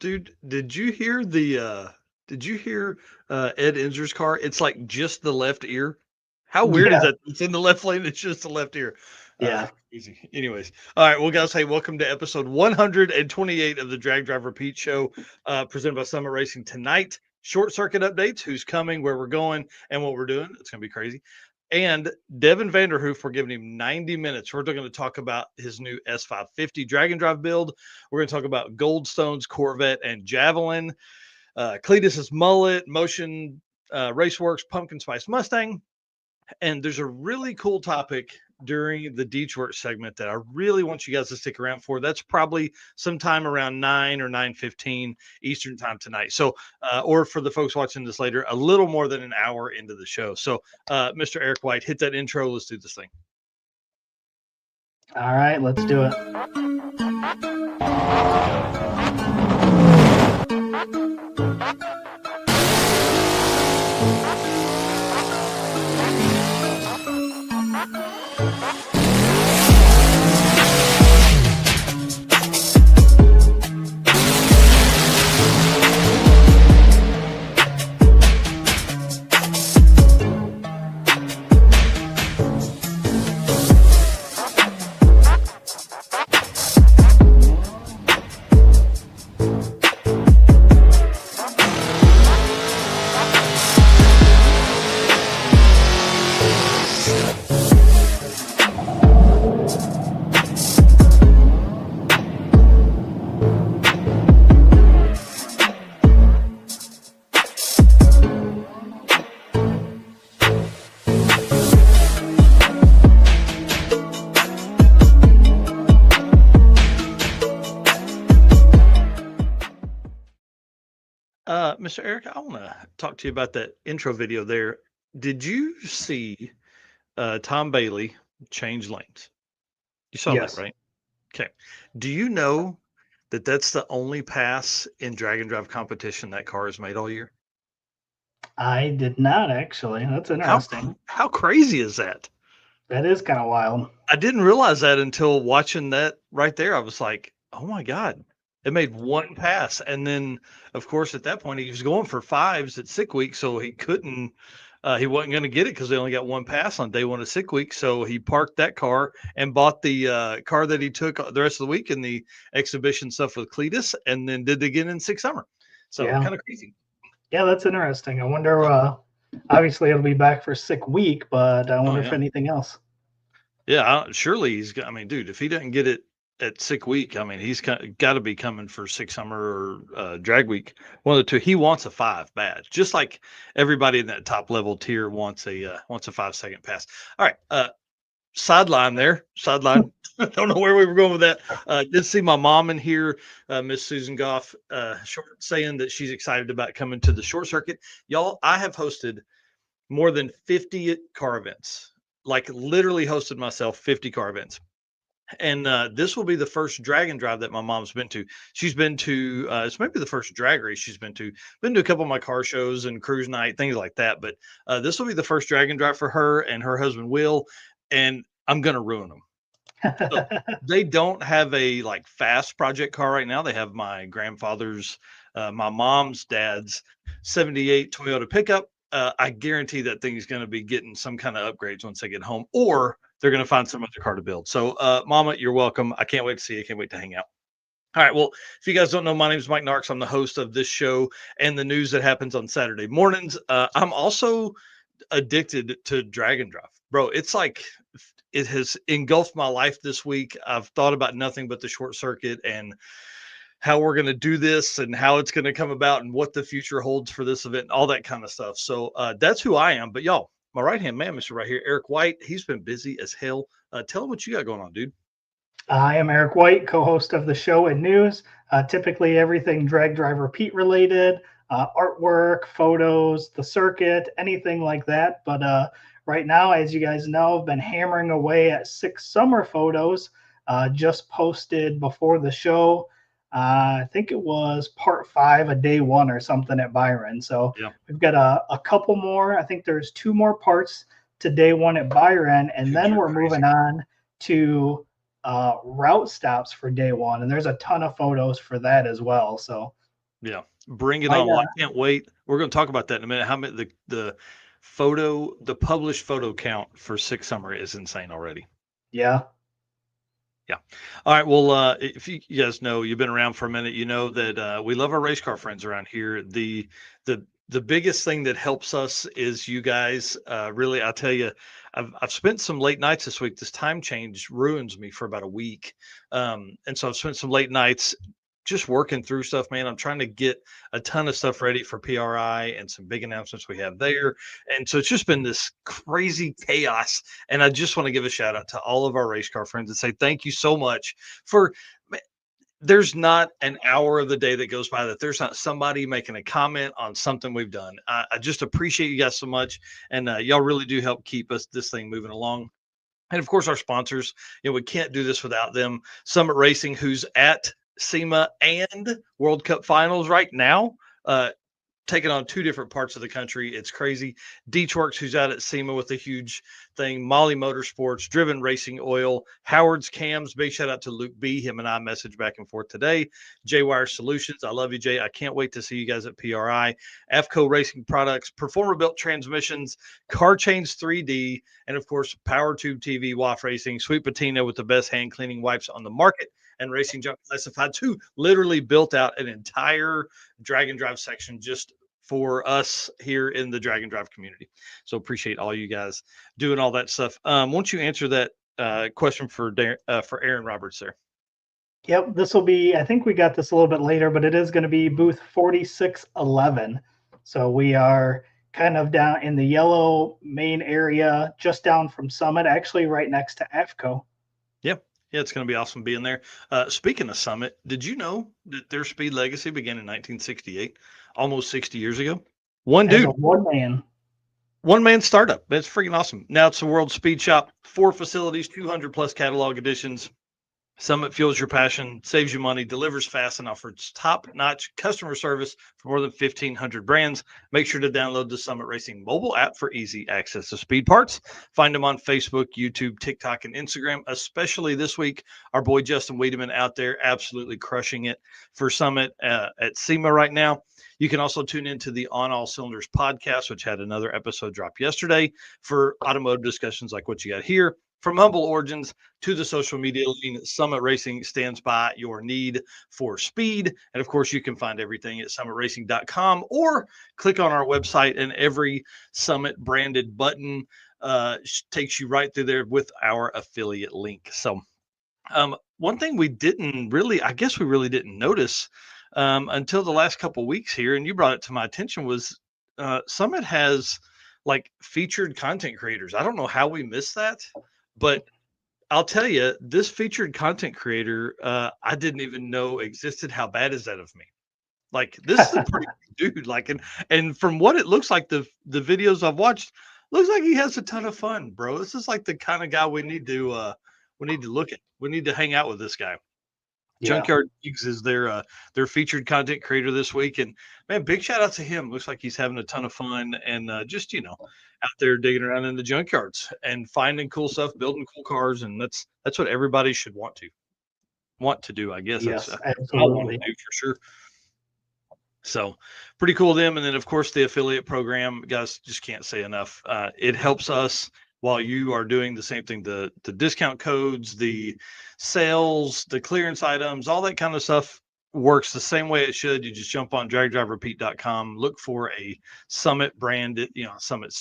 Dude, did you hear Ed Inzer's car? It's like just the left ear. How weird is Yeah, that? It's in the left lane, it's just the left ear. yeah. Easy. Anyways. All right, well, guys, hey, welcome to episode 128 of the Drag Drive Repeat Show, presented by Summit Racing. Tonight, short circuit updates, who's coming, where we're going, and what we're doing. It's gonna be crazy. And Devin Vanderhoof, we're giving him 90 minutes. We're going to talk about his new S550 drag and drive build. We're going to talk about Goldstone's Corvette and Javelin, Cleetus Mullet, Motion Raceworks, Pumpkin Spice Mustang. And there's a really cool topic during the Detroit segment that I really want you guys to stick around for. That's probably sometime around 9 or 9:15 Eastern time tonight. So, or for the folks watching this later, a little more than an hour into the show. So, Mr. Eric White, hit that intro. Let's do this thing. All right, let's do it. Mr. Eric, I want to talk to you about that intro video there. Did you see Tom Bailey change lanes? You saw Yes, that, right? Okay. Do you know that that's the only pass in drag and drive competition that car has made all year? I did not actually. That's interesting. How crazy is that? That is kind of wild. I didn't realize that until watching that right there. I was like, oh my God. It made one pass. And then, of course, at that point, he was going for fives at sick week. So he couldn't, he wasn't going to get it because they only got one pass on day one of sick week. So he parked that car and bought the car that he took the rest of the week in the exhibition stuff with Cleetus and then did it again in sick summer. So Yeah, kind of crazy. yeah, that's interesting. I wonder. Obviously, it'll be back for sick week, but I Oh, wonder if yeah. anything else. Yeah. Surely he's got, I mean, dude, if he doesn't get it at sick week, I mean, he's got to be coming for sick summer or drag week. One of the two. He wants a 5 bad, just like everybody in that top level tier wants a 5-second pass. All right. Sideline there. Sideline. I don't know where we were going with that. Did see my mom in here, Miss Susan Goff, saying that she's excited about coming to the short circuit. Y'all, I have hosted more than 50 car events, like literally hosted myself 50 car events. And this will be the first drag and drive that my mom's been to. She's been to it's maybe the first drag race she's been to a couple of my car shows and cruise night, things like that. But this will be the first drag and drive for her and her husband Will, and I'm gonna ruin them. So they don't have a like fast project car right now. They have my grandfather's, my mom's dad's 78 Toyota pickup. I guarantee that thing's going to be getting some kind of upgrades once they get home, or they're going to find some other car to build. So, Mama, you're welcome. I can't wait to see you. I can't wait to hang out. All right. Well, if you guys don't know, my name is Mike Narks. I'm the host of this show and the news that happens on Saturday mornings. I'm also addicted to drag and drive, bro. It's like it has engulfed my life this week. I've thought about nothing but the short circuit and how we're going to do this and how it's going to come about and what the future holds for this event and all that kind of stuff. So that's who I am. But y'all, my right hand man, Mr. Right here, Eric White, he's been busy as hell. Tell him what you got going on, dude. I am Eric White, co-host of the show and news. Typically, everything drag drive repeat related, artwork, photos, the circuit, anything like that. But right now, as you guys know, I've been hammering away at 6 summer photos. Just posted before the show. I think it was part 5 of day 1 or something at Byron. So Yeah. we've got a couple more. I think there's 2 more parts to day 1 at Byron, and Dude, then you're we're crazy. moving on to route stops for day 1, and there's a ton of photos for that as well. So Yeah, bring it I on. Well, I can't wait. We're going to talk about that in a minute. How many the published photo count for Six Summer is insane already. yeah. Yeah. All right. Well, if you guys know, you've been around for a minute, you know that we love our race car friends around here. The biggest thing that helps us is you guys. Really, I'll tell you, I've spent some late nights this week. This time change ruins me for about a week, and so I've spent some late nights just working through stuff, man. I'm trying to get a ton of stuff ready for PRI and some big announcements we have there. And so it's just been this crazy chaos. And I just want to give a shout out to all of our race car friends and say thank you so much for. There's not an hour of the day that goes by that there's not somebody making a comment on something we've done. I just appreciate you guys so much, and y'all really do help keep us this thing moving along. And of course, our sponsors. We can't do this without them. Summit Racing, who's at SEMA and World Cup Finals right now. Taking on two different parts of the country. It's crazy. Deechworks, who's out at SEMA with a huge thing. Molly Motorsports, Driven Racing Oil, Howard's Cams. Big shout out to Luke B. Him and I message back and forth today. J-Wire Solutions. I love you, Jay. I can't wait to see you guys at PRI. AFCO Racing Products, Performer Built Transmissions, Car Chains 3D, and of course, Power Tube TV, WAF Racing, Sweet Patina with the best hand cleaning wipes on the market, and Racing Junk Classified 2 literally built out an entire drag and drive section just for us here in the drag and drive community. So appreciate all you guys doing all that stuff. Won't you answer that question for Aaron Roberts there? Yep, this will be, I think we got this a little bit later, but it is going to be booth 4611. So we are kind of down in the yellow main area, just down from Summit, actually right next to AFCO. Yep. Yeah, it's going to be awesome being there. Speaking of Summit, did you know that their speed legacy began in 1968, almost 60 years ago? One dude. One man startup. That's freaking awesome. Now it's the World Speed Shop, 4 facilities, 200 plus catalog editions. Summit fuels your passion, saves you money, delivers fast, and offers top-notch customer service for more than 1,500 brands. Make sure to download the Summit Racing mobile app for easy access to speed parts. Find them on Facebook, YouTube, TikTok, and Instagram, especially this week. Our boy Justin Wiedemann out there absolutely crushing it for Summit at SEMA right now. You can also tune into the On All Cylinders podcast, which had another episode drop yesterday for automotive discussions like what you got here. From humble origins to the social media lane, Summit Racing stands by your need for speed. And of course, you can find everything at summitracing.com or click on our website, and every Summit branded button takes you right through there with our affiliate link. So one thing we didn't really, I guess we really didn't notice until the last couple of weeks here, and you brought it to my attention, was Summit has like featured content creators. I don't know how we missed that. But I'll tell you, this featured content creator, I didn't even know existed. How bad is that of me? Like, this is a pretty good dude. Like, and from what it looks like, the videos I've watched, looks like he has a ton of fun, bro. This is like the kind of guy we need to look at. We need to hang out with this guy. Yeah. Junkyard Geeks is their featured content creator this week, and man, big shout out to him. Looks like he's having a ton of fun and just out there digging around in the junkyards and finding cool stuff, building cool cars, and that's what everybody should want to do. I guess yes, that's absolutely. I want to do for sure. So pretty cool of them, and then of course the affiliate program, guys, just can't say enough. It helps us. While you are doing the same thing, the discount codes, the sales, the clearance items, all that kind of stuff works the same way it should. You just jump on dragdriverepeat.com, look for a Summit branded, Summit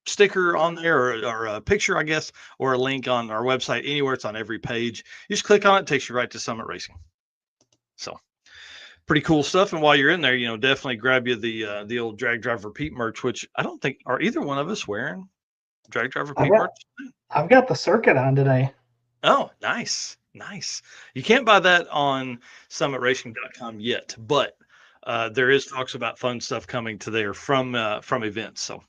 sticker on there or a picture, I guess, or a link on our website. Anywhere, it's on every page. You just click on it, takes you right to Summit Racing. So pretty cool stuff. And while you're in there, definitely grab you the old Drag Drive Repeat merch, which I don't think are either one of us wearing. Drag Driver Repeat merch? I've got the circuit on today. Oh, nice. You can't buy that on summitracing.com yet, but there is talks about fun stuff coming to there from events. So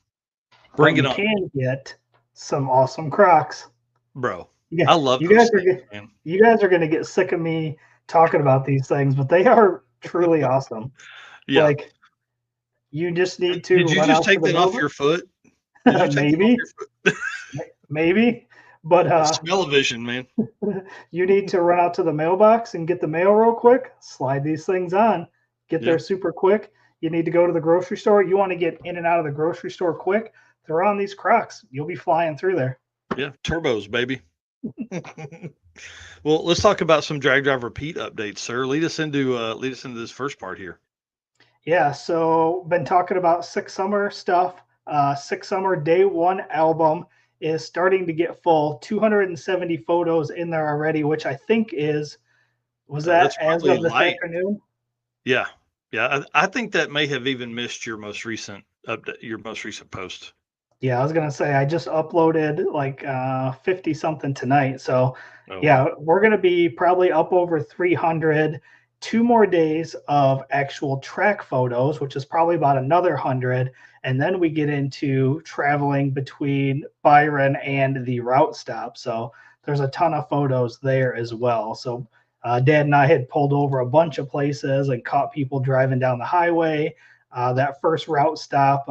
bring it on. You can get some awesome Crocs, bro. I love you guys. You guys are going to get sick of me talking about these things, but they are truly awesome. Yeah, like you just need to. Did you just take that off your foot? Maybe, but smell-o-vision, man. You need to run out to the mailbox and get the mail real quick. Slide these things on. get Yeah. there super quick. You need to go to the grocery store. You want to get in and out of the grocery store quick. Throw on these Crocs. You'll be flying through there. Yeah. Turbos, baby. Well, let's talk about some drag driver Pete updates, sir. Lead us into this first part here. Yeah, so been talking about Six Summer stuff. Six Summer Day One album is starting to get full. 270 photos in there already, which I think was that That's as probably of this light. afternoon? Yeah. Yeah. I think that may have even missed your most recent update, your most recent post. Yeah, I was gonna say I just uploaded like 50 something tonight. So Oh, yeah, wow. we're gonna be probably up over 300. 2 more days of actual track photos, which is probably about another 100, and then we get into traveling between Byron and the route stop. So there's a ton of photos there as well. So Dad and I had pulled over a bunch of places and caught people driving down the highway. That first route stop,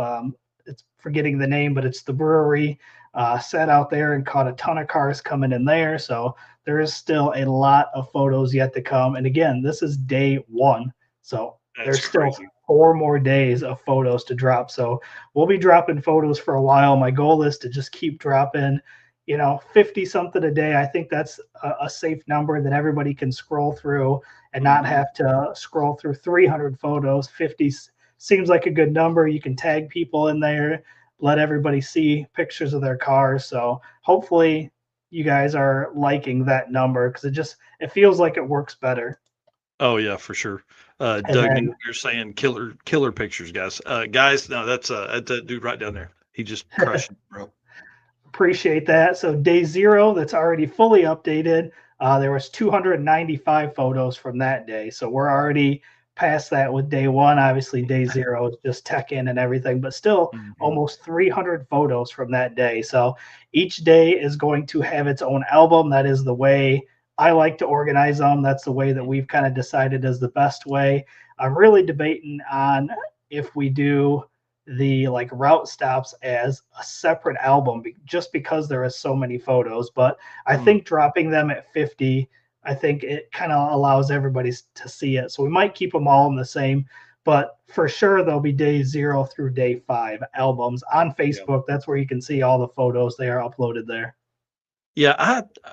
it's forgetting the name, but it's the brewery. Sat out there and caught a ton of cars coming in there. So there is still a lot of photos yet to come. And again, this is day one. So That's there's still crazy. 4 more days of photos to drop. So we'll be dropping photos for a while. My goal is to just keep dropping, 50 something a day. I think that's a safe number that everybody can scroll through and not Mhm. have to scroll through 300 photos. 50 seems like a good number. You can tag people in there, let everybody see pictures of their cars. So hopefully you guys are liking that number because it feels like it works better. Oh yeah, for sure. And Doug, then you're saying killer pictures, guys. Guys, no, that's that dude right down there. He just crushed it, bro. appreciate that. So day zero, that's already fully updated. There was 295 photos from that day. So we're already past that with day one. Obviously, day zero is just tech in and everything, but still Mhm. almost 300 photos from that day. So each day is going to have its own album. That is the way I like to organize them. That's the way that we've kind of decided is the best way. I'm really debating on if we do the like route stops as a separate album just because there is so many photos, but I Mm. think dropping them at 50, I think it kind of allows everybody to see it. So we might keep them all in the same, but for sure there'll be day 0 through day 5 albums on Yeah. Facebook. That's where you can see all the photos. They are uploaded there. Yeah,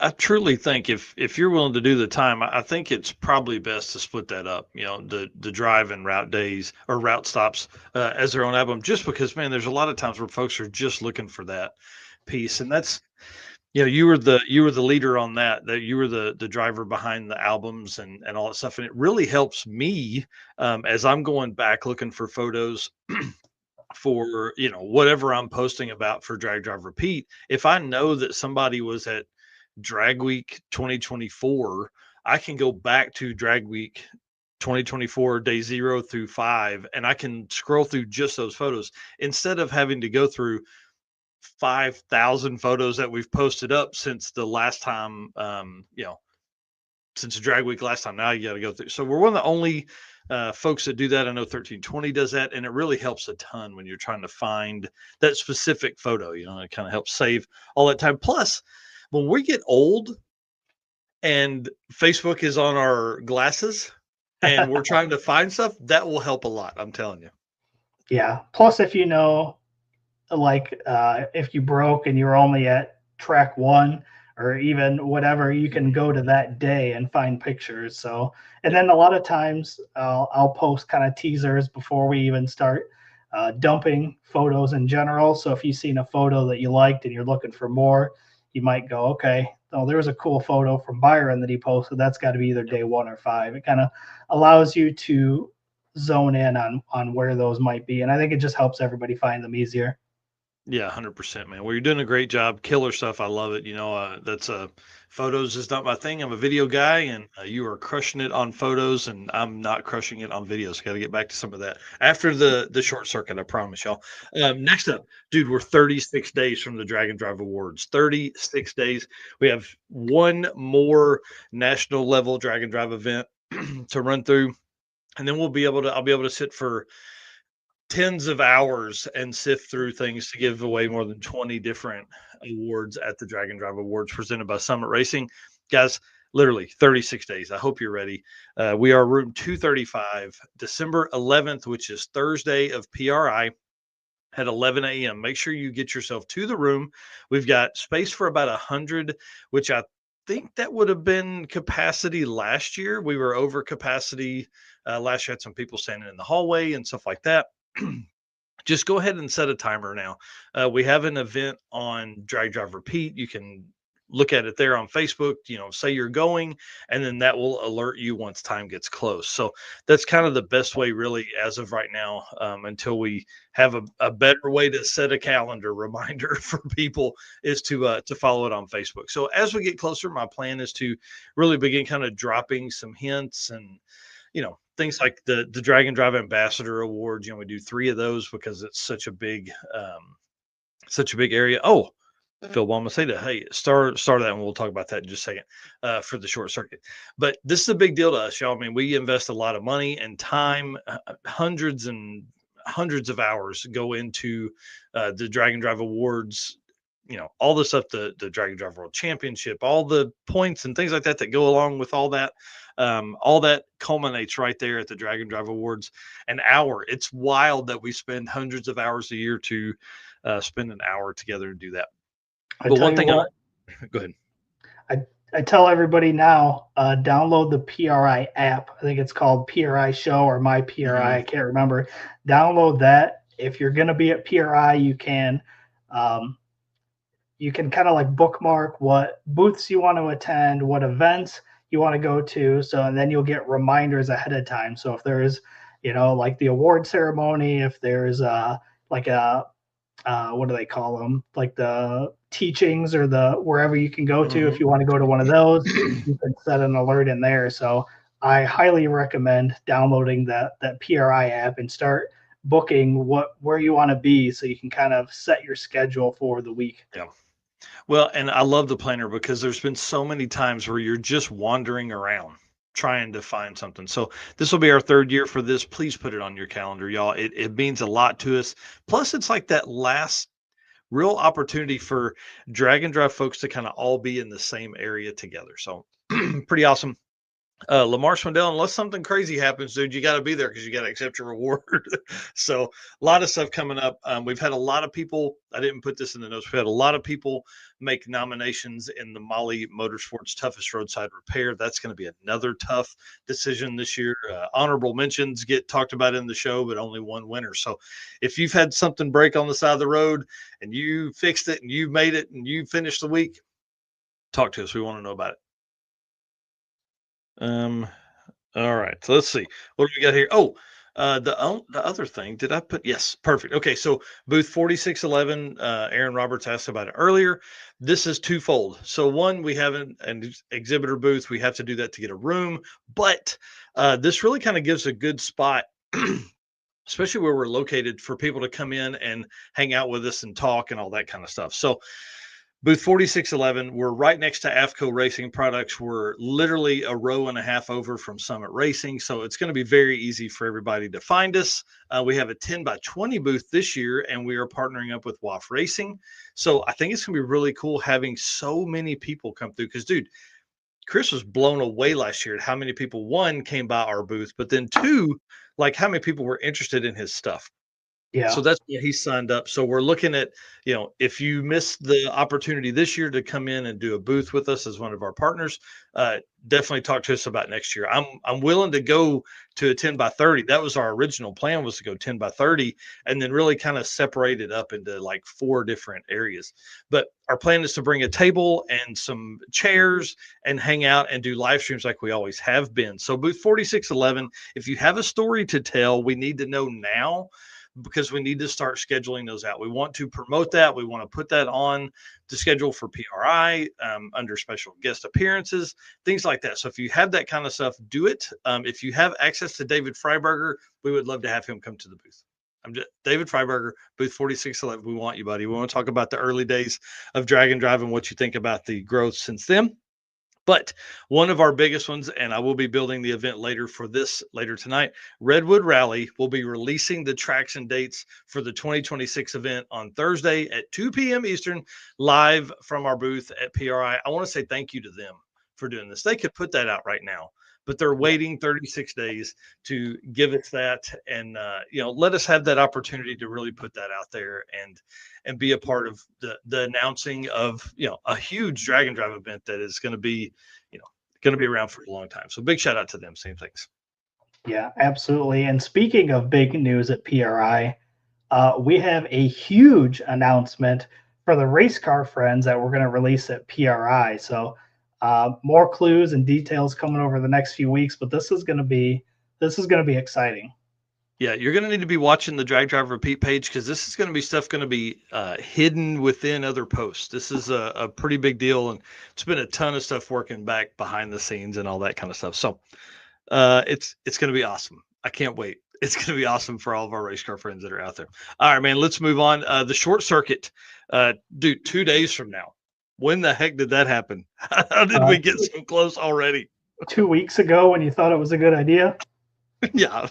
I truly think if you're willing to do the time, I think it's probably best to split that up. You know, the drive and route days or route stops as their own album, just because man, there's a lot of times where folks are just looking for that piece, and that's you were the leader on that. That you were the driver behind the albums and all that stuff, and it really helps me as I'm going back looking for photos for whatever I'm posting about for Drag Drive Repeat. If I know that somebody was at Drag Week 2024, I can go back to Drag Week 2024 day 0 through 5 and I can scroll through just those photos instead of having to go through 5,000 photos that we've posted up since the last time since drag week last time. Now you got to go through. So we're one of the only folks that do that. I know 1320 does that, and it really helps a ton when you're trying to find that specific photo. It kind of helps save all that time. Plus, when we get old and Facebook is on our glasses and we're trying to find stuff, that will help a lot. I'm telling you. Yeah. Plus, if like if you broke and you're only at track one or even whatever, you can go to that day and find pictures. So, and Yeah. then a lot of times I'll post kind of teasers before we even start dumping photos in general. So if you've seen a photo that you liked and you're looking for more, you might go, okay, oh, there was a cool photo from Byron that he posted. That's got to be either day 1 or 5. It kind of allows you to zone in on where those might be, and I think it just helps everybody find them easier. Yeah, 100%, man. Well, you're doing a great job. Killer stuff. I love it. That's photos is not my thing. I'm a video guy, and you are crushing it on photos, and I'm not crushing it on videos. Got to get back to some of that after the short circuit. I promise y'all. Next up, dude, we're 36 days from the Dragon Drive Awards. 36 days. We have one more national level Dragon Drive event to run through, and then I'll be able to sit for tens of hours and sift through things to give away more than 20 different awards at the Dragon Drive Awards presented by Summit Racing. Guys, literally 36 days. I hope you're ready. We are room 235, December 11th, which is Thursday of PRI at 11 a.m. Make sure you get yourself to the room. We've got space for about 100, which I think that would have been capacity last year. We were over capacity. Last year had some people standing in the hallway and stuff like that. Just go ahead and set a timer now. We have an event on Drag Drive Repeat. You can look at it there on Facebook, say you're going, and then that will alert you once time gets close. So that's kind of the best way, really, as of right now, until we have a better way to set a calendar reminder for people, is to follow it on Facebook. So as we get closer, my plan is to really begin kind of dropping some hints and things like the Drag and Drive Ambassador Awards. We do 3 of those because it's such a big area. Oh, Phil Balmaceda, hey, start that, and we'll talk about that in just a second for the short circuit. But this is a big deal to us, y'all. I mean, we invest a lot of money and time, hundreds and hundreds of hours go into the Drag and Drive Awards. All the stuff, the Drag and Drive World Championship, all the points and things like that that go along with all that. All that culminates right there at the Drag and Drive Awards. An hour. It's wild that we spend hundreds of hours a year to spend an hour together and do that. But one thing, go ahead. I tell everybody now, download the PRI app. I think it's called PRI Show or My PRI. Mm-hmm. I can't remember. Download that. If you're going to be at PRI, you can kind of like bookmark what booths you want to attend, what events you want to go to. So, and then you'll get reminders ahead of time. So if there's, like the award ceremony, if there's like a, what do they call them? Like the teachings or the wherever you can go to. Mm-hmm. If you want to go to one of those, you can set an alert in there. So I highly recommend downloading that PRI app and start booking where you want to be, so you can kind of set your schedule for the week. Yeah. Well, and I love the planner because there's been so many times where you're just wandering around trying to find something. So this will be our 3rd year for this. Please put it on your calendar, y'all. It means a lot to us. Plus, it's like that last real opportunity for Drag and Drive folks to kind of all be in the same area together. So pretty awesome. Lamar Swindell, unless something crazy happens, dude, you got to be there because you got to accept your reward. So a lot of stuff coming up. We've had a lot of people, I didn't put this in the notes, we had a lot of people make nominations in the Molly Motorsports Toughest Roadside Repair. That's going to be another tough decision this year. Honorable mentions get talked about in the show, but only one winner. So if you've had something break on the side of the road and you fixed it and you made it and you finished the week, talk to us. We want to know about it. All right, so let's see. What do we got here? Oh, the other thing, did I put? Yes, perfect. Okay, so booth 4611, Aaron Roberts asked about it earlier. This is twofold. So one, we have an exhibitor booth. We have to do that to get a room, but this really kind of gives a good spot, especially where we're located, for people to come in and hang out with us and talk and all that kind of stuff. So booth 4611, we're right next to AFCO Racing Products. We're literally a row and a half over from Summit Racing. So it's going to be very easy for everybody to find us. We have a 10 by 20 booth this year, and we are partnering up with WAF Racing. So I think it's going to be really cool having so many people come through because, dude, Chris was blown away last year at how many people, one, came by our booth, but then two, like how many people were interested in his stuff. Yeah. So that's why he signed up. So we're looking at, if you missed the opportunity this year to come in and do a booth with us as one of our partners, definitely talk to us about next year. I'm willing to go to a 10 by 30. That was our original plan, was to go 10 by 30 and then really kind of separate it up into like 4 different areas. But our plan is to bring a table and some chairs and hang out and do live streams like we always have been. So booth 4611, if you have a story to tell, we need to know now, because we need to start scheduling those out. We want to promote that. We want to put that on the schedule for PRI under special guest appearances, things like that. So if you have that kind of stuff, do it. If you have access to David Freiberger, we would love to have him come to the booth. David Freiberger, booth 4611. We want you, buddy. We want to talk about the early days of Drag and Drive and what you think about the growth since then. But one of our biggest ones, and I will be building the event later tonight, Redwood Rally will be releasing the tracks and dates for the 2026 event on Thursday at 2 p.m. Eastern, live from our booth at PRI. I want to say thank you to them for doing this. They could put that out right now, but they're waiting 36 days to give us that, and let us have that opportunity to really put that out there and be a part of the announcing of a huge drag and drive event that is going to be around for a long time. So big shout out to them. Same things. Yeah, absolutely. And speaking of big news at PRI, we have a huge announcement for the race car friends that we're going to release at PRI. So more clues and details coming over the next few weeks, but this is going to be exciting. Yeah, you're going to need to be watching the Drag Driver Repeat page, because this is going to be stuff going to be hidden within other posts. This is a pretty big deal, and it's been a ton of stuff working back behind the scenes and all that kind of stuff. So it's going to be awesome. I can't wait. It's going to be awesome for all of our race car friends that are out there. All right, man, let's move on. The short circuit, dude, 2 days from now. When the heck did that happen? How did we get so close already? 2 weeks ago when you thought it was a good idea. Yeah.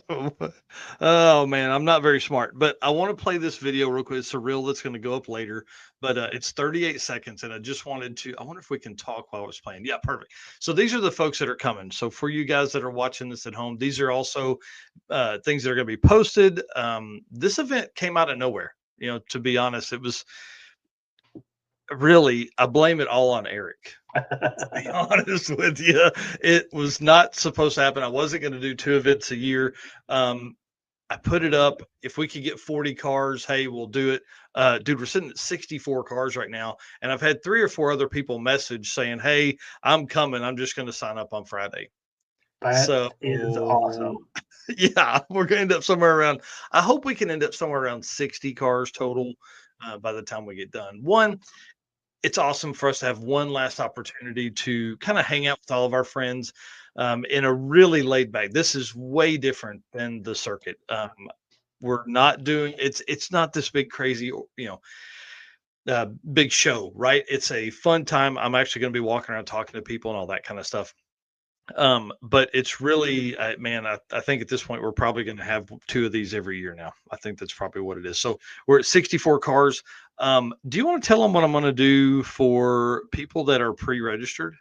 Oh man, I'm not very smart, but I want to play this video real quick. It's a reel that's going to go up later, but it's 38 seconds, and I wonder if we can talk while it's playing. Yeah, perfect. So these are the folks that are coming. So for you guys that are watching this at home, these are also things that are going to be posted. This event came out of nowhere. To be honest, it was really, I blame it all on Eric. To be honest with you, it was not supposed to happen. I wasn't going to do 2 events a year. I put it up. If we could get 40 cars, hey, we'll do it. Dude, we're sitting at 64 cars right now, and I've had 3 or 4 other people message saying, hey, I'm coming. I'm just going to sign up on Friday. That is awesome. Yeah, we're going to end up somewhere around, I hope we can end up somewhere around 60 cars total by the time we get done. It's awesome for us to have one last opportunity to kind of hang out with all of our friends in a really laid back. This is way different than the circuit. We're not doing it's not this big crazy, big show, right? It's a fun time. I'm actually going to be walking around talking to people and all that kind of stuff. But it's really, man, I think at this point we're probably going to have 2 of these every year now. I think that's probably what it is. So we're at 64 cars. Do you want to tell them what I'm going to do for people that are pre-registered?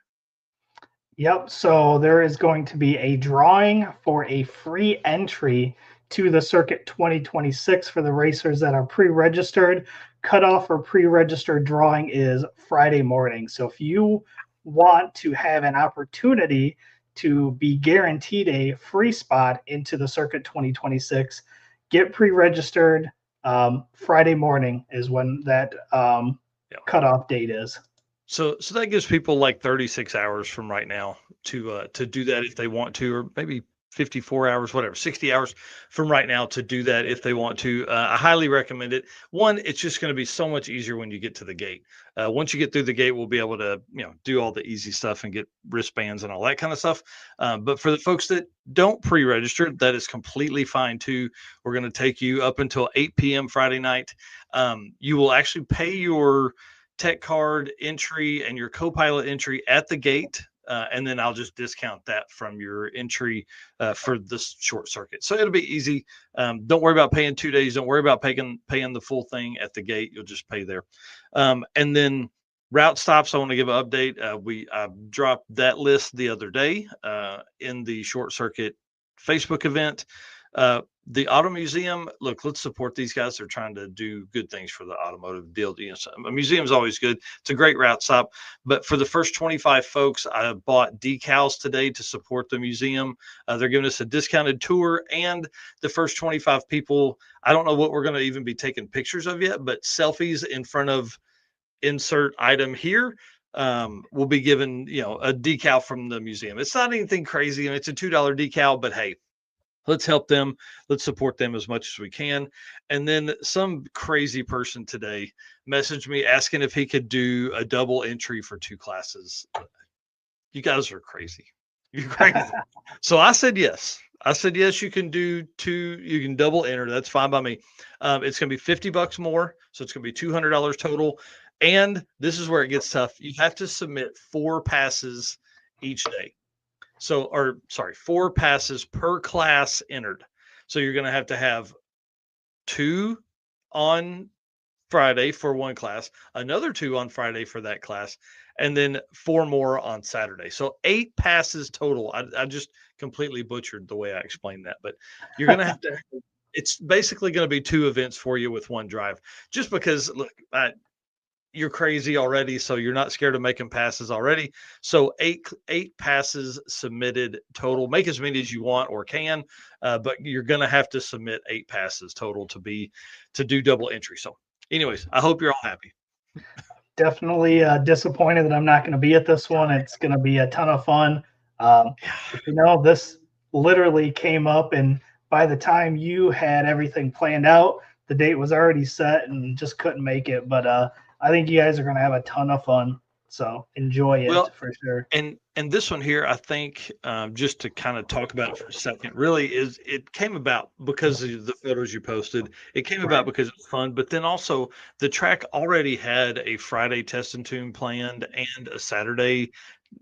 Yep. So there is going to be a drawing for a free entry to the Circuit 2026 for the racers that are pre-registered. Cutoff for pre-registered drawing is Friday morning. So if you want to have an opportunity to be guaranteed a free spot into the Circuit 2026, get pre-registered. Friday morning is when that cutoff date is. So that gives people like 36 hours from right now to do that if they want to, or maybe 54 hours, whatever, 60 hours from right now to do that if they want to. I highly recommend it. One, it's just going to be so much easier when you get to the gate. Once you get through the gate, we'll be able to do all the easy stuff and get wristbands and all that kind of stuff. But for the folks that don't pre-register, that is completely fine too. We're going to take you up until 8 p.m. Friday night. You will actually pay your tech card entry and your co-pilot entry at the gate, and then I'll just discount that from your entry for this short circuit. So it'll be easy. Don't worry about paying 2 days. Don't worry about paying the full thing at the gate. You'll just pay there. And then route stops, I want to give an update. I dropped that list the other day in the short circuit Facebook event. The Auto Museum, look, let's support these guys. They're trying to do good things for the automotive deal. So a museum is always good. It's a great route stop. But for the first 25 folks, I bought decals today to support the museum. They're giving us a discounted tour. And the first 25 people, I don't know what we're going to even be taking pictures of yet, but selfies in front of insert item here will be given, a decal from the museum. It's not anything crazy. It's a $2 decal, but hey, let's help them. Let's support them as much as we can. And then some crazy person today messaged me asking if he could do a double entry for 2 classes. You guys are crazy. You're crazy. So I said yes. Yes, you can do 2. You can double enter. That's fine by me. It's going to be $50 more. So it's going to be $200 total. And this is where it gets tough. You have to submit 4 passes each day. 4 passes per class entered. So you're going to have 2 on Friday for one class, another 2 on Friday for that class, and then 4 more on Saturday. So 8 passes total. I just completely butchered the way I explained that, but you're going to have to. It's basically going to be 2 events for you with 1 drive, just because look, you're crazy already, so you're not scared of making passes already. So eight passes submitted total. Make as many as you want or can, but you're going to have to submit 8 passes total to do double entry. So, anyways, I hope you're all happy. Definitely disappointed that I'm not going to be at this one. It's going to be a ton of fun. This literally came up, and by the time you had everything planned out, the date was already set and just couldn't make it. But I think you guys are going to have a ton of fun. So enjoy it for sure. And this one here, I think, just to kind of talk about it for a second, really is it came about because of the photos you posted. It came about because it was fun, but then also the track already had a Friday test and tune planned and a Saturday,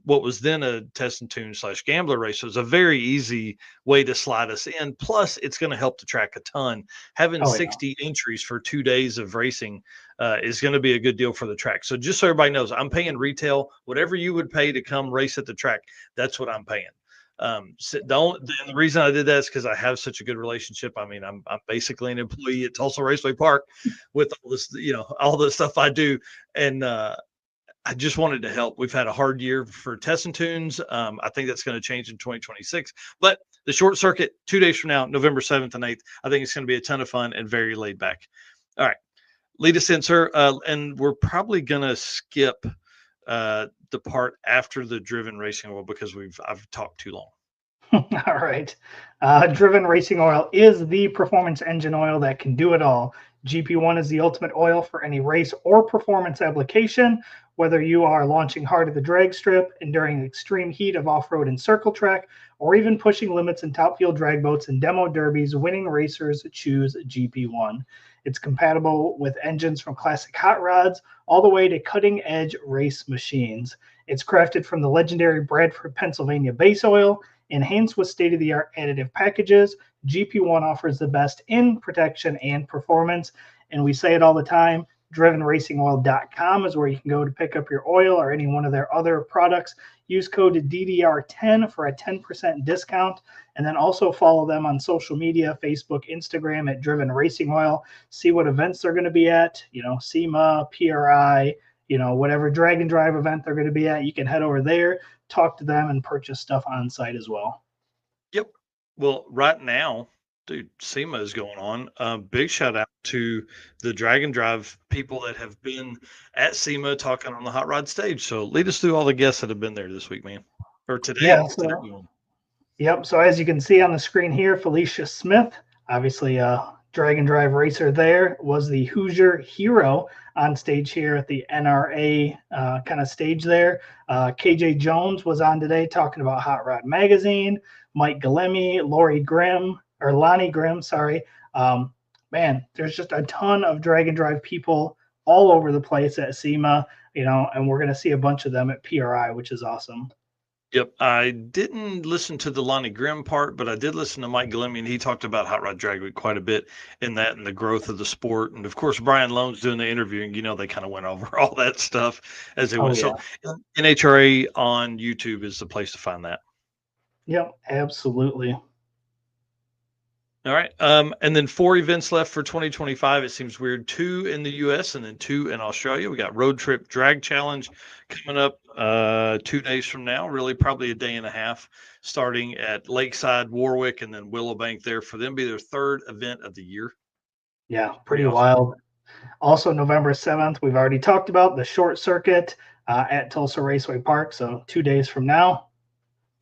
what was then a test and tune / gambler race. So it's a very easy way to slide us in. Plus, it's going to help the track a ton. Having 60 entries for 2 days of racing is going to be a good deal for the track. So just so everybody knows, I'm paying retail. Whatever you would pay to come race at the track, that's what I'm paying. The reason I did that is because I have such a good relationship. I mean, I'm basically an employee at Tulsa Raceway Park with all this, all the stuff I do. And I just wanted to help. We've had a hard year for test and tunes. I think that's going to change in 2026. But the short circuit, 2 days from now, November 7th and 8th, I think it's going to be a ton of fun and very laid back. All right. Lead us in, sir. And we're probably going to skip the part after the driven racing oil because I've talked too long. All right. Driven racing oil is the performance engine oil that can do it all. GP1 is the ultimate oil for any race or performance application, whether you are launching hard at the drag strip, enduring the extreme heat of off-road and circle track, or even pushing limits in top fuel drag boats and demo derbies. Winning racers choose GP1. It's compatible with engines from classic hot rods all the way to cutting-edge race machines. It's crafted from the legendary Bradford, Pennsylvania base oil. Enhanced with state-of-the-art additive packages, GP1 offers the best in protection and performance. And we say it all the time, drivenracingoil.com is where you can go to pick up your oil or any one of their other products. Use code DDR10 for a 10% discount. And then also follow them on social media, Facebook, Instagram at Driven Racing Oil. See what events they're going to be at, SEMA, PRI, whatever drag and drive event they're going to be at. You can head over there, talk to them, and purchase stuff on site as well. Yep. Well, right now, dude, SEMA is going on. Big shout out to the drag and drive people that have been at SEMA talking on the hot rod stage. So lead us through all the guests that have been there this week, man, or today. Yeah. Yep. So as you can see on the screen here, Felicia Smith, obviously a drag and drive racer there, was the Hoosier hero on stage here at the NRA kind of stage there. KJ Jones was on today talking about Hot Rod Magazine. Mike Galemi, Lonnie Grimm, sorry. Man, there's just a ton of drag and drive people all over the place at SEMA, and we're going to see a bunch of them at PRI, which is awesome. Yep. I didn't listen to the Lonnie Grimm part, but I did listen to Mike Galemi, and he talked about Hot Rod Drag Week quite a bit in that and the growth of the sport. And of course, Brian Lone's doing the interviewing. They kind of went over all that stuff as they went. Yeah. So NHRA on YouTube is the place to find that. Yep, absolutely. All right. And then 4 events left for 2025. It seems weird. 2 in the US and then 2 in Australia. We got Road Trip Drag Challenge coming up 2 days from now, really probably a day and a half, starting at Lakeside, Warwick, and then Willowbank there for them. Be their 3rd event of the year. Yeah, pretty awesome. Wild. Also, November 7th, we've already talked about the short circuit at Tulsa Raceway Park. So 2 days from now.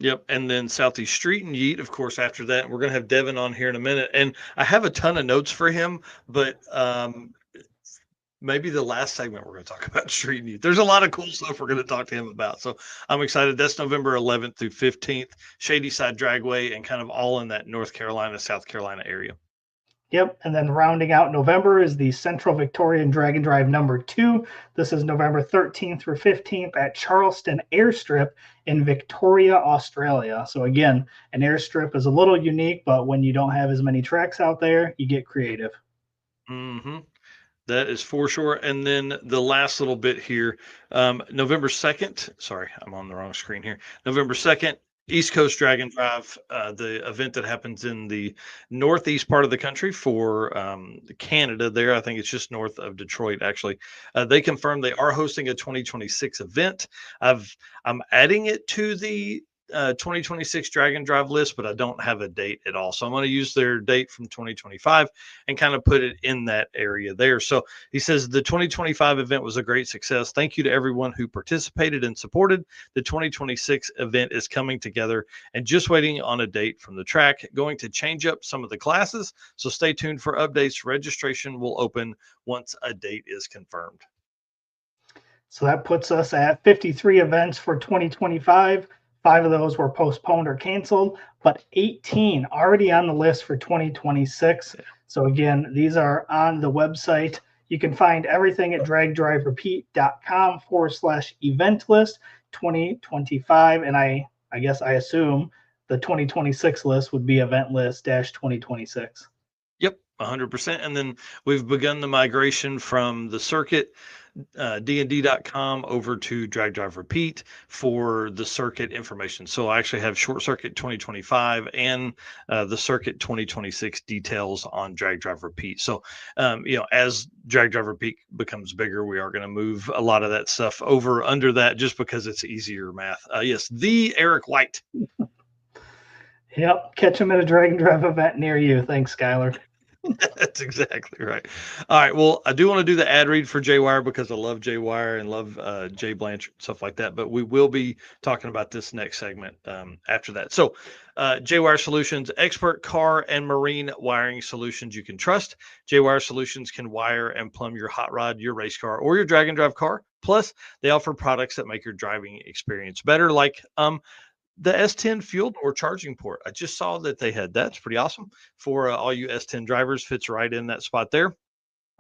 Yep. And then Southeast Street and Yeet, of course, after that. We're going to have Devin on here in a minute. And I have a ton of notes for him, but maybe the last segment we're going to talk about Street and Yeet. There's a lot of cool stuff we're going to talk to him about. So I'm excited. That's November 11th through 15th, Shady Side Dragway, and kind of all in that North Carolina, South Carolina area. Yep, and then rounding out November is the Central Victorian Drag and Drive number 2. This is November 13th through 15th at Charleston Airstrip in Victoria, Australia. So again, an airstrip is a little unique, but when you don't have as many tracks out there, you get creative. Mm-hmm. That is for sure. And then the last little bit here, November 2nd. Sorry, I'm on the wrong screen here. November 2nd, East Coast Dragon Drive, the event that happens in the northeast part of the country for Canada. There, I think it's just north of Detroit. Actually, they confirmed they are hosting a 2026 event. I'm adding it to the 2026 Dragon Drive list, but I don't have a date at all. So I'm going to use their date from 2025 and kind of put it in that area there. So he says the 2025 event was a great success. Thank you to everyone who participated and supported. The 2026 event is coming together and just waiting on a date from the track. Going to change up some of the classes, so stay tuned for updates. Registration will open once a date is confirmed. So that puts us at 53 events for 2025. 5 of those were postponed or canceled, but 18 already on the list for 2026. So again, these are on the website. You can find everything at dragdriverepeat.com/event list 2025. And I guess I assume the 2026 list would be event list -2026. Yep, 100%. And then we've begun the migration from the circuit dnd.com over to Drag Drive Repeat for the circuit information. So I actually have short circuit 2025 and the circuit 2026 details on Drag Drive Repeat. So as Drag Drive Repeat becomes bigger, we are going to move a lot of that stuff over under that just because it's easier math. Yes, the Eric White. Yep, catch him at a Dragon Drive event near you. Thanks, Skylar. That's exactly right. All right. Well, I do want to do the ad read for J-Wire because I love J-Wire and love Jay Blanchard, stuff like that. But we will be talking about this next segment after that. So J-Wire Solutions, expert car and marine wiring solutions you can trust. J-Wire Solutions can wire and plumb your hot rod, your race car, or your drag and drive car. Plus, they offer products that make your driving experience better, like the S10 fuel door charging port. I just saw that they had that. It's pretty awesome for all you S10 drivers. Fits right in that spot there.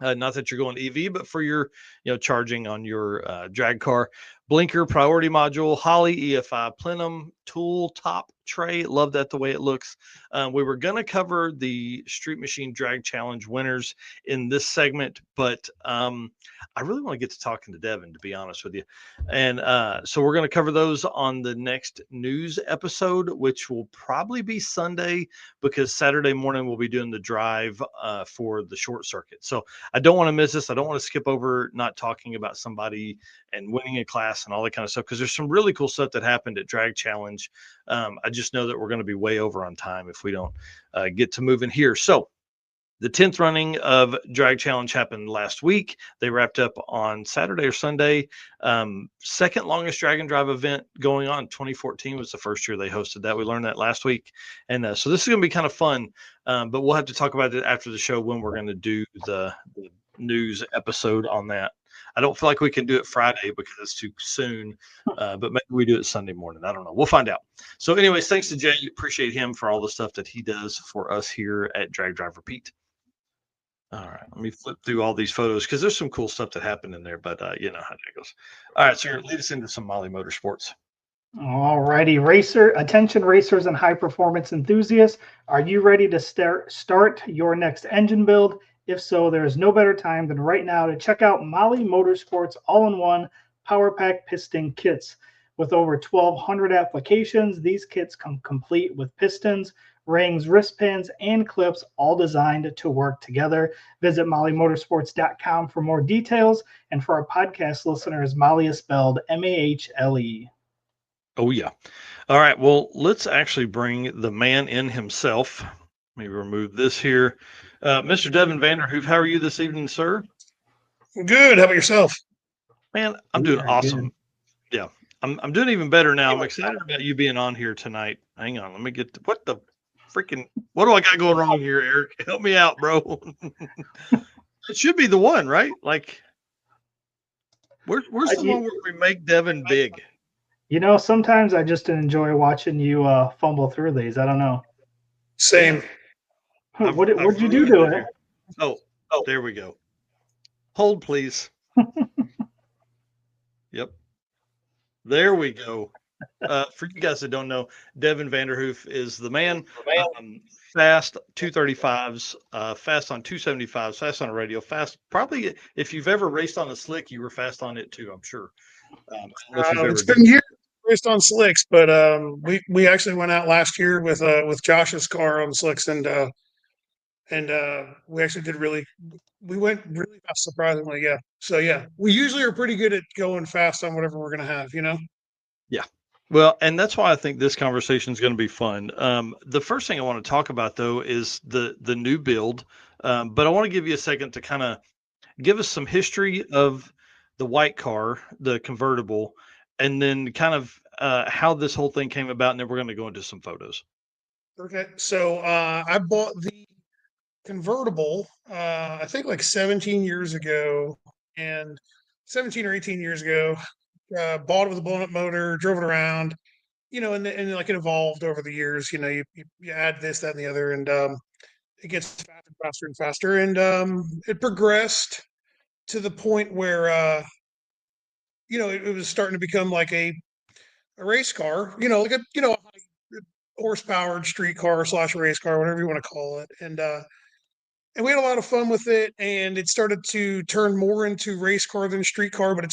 Not that you're going EV, but for your, charging on your drag car. Blinker priority module, Holly EFI plenum tool top tray. Love that the way it looks. We were going to cover the Street Machine Drag Challenge winners in this segment, but I really want to get to talking to Devin, to be honest with you. And so we're going to cover those on the next news episode, which will probably be Sunday because Saturday morning we'll be doing the drive for the short circuit. So I don't want to miss this. I don't want to skip over not talking about somebody and winning a class and all that kind of stuff because there's some really cool stuff that happened at Drag Challenge. I just know that we're going to be way over on time if we don't get to moving here. So the 10th running of Drag Challenge happened last week. They wrapped up on Saturday or Sunday. Second longest drag and drive event going on. 2014 was the first year they hosted that. We learned that last week. And so this is going to be kind of fun, but we'll have to talk about it after the show when we're going to do the news episode on that. I don't feel like we can do it Friday because it's too soon, but maybe we do it Sunday morning. I don't know. We'll find out. So anyways, thanks to Jay. Appreciate him for all the stuff that he does for us here at Drag Drive Repeat. All right, let me flip through all these photos because there's some cool stuff that happened in there, but you know how that goes. All right, so lead us into some Molly Motorsports. All righty, attention racers and high performance enthusiasts. Are you ready to start your next engine build? If so, there is no better time than right now to check out Molly Motorsports all-in-one Power Pack piston kits. With over 1,200 applications, these kits come complete with pistons, rings, wristbands, and clips, all designed to work together. Visit mollymotorsports.com for more details. And for our podcast listeners, Molly is spelled M-A-H-L-E. Oh, yeah. All right. Well, let's actually bring the man in himself. Let me remove this here. Mr. Devin Vanderhoof, how are you this evening, sir? Good. How about yourself? Man, I'm doing awesome. Good. Yeah. I'm doing even better now. I'm excited about you being on here tonight. Hang on. Let me get what do I got going wrong here, Eric? Help me out, bro. It should be the one, right? Like, where's the one where we make Devin big? You know, sometimes I just enjoy watching you fumble through these. I don't know. Same. What'd you do to it? Oh, there we go. Hold, please. Yep. There we go. For you guys that don't know, Devin Vanderhoof is the man. Fast 235s, fast on 275s, fast on a radio, fast. Probably if you've ever raced on a slick, you were fast on it too, I'm sure. I don't know if you've ever It's been years raced on slicks, but we actually went out last year with Josh's car on slicks, and we actually did we went really fast, surprisingly. Yeah. So yeah, we usually are pretty good at going fast on whatever we're gonna have. Yeah. Well, and that's why I think this conversation is going to be fun. The first thing I want to talk about though is the new build, but I want to give you a second to kind of give us some history of the white car, the convertible, and then kind of how this whole thing came about, and then we're going to go into some photos. Okay. So I bought the convertible, I think like 17 years ago, and 17 or 18 years ago, bought it with a blown up motor, drove it around, and like it evolved over the years. You add this, that, and the other, and it gets faster and faster, and it progressed to the point where it was starting to become like a race car, like a high horsepowered street car / race car, whatever you want to call it, and we had a lot of fun with it, and it started to turn more into race car than street car, but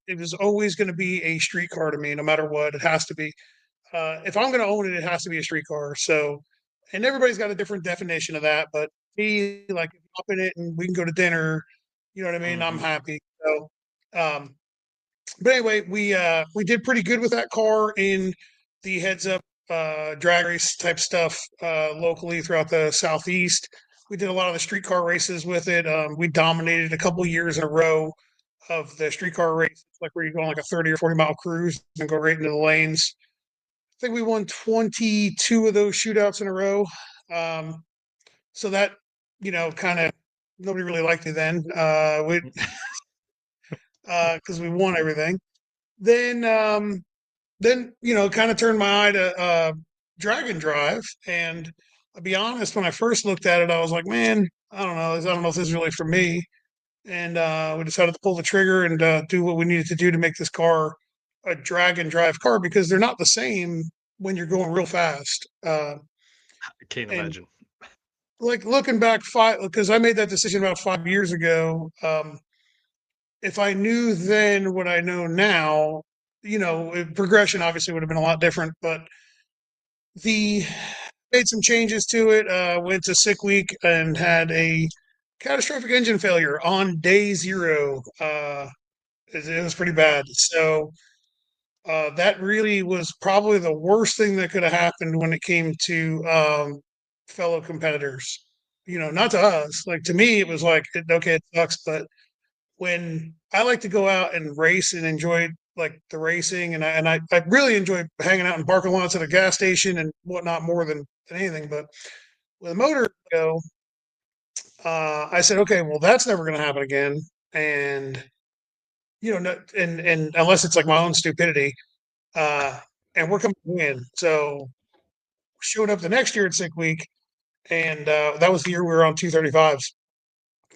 it was always going to be a street car to me, no matter what. It has to be. If I'm going to own it, it has to be a street car. So, and everybody's got a different definition of that, but me, like, hop in it and we can go to dinner. You know what I mean? I'm happy. So, but anyway, we did pretty good with that car in the heads up drag race type stuff locally throughout the southeast. We did a lot of the streetcar races with it. We dominated a couple years in a row of the streetcar race, like where you go on like a 30 or 40-mile cruise and go right into the lanes. I think we won 22 of those shootouts in a row. So that, kind of nobody really liked me then. Because we won everything. Then kind of turned my eye to drag and drive, and I'll be honest, when I first looked at it, I was like, man, I don't know if this is really for me. And we decided to pull the trigger and do what we needed to do to make this car a drag and drive car, because they're not the same when you're going real fast. I can't And imagine. like looking back because I made that decision about 5 years ago. If I knew then what I know now, progression obviously would have been a lot different, but the made some changes to it, went to sick week and had a catastrophic engine failure on day 0. It was pretty bad. So that really was probably the worst thing that could have happened when it came to fellow competitors. Not to us. Like, to me, it was like, okay, it sucks, but when I like to go out and race and enjoy like the racing, and I really enjoy hanging out in parking lots at a gas station and whatnot more than anything. But with a motor, I said, okay, well, that's never going to happen again. And and unless it's like my own stupidity, and we're coming to win. So showed up the next year at sick week, and that was the year we were on 235s,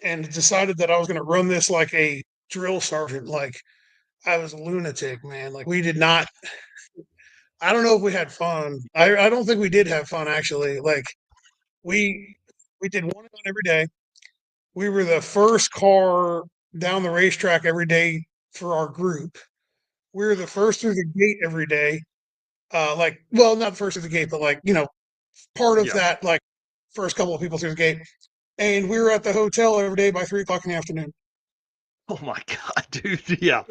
and decided that I was going to run this like a drill sergeant. Like, I was a lunatic, man. Like, we did not. I don't know if we had fun. I don't think we did have fun, actually. Like, we did one event every day. We were the first car down the racetrack every day for our group. We were the first through the gate every day. Well, not the first through the gate, but like, part of that, like, first couple of people through the gate. And we were at the hotel every day by 3 o'clock in the afternoon. Oh my God, dude. Yeah.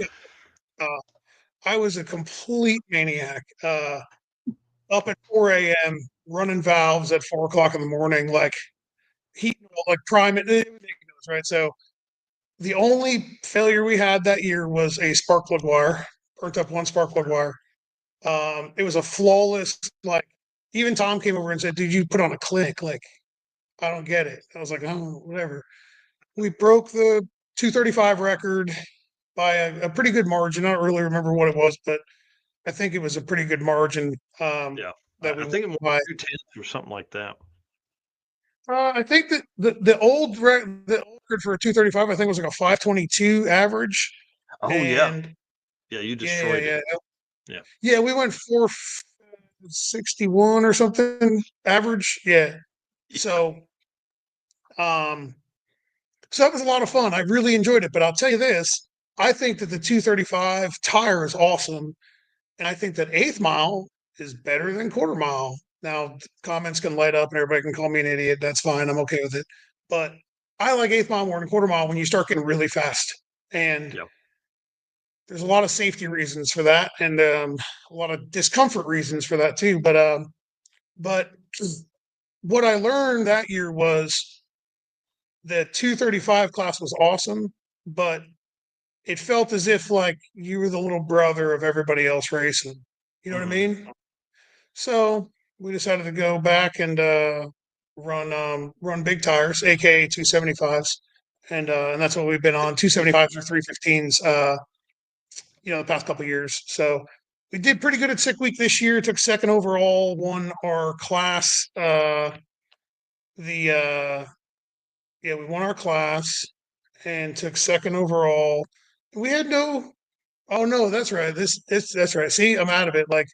I was a complete maniac. Up at 4 a.m., running valves at 4 o'clock in the morning, like heat, like prime it, ridiculous, right? So the only failure we had that year was a spark plug wire, burnt up one spark plug wire. It was a flawless, like, even Tom came over and said, "Did you put on a clinic?" Like, I don't get it. I was like, oh, whatever. We broke the 235 record by a pretty good margin. I don't really remember what it was, but I think it was a pretty good margin. Yeah. That I we think it by. was 210 or something like that. I think that the old record for a 235, I think, was like a 522 average. Oh, yeah. And Yeah, you yeah, destroyed yeah, it. Yeah, we went 461 or something average. Yeah. So, so that was a lot of fun. I really enjoyed it. But I'll tell you this: I think that the 235 tire is awesome, and I think that eighth mile is better than quarter mile. Now, comments can light up, and everybody can call me an idiot. That's fine. I'm okay with it. But I like eighth mile more than quarter mile when you start getting really fast, and Yep. there's a lot of safety reasons for that, and a lot of discomfort reasons for that too. But what I learned that year was the 235 class was awesome, but it felt as if like you were the little brother of everybody else racing. You know what I mean? So we decided to go back and run big tires, aka 275s, and that's what we've been on 275s or 315s. The past couple of years. So we did pretty good at Sick Week this year. Took second overall, won our class. We won our class and took second overall. We had no. Oh no, that's right. That's right. See, I'm out of it. Like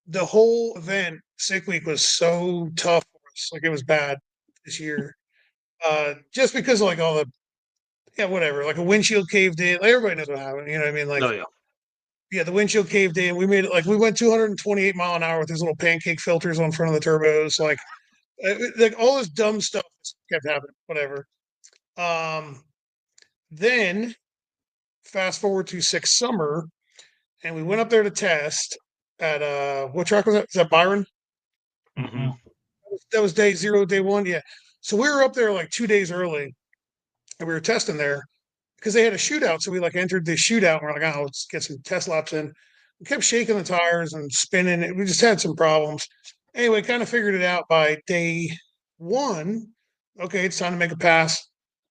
the whole event, Sick Week was so tough for us. Like it was bad this year. Just because of like all the whatever. Like a windshield caved in. Like everybody knows what happened. You know what I mean? Like Oh yeah. yeah, the windshield caved in. We made it like we went 228 mile an hour with these little pancake filters on front of the turbos. Like all this dumb stuff kept happening. Whatever. Then fast forward to sixth summer, and we went up there to test at what track was that? Is that Byron? Mm-hmm. That was day zero, day one. Yeah. So we were up there like 2 days early, and we were testing there because they had a shootout. So we like entered the shootout. And we're like, oh, let's get some test laps in. We kept shaking the tires and spinning. We just had some problems. Anyway, kind of figured it out by day one. Okay, it's time to make a pass.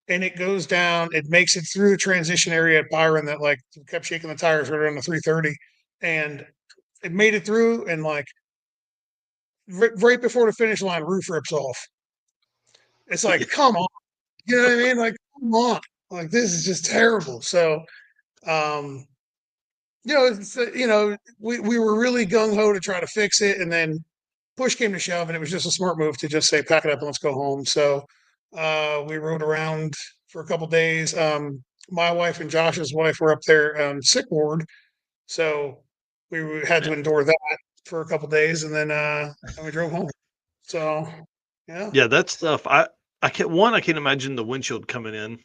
And it goes down. It makes it through the transition area at Byron that like kept shaking the tires right around the 330. And it made it through. And like right before the finish line, roof rips off. It's like, come on. You know what I mean? Like, come on. Like, this is just terrible. So, um, we were really gung ho to try to fix it, and then push came to shove, and it was just a smart move to just say, pack it up and let's go home. So we rode around for a couple days. My wife and Josh's wife were up there on sick ward, so we had to endure that for a couple days, and then we drove home. So yeah, Yeah, that stuff. I can't imagine the windshield coming in.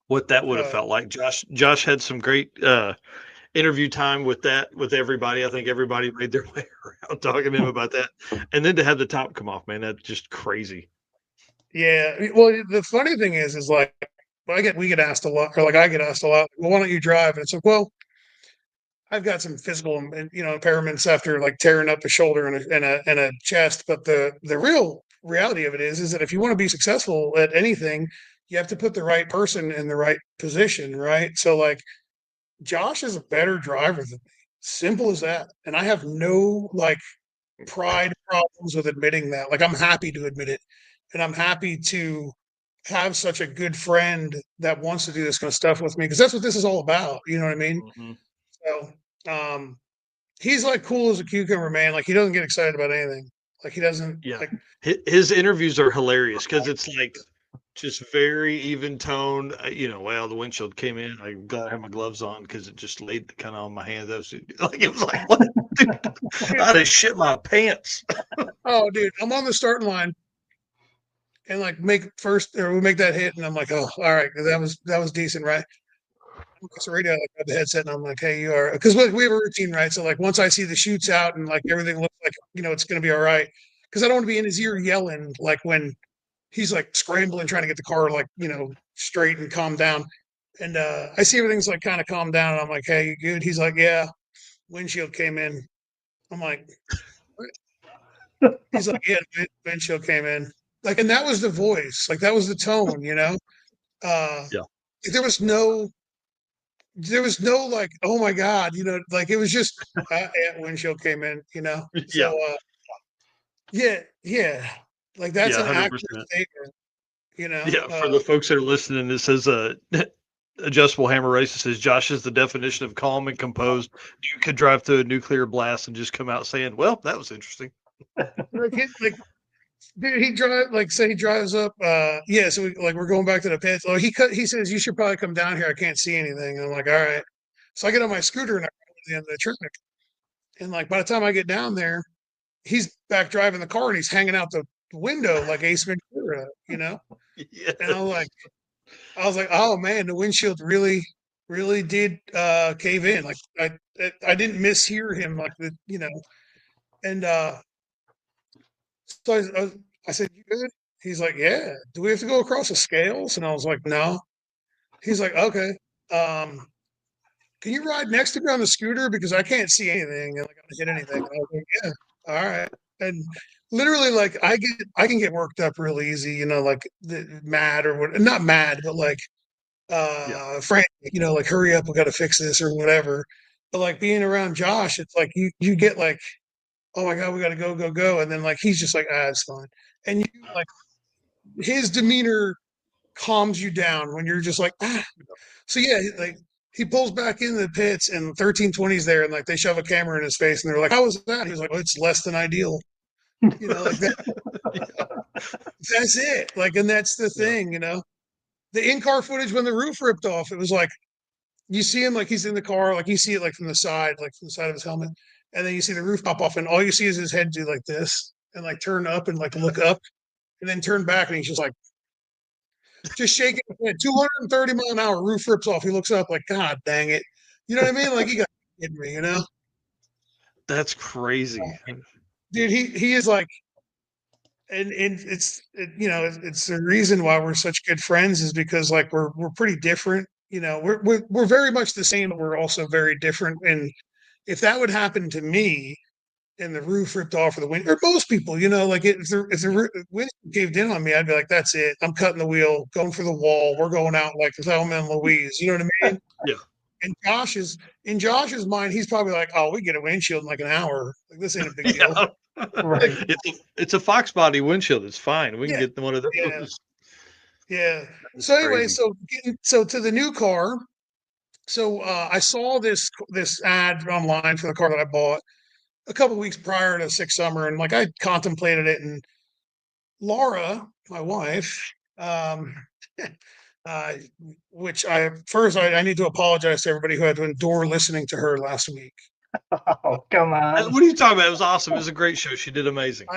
What that would have felt like. Josh had some great interview time with everybody. I think everybody made their way around talking to him about that. And then to have the top come off, man, that's just crazy. yeah. Well, the funny thing is like we get asked a lot, or like I get asked a lot. Well, why don't you drive? And it's like, well, I've got some physical, impairments after like tearing up a shoulder and a chest. But the real reality of it is that if you want to be successful at anything, you have to put the right person in the right position, right? So like Josh is a better driver than me. Simple as that. And I have no like pride problems with admitting that. Like I'm happy to admit it. And I'm happy to have such a good friend that wants to do this kind of stuff with me because that's what this is all about. You know what I mean? Mm-hmm. So he's like cool as a cucumber, man. Like he doesn't get excited about anything. Like he doesn't like his interviews are hilarious because it's like just very even tone. Well, the windshield came in. I got to have my gloves on because it just laid kind of on my hand. That was like it was like what? Dude, I just shit my pants. Oh, dude, I'm on the starting line and like we make that hit, and I'm like, oh, all right, that was decent, right? So radio, like got the headset, and I'm like, hey, you are because we have a routine, right? So like once I see the shoots out and like everything looks like it's gonna be all right, because I don't want to be in his ear yelling like when he's like scrambling trying to get the car like straight and calm down. And I see everything's like kind of calmed down, and I'm like, hey, you good? He's like, yeah. Windshield came in. I'm like, what? He's like, yeah, windshield came in. Like, and that was the voice, like that was the tone, Yeah. There was no like, oh my god, like it was just windshield came in, So yeah, like that's an 100%. accurate statement, Yeah, for the folks that are listening, this is Adjustable Hammer Racer says Josh is the definition of calm and composed. You could drive through a nuclear blast and just come out saying, "Well, that was interesting." Like, dude, he drives up. So we're going back to the pits. Oh, he says you should probably come down here. I can't see anything. And I'm like, all right. So I get on my scooter and I run to the end of the track. And like by the time I get down there, he's back driving the car and he's hanging out the window like Ace Ventura, you know. Yes. And I was like, oh man, the windshield really did cave in. Like I didn't mishear him like the, you know. And so I said, you good? He's like, yeah. Do we have to go across the scales? And I was like, no. He's like, okay. Can you ride next to me on the scooter because I can't see anything and like I don't hit anything? And I was like, yeah, all right. And literally, like I can get worked up real easy, you know, like mad or what? Not mad, but like frantic, you know, like hurry up, we got to fix this or whatever. But like being around Josh, it's like you get like, oh my god, we got to go, and then like he's just like, it's fine, and you like his demeanor calms you down when you're just like, ah. So yeah, like he pulls back into the pits and 1320's there and like they shove a camera in his face and they're like, how was that? He was like, well, it's less than ideal. You know, like that. That's it. Like, and that's the thing, you know. The in-car footage when the roof ripped off, it was like you see him like he's in the car, like you see it like from the side, like from the side of his helmet, and then you see the roof pop off, and all you see is his head do like this and like turn up and like look up and then turn back and he's just like just shaking his head. 230 mile an hour, roof rips off. He looks up like, God dang it. You know what I mean? Like, you got to kidding me, you know? That's crazy. Dude, he is like, and it's the reason why we're such good friends is because like we're pretty different. You know, we're very much the same, but we're also very different. And if that would happen to me, and the roof ripped off or the wind, or most people, you know, like if the wind caved in on me, I'd be like, that's it. I'm cutting the wheel, going for the wall. We're going out like Thelma and Louise. You know what I mean? Yeah. And in Josh's mind, he's probably like, oh, we get a windshield in like an hour. Like this ain't a big deal. Right. It's a Fox body windshield. It's fine. We can get one of those. Yeah. So anyway, so to the new car. So I saw this ad online for the car that I bought a couple of weeks prior to Six Summer, and like I contemplated it, and Laura, my wife, which I need to apologize to everybody who had to endure listening to her last week. Oh, come on. What are you talking about? It was awesome. It was a great show. She did amazing.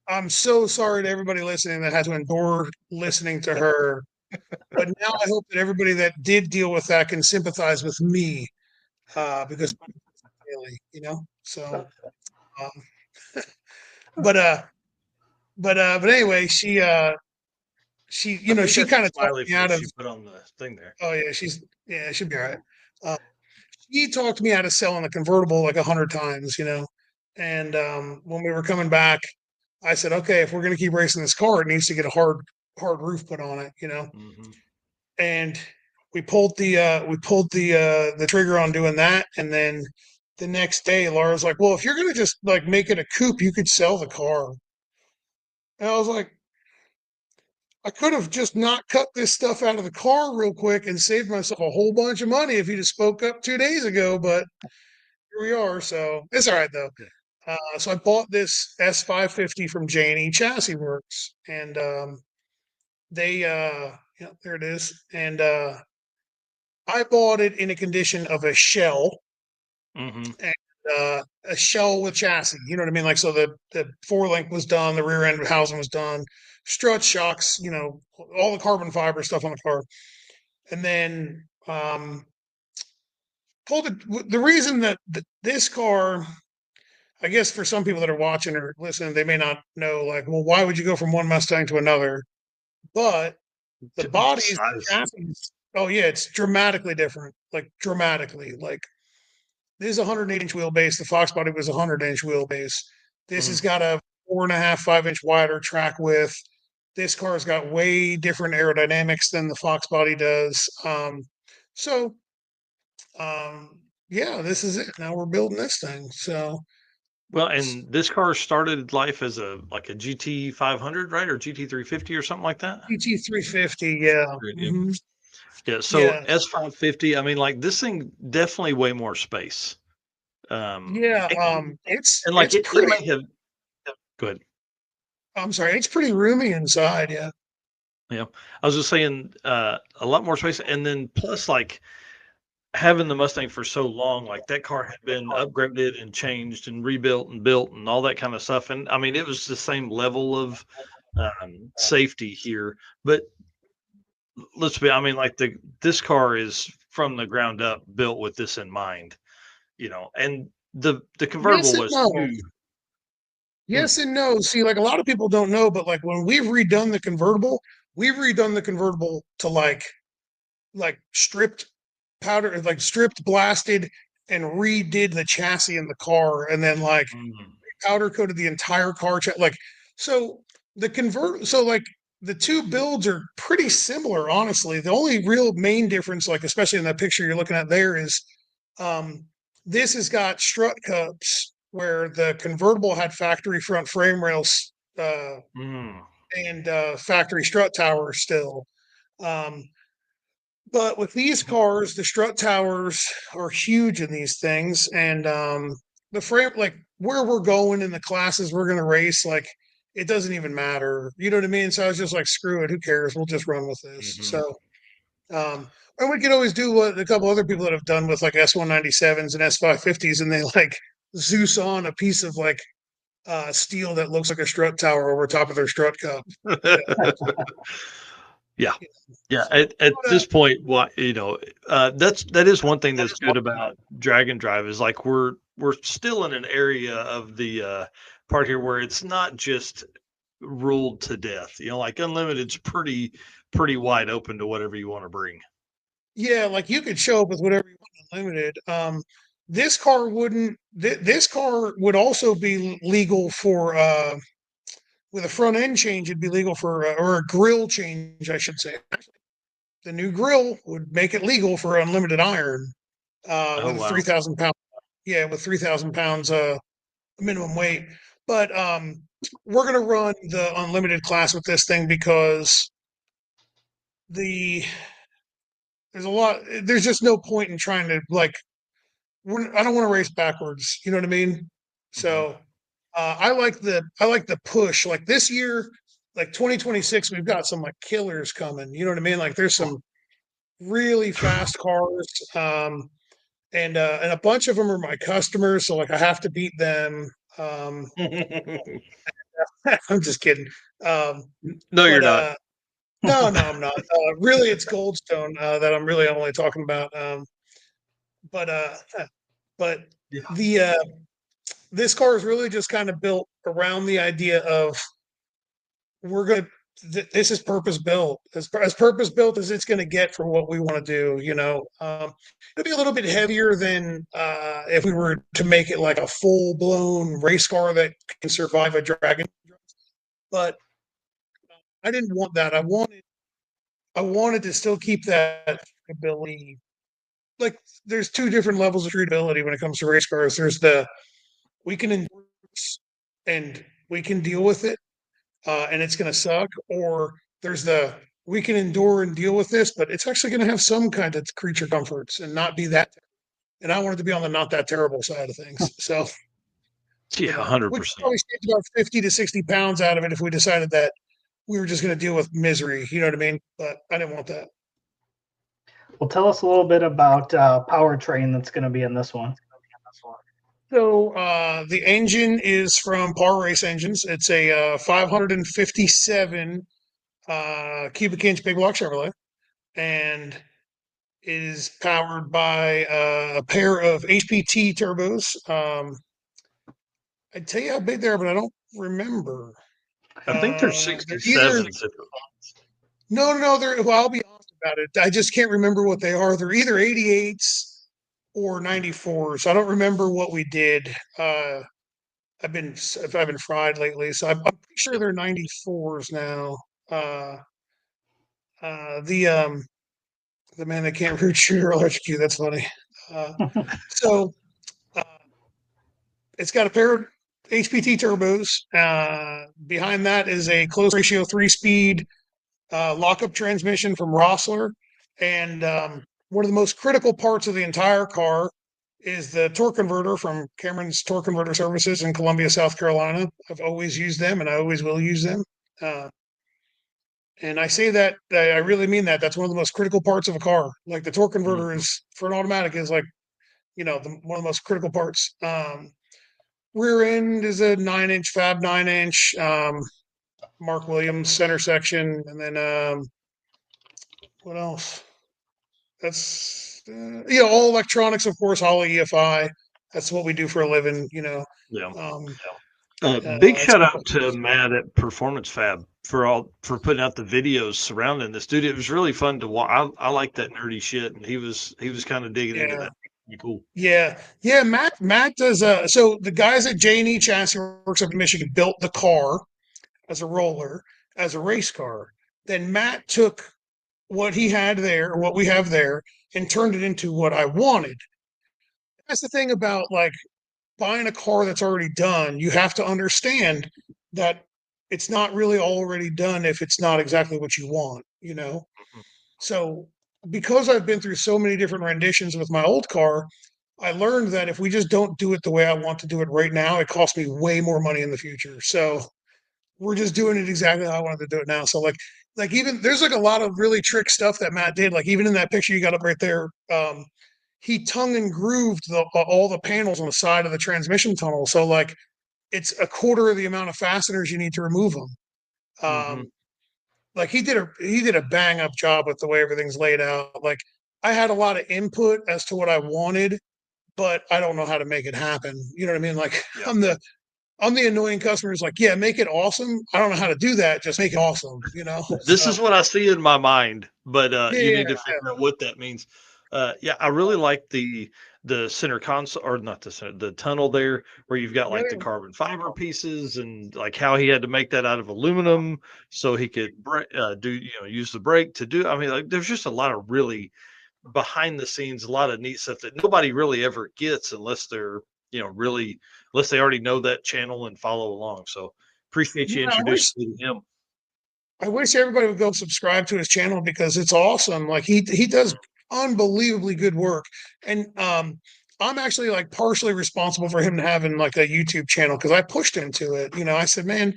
I'm so sorry to everybody listening that had to endure listening to her. But now I hope that everybody that did deal with that can sympathize with me, because really, you know. So, but anyway, she you know, she kind of talked me out of. She put on the thing there. Oh yeah, it should be all right. She talked me out of selling the convertible like 100 times, you know. And when we were coming back, I said, okay, if we're going to keep racing this car, it needs to get a hard roof put on it, you know. Mm-hmm. And we pulled the trigger on doing that, and then the next day, Laura's like, well, if you're going to just like make it a coupe, you could sell the car. And I was like, I could have just not cut this stuff out of the car real quick and saved myself a whole bunch of money if you just spoke up 2 days ago, but here we are. So it's all right though. So I bought this S550 from J&E Chassis Works, and they there it is. And I bought it in a condition of a shell. Mm-hmm. And a shell with chassis, you know what I mean? Like, so the forelink was done, the rear end housing was done, strut shocks, you know, all the carbon fiber stuff on the car. And then the reason that this car, I guess for some people that are watching or listening, they may not know, like, well, why would you go from one Mustang to another? But the bodies, the chassis, oh yeah, it's dramatically different, like dramatically. Like, this is a 108-inch wheelbase. The Fox body was a 100-inch wheelbase. This has got a 4.5, 5-inch wider track width. This car's got way different aerodynamics than the Fox body does. Yeah, this is it. Now we're building this thing. So, well, and this car started life as a GT 500, right, or GT 350 or something like that. GT 350, yeah. Mm-hmm. Yeah. So S550. I mean, like this thing definitely way more space. Yeah, And like it's it pretty. may have. Go ahead. I'm sorry, it's pretty roomy inside. Yeah. Yeah, I was just saying a lot more space, and then plus like having the Mustang for so long, like that car had been upgraded and changed and rebuilt and built and all that kind of stuff. And I mean, it was the same level of safety here. But let's be, I mean, like this car is from the ground up built with this in mind, and the Yes convertible and was no. huge. Yes and no. See, like a lot of people don't know, but like when we've redone the convertible to like stripped powder, like stripped, blasted, and redid the chassis in the car, and then like Mm. powder coated the entire car. Like so, so like the two builds are pretty similar, honestly. The only real main difference, like especially in that picture you're looking at there, is um, this has got strut cups where the convertible had factory front frame rails Mm. and factory strut towers still. Um, but with these cars, the strut towers are huge in these things, and the frame, like where we're going in the classes we're going to race, like it doesn't even matter. You know what I mean? So I was just like, screw it, who cares? We'll just run with this. Mhm. So, and we could always do what a couple other people that have done with like S197s and S550s, and they like Zeus on a piece of like steel that looks like a strut tower over top of their strut cup. Yeah. Yeah. Yeah. So, At but, this point, what that is one thing that's good about drag and drive is like we're still in an area of the part here where it's not just ruled to death. Like unlimited's pretty wide open to whatever you want to bring. yeah, like you could show up with whatever you want unlimited. This car wouldn't. This car would also be legal for with a front end change. It'd be legal for or a grill change, I should say. The new grill would make it legal for unlimited iron Oh with wow. 3,000 pounds. Yeah, with 3,000 pounds minimum weight. But we're gonna run the unlimited class with this thing because the there's a lot. There's just no point in trying to like I don't want to race backwards. You know what I mean? Mhm. So I like the push. Like this year, like 2026, we've got some like killers coming. You know what I mean? Like there's some really fast cars, and a bunch of them are my customers. So like I have to beat them. Um, I'm just kidding. Um, No, you're but not. no, I'm not. Really, it's Goldstone that I'm really only talking about. But but Yeah. the this car is really just kind of built around the idea of we're going to this is purpose built as purpose built as it's going to get for what we want to do. It'll be a little bit heavier than if we were to make it like a full blown race car that can survive a dragon, but I didn't want that. I wanted to still keep that ability. Like there's two different levels of treatability when it comes to race cars. There's the we can endure and we can deal with it, and it's going to suck. Or there's the we can endure and deal with this, but it's actually going to have some kind of creature comforts and not be that. And I wanted to be on the not that terrible side of things. So, Yeah, we could 100%. probably save about 50 to 60 pounds out of it if we decided that we were just going to deal with misery. You know what I mean? But I didn't want that. Well, tell us a little bit about powertrain that's going to be in this one. So the engine is from Par Race Engines. It's a 557 cubic inch big block Chevrolet, and it is powered by a pair of HPT turbos. I'd tell you how big they are, but I don't remember. I think they're They're either 67s. no. They're well. I'll be honest about it. I just can't remember what they are. They're either 88s or 94s. I don't remember what we did. I've been fried lately, so I'm pretty sure they're 94s now. Uh, uh, the um, the man that can't root shooter electrocute. That's funny. Uh, so uh, it's got a pair of HPT turbos. Behind that is a close ratio 3-speed lockup transmission from Rossler. And one of the most critical parts of the entire car is the torque converter from Cameron's Torque Converter Services in Columbia, South Carolina. I've always used them, and I always will use them. And I say that I really mean that. That's one of the most critical parts of a car. Like the torque converter is for an automatic is like, one of the most critical parts. Rear end is a 9-inch Fab 9-inch Mark Williams center section, and then what else? That's all electronics, of course. Holla EFI. That's what we do for a living. Yeah. Um, Big shout out to Matt at Performance Fab for putting out the videos surrounding this, dude. It was really fun to watch. I like that nerdy shit, and he was kind of digging into that. Pretty cool. Yeah. Matt does. So the guys at J&E Chassis Works up in Michigan built the car as a roller, as a race car. Then Matt took what he had there, or what we have there, and turned it into what I wanted. That's the thing about like buying a car that's already done. You have to understand that it's not really already done if it's not exactly what you want. So because I've been through so many different renditions with my old car, I learned that if we just don't do it the way I want to do it right now, it costs me way more money in the future. So we're just doing it exactly how I wanted to do it now. So like even there's like a lot of really trick stuff that Matt did. Like even in that picture you got up right there, he tongue and grooved all the panels on the side of the transmission tunnel. So like it's a quarter of the amount of fasteners you need to remove them. Like he did a bang up job with the way everything's laid out. Like I had a lot of input as to what I wanted, but I don't know how to make it happen. You know what I mean? Like I'm the annoying customer who's like, yeah, make it awesome. I don't know how to do that. Just make it awesome. This is what I see in my mind, but you need to figure yeah. out what that means. I really like the center console, or not the center, the tunnel there where you've got like the carbon fiber pieces, and like how he had to make that out of aluminum so he could use the brake to do. I mean, like there's just a lot of really behind the scenes, a lot of neat stuff that nobody really ever gets unless they're really, unless they already know that channel and follow along. So appreciate you introducing me to him. I wish everybody would go subscribe to his channel because it's awesome. Like he does unbelievably good work. And I'm actually like partially responsible for him having like a YouTube channel because I pushed him to it. I said, man,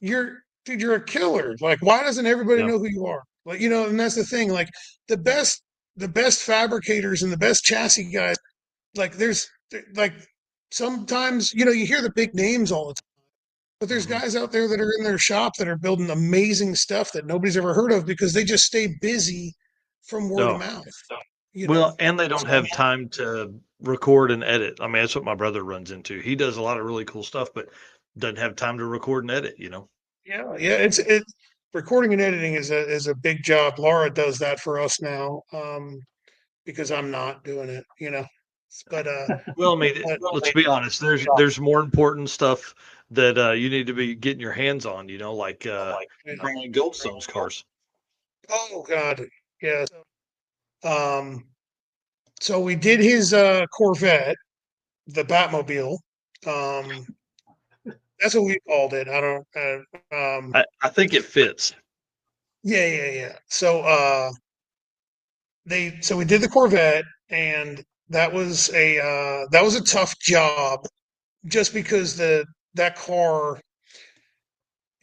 you're a killer. Like, why doesn't everybody know who you are? Like, and that's the thing. Like the best fabricators and the best chassis guys, like there's like sometimes, you hear the big names all the time. But there's guys out there that are in their shop that are building amazing stuff that nobody's ever heard of because they just stay busy from word of mouth. Well, and they don't have time to record and edit. I mean, that's what my brother runs into. He does a lot of really cool stuff, but doesn't have time to record and edit. Yeah. It's recording and editing is a big job. Laura does that for us now, because I'm not doing it. But well, I mean, let's be honest. There's more important stuff that you need to be getting your hands on. Like Brian Goldstone's cars. Oh God, yeah. So we did his Corvette, the Batmobile. That's what we called it. I don't. I think it fits. Yeah. So we did the Corvette, and that was a tough job, just because that car.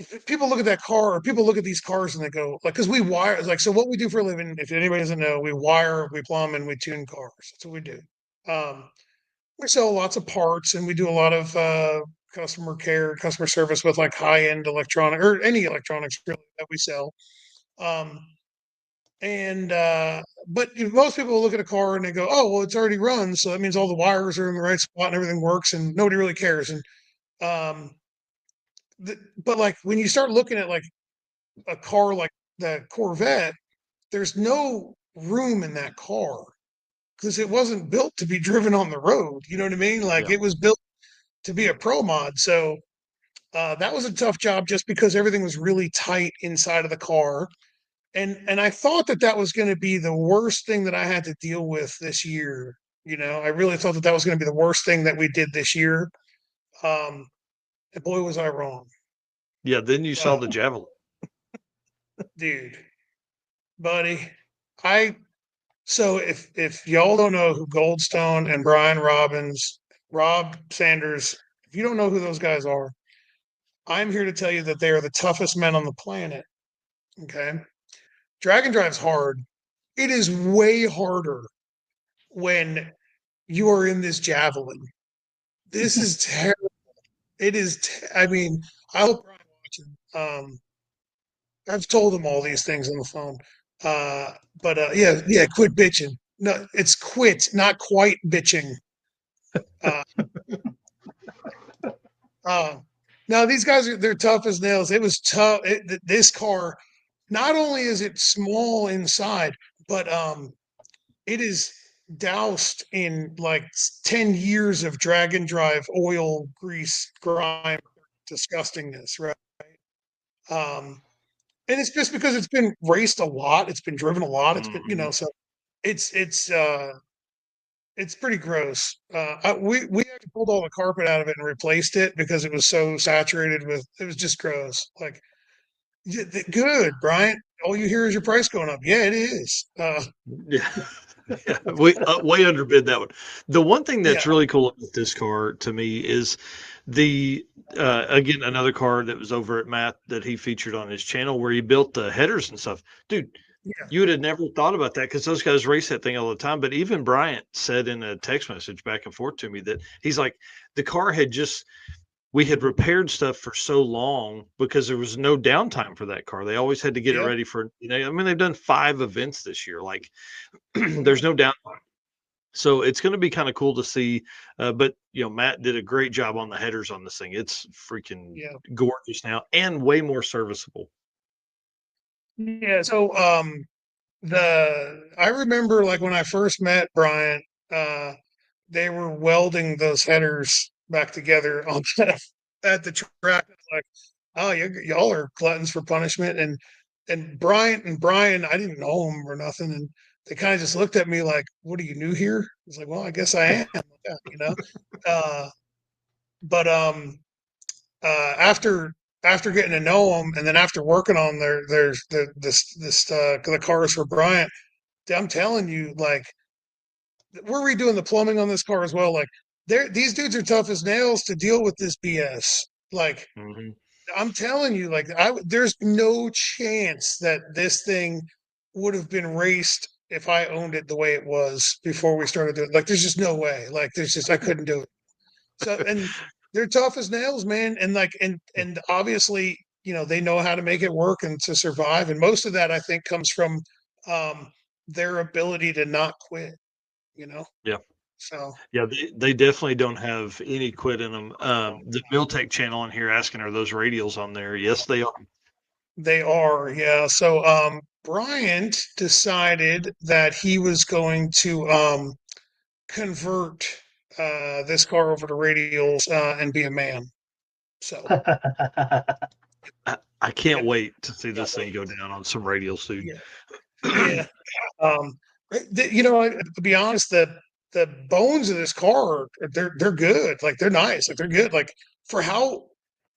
If people look at that car, or people look at these cars and they go like, because we wire, like, so what we do for a living, if anybody doesn't know, we wire, we plumb, and we tune cars. That's what we do. We sell lots of parts, and we do a lot of customer care, customer service with like high end electronic or any electronics really that we sell. But most people look at a car and they go, "Oh, well, it's already run, so that means all the wires are in the right spot and everything works, and nobody really cares." And um, but like when you start looking at like a car like the Corvette, there's no room in that car because it wasn't built to be driven on the road. You know what I mean? Like it was built to be a pro mod. So that was a tough job just because everything was really tight inside of the car. And I thought that was going to be the worst thing that I had to deal with this year. I really thought that was going to be the worst thing that we did this year. And boy, was I wrong. Yeah. Then you saw the Javelin. Dude, buddy, So if y'all don't know who Goldstone and Rob Sanders, if you don't know who those guys are, I'm here to tell you that they are the toughest men on the planet. Okay. Drag and drive's hard. It is way harder when you are in this Javelin. This is terrible. It is. I mean, I hope Brian watching. I've told him all these things on the phone. Yeah, quit bitching. No, it's quit, not quite bitching. Uh, uh, now these guys they're tough as nails. It was tough. This car, not only is it small inside, but it is doused in like 10 years of drag and drive oil, grease, grime, disgustingness, right? Um, and it's just because it's been raced a lot, it's been driven a lot, it's been, so it's it's uh it's pretty gross. We actually pulled all the carpet out of it and replaced it because it was so saturated with it was just gross. Like good, Brian. All you hear is your price going up. Yeah, it is. Yeah. Yeah, we way underbid that one. The one thing that's Yeah. really cool about this car to me is the again another car that was over at Matt that he featured on his channel where he built the headers and stuff. Dude, Yeah. you would have never thought about that because those guys race that thing all the time. But even Bryant said in a text message back and forth to me that he's like the car had just we had repaired stuff for so long because there was no downtime for that car. They always had to get it Yeah. ready for, I mean, they've done 5 events this year. Like there's no downtime. So it's going to be kind of cool to see. But Matt did a great job on the headers on this thing. It's freaking Yeah. gorgeous now and way more serviceable. Yeah. So I remember like when I first met Brian, they were welding those headers back together on at the track. Like, oh, y'all are gluttons for punishment. And Brian, I didn't know him or nothing, and they kind of just looked at me like, "What are you new here?" I was like, "Well, I guess I am." Yeah. Uh, but after getting to know them, and then after working on the cars for Bryant, I'm telling you, like we're redoing the plumbing on this car as well. Like these dudes are tough as nails to deal with this BS. Like Mm-hmm. I'm telling you, like there's no chance that this thing would have been raced if I owned it the way it was before we started doing it. Like there's just no way. Like there's just I couldn't do it. So and they're tough as nails, man. And like and obviously, they know how to make it work and to survive. And most of that I think comes from um their ability to not quit, you know. Yeah. So Yeah, they definitely don't have any quit in them. The Miltech channel on here asking, are those radials on there? Yes, they are. they are, yeah. So Bryant decided that he was going to convert this car over to radials and be a man. So I can't yeah, wait to see this thing go down on some radials, dude. yeah, yeah. Um, to be honest, the bones of this car they're good. Like they're nice. Like they're good. Like for how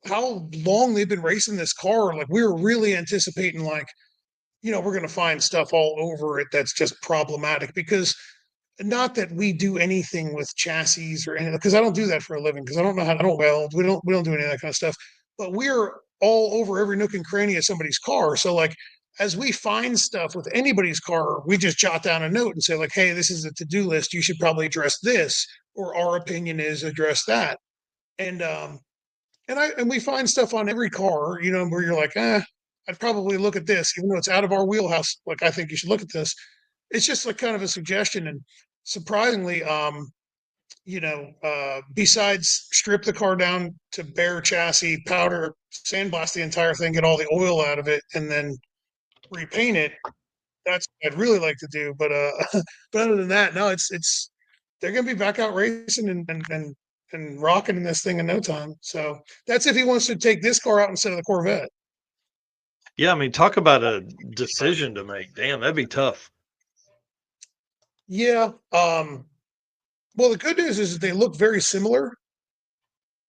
long they've been racing this car, like we were really anticipating like we're going to find stuff all over it that's just problematic because not that we do anything with chassis or anything because I don't do that for a living because I don't know how I don't weld. We don't do any of that kind of stuff. But we're all over every nook and cranny of somebody's car. So like as we find stuff with anybody's car, we just jot down a note and say like, hey, this is a to-do list. You should probably address this, or our opinion is address that. And and we find stuff on every car, where you're like, I'd probably look at this, even though it's out of our wheelhouse. Like, I think you should look at this. It's just like kind of a suggestion. And surprisingly, besides strip the car down to bare chassis, powder, sandblast the entire thing, get all the oil out of it, and then repaint it. That's what I'd really like to do. But but other than that, no, it's they're gonna be back out racing and rocking in this thing in no time. So that's if he wants to take this car out instead of the Corvette. Yeah, I mean, talk about a decision to make. Damn, that'd be tough. Yeah. Well, the good news is that they look very similar,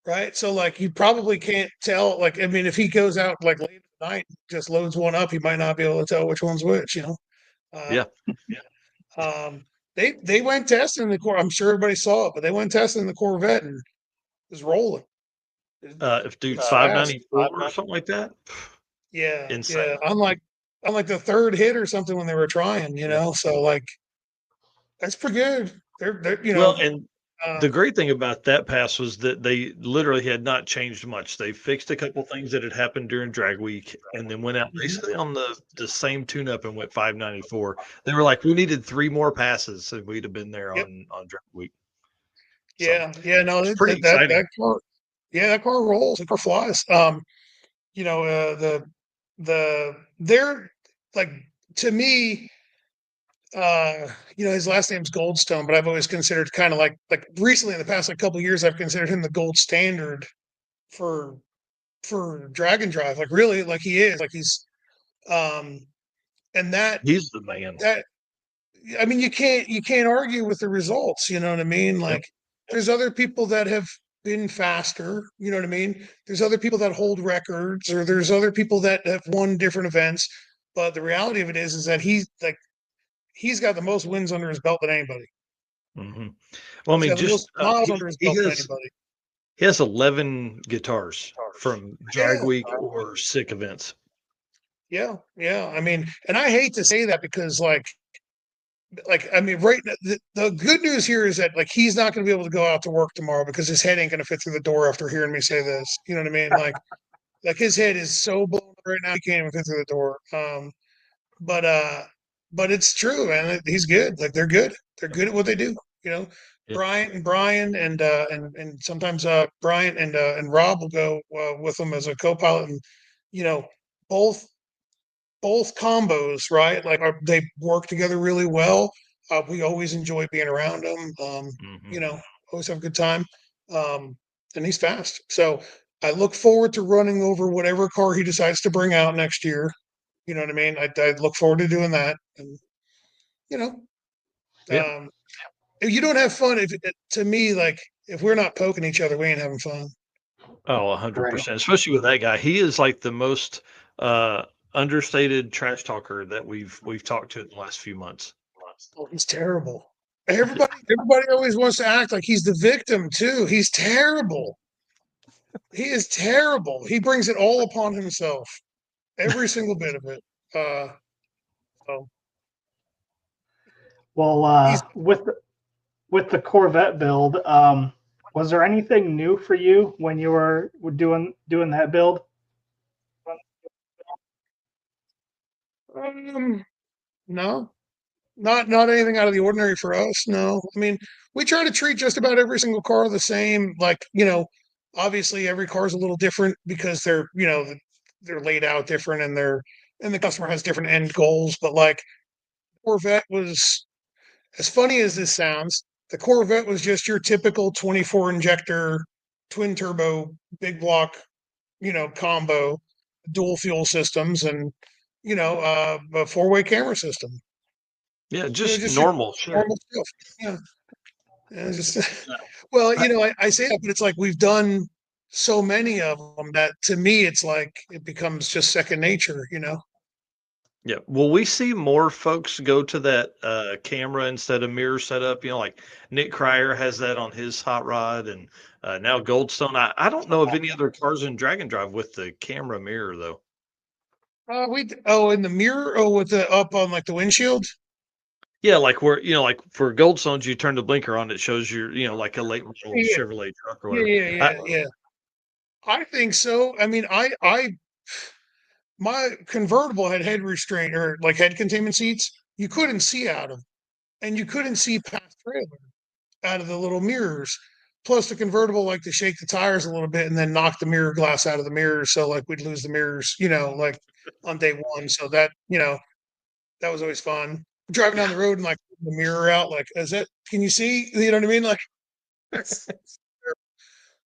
right? So like you probably can't tell. Like I mean, if he goes out like late at night, just loads one up, he might not be able to tell which one's which. Yeah. They went testing the Corvette. I'm sure everybody saw it, but they went testing the Corvette and it was rolling. If dude, It's fast. 594 or something like that. Yeah, Insane. yeah. I'm like the third hit or something when they were trying, So like that's pretty good. They're Well, and the uh, great thing about that pass was that they literally had not changed much. They fixed a couple things that had happened during drag week and then went out basically on the same tune up and went 594. They were like, we needed 3 more passes and we'd have been there yep, on drag week. So yeah. No, it's pretty that exciting. car, yeah, that car rolls. That car flies. They're like to me, his last name's Goldstone, but I've always considered kind of like recently in the past like couple of years, I've considered him the gold standard for drag and drive. Like really, like he is, like he's um and He's the man. that I mean you can't argue with the results, you know what I mean? Yep. Like there's other people that have been faster, you know what I mean? There's other people that hold records or there's other people that have won different events. But the reality of it is that he's got the most wins under his belt than anybody. hmm Well, I He's mean, got the just most miles under his belt than anybody. he has 11 guitars from drag Yeah, week or sick events. yeah, yeah. I mean, and I hate to say that because like I mean, right. The good news here is that like he's not going to be able to go out to work tomorrow because his head ain't going to fit through the door after hearing me say this. You know what I mean? Like his head is so blown up right now he can't even fit through the door. But but it's true, man. He's good. Like they're good. They're good at what they do. You know, Yeah. Brian and sometimes Brian and Rob will go with them as a co-pilot, and you know both combos, right? Like they work together really well. We always enjoy being around them. hmm You know, always have a good time. Um, and he's fast. So I look forward to running over whatever car he decides to bring out next year. You know what I mean? I look forward to doing that. And, you know, Yeah. um, if you don't have fun, to me, like if we're not poking each other, we ain't having fun. Oh, Right. 100%. Especially with that guy. He is like the most uh understated trash talker that we've talked to in the last few months. Oh, he's terrible. Everybody always wants to act like he's the victim too. He's terrible. He is terrible. He brings it all upon himself. Every single bit of it. So Well, he's with the Corvette build, was there anything new for you when you were doing that build? um no, not anything out of the ordinary for us. No. I mean, we try to treat just about every single car the same. Like, obviously every car is a little different because they're laid out different and the customer has different end goals. But like Corvette was, as funny as this sounds, the Corvette was just your typical 24 injector, twin turbo, big block, combo, dual fuel systems, and a four-way camera system. Yeah, just Just your normal shit. normal stuff. Yeah, yeah, well, I say that, but it's like we've done so many of them that to me, it's like it becomes just second nature. Yeah. Well, we see more folks go to that camera instead of mirror setup. Like Nick Cryer has that on his hot rod, and now Goldstone. I don't know of any other cars in Drag and Drive with the camera mirror though. In the mirror, with the up on like the windshield. Yeah, like where like for Goldstones, you turn the blinker on, it shows your like a late model Yeah, Chevrolet truck or yeah, whatever. yeah, yeah, yeah. I think so. I mean, my convertible had head restraint or like head containment seats. You couldn't see out of, and you couldn't see past trailer out of the little mirrors. Plus, the convertible like to shake the tires a little bit and then knock the mirror glass out of the mirrors. So like we'd lose the mirrors, like on day one. So that was always fun. Driving down the road and like the mirror out, like, is that? Can you see? You know what I mean? Like,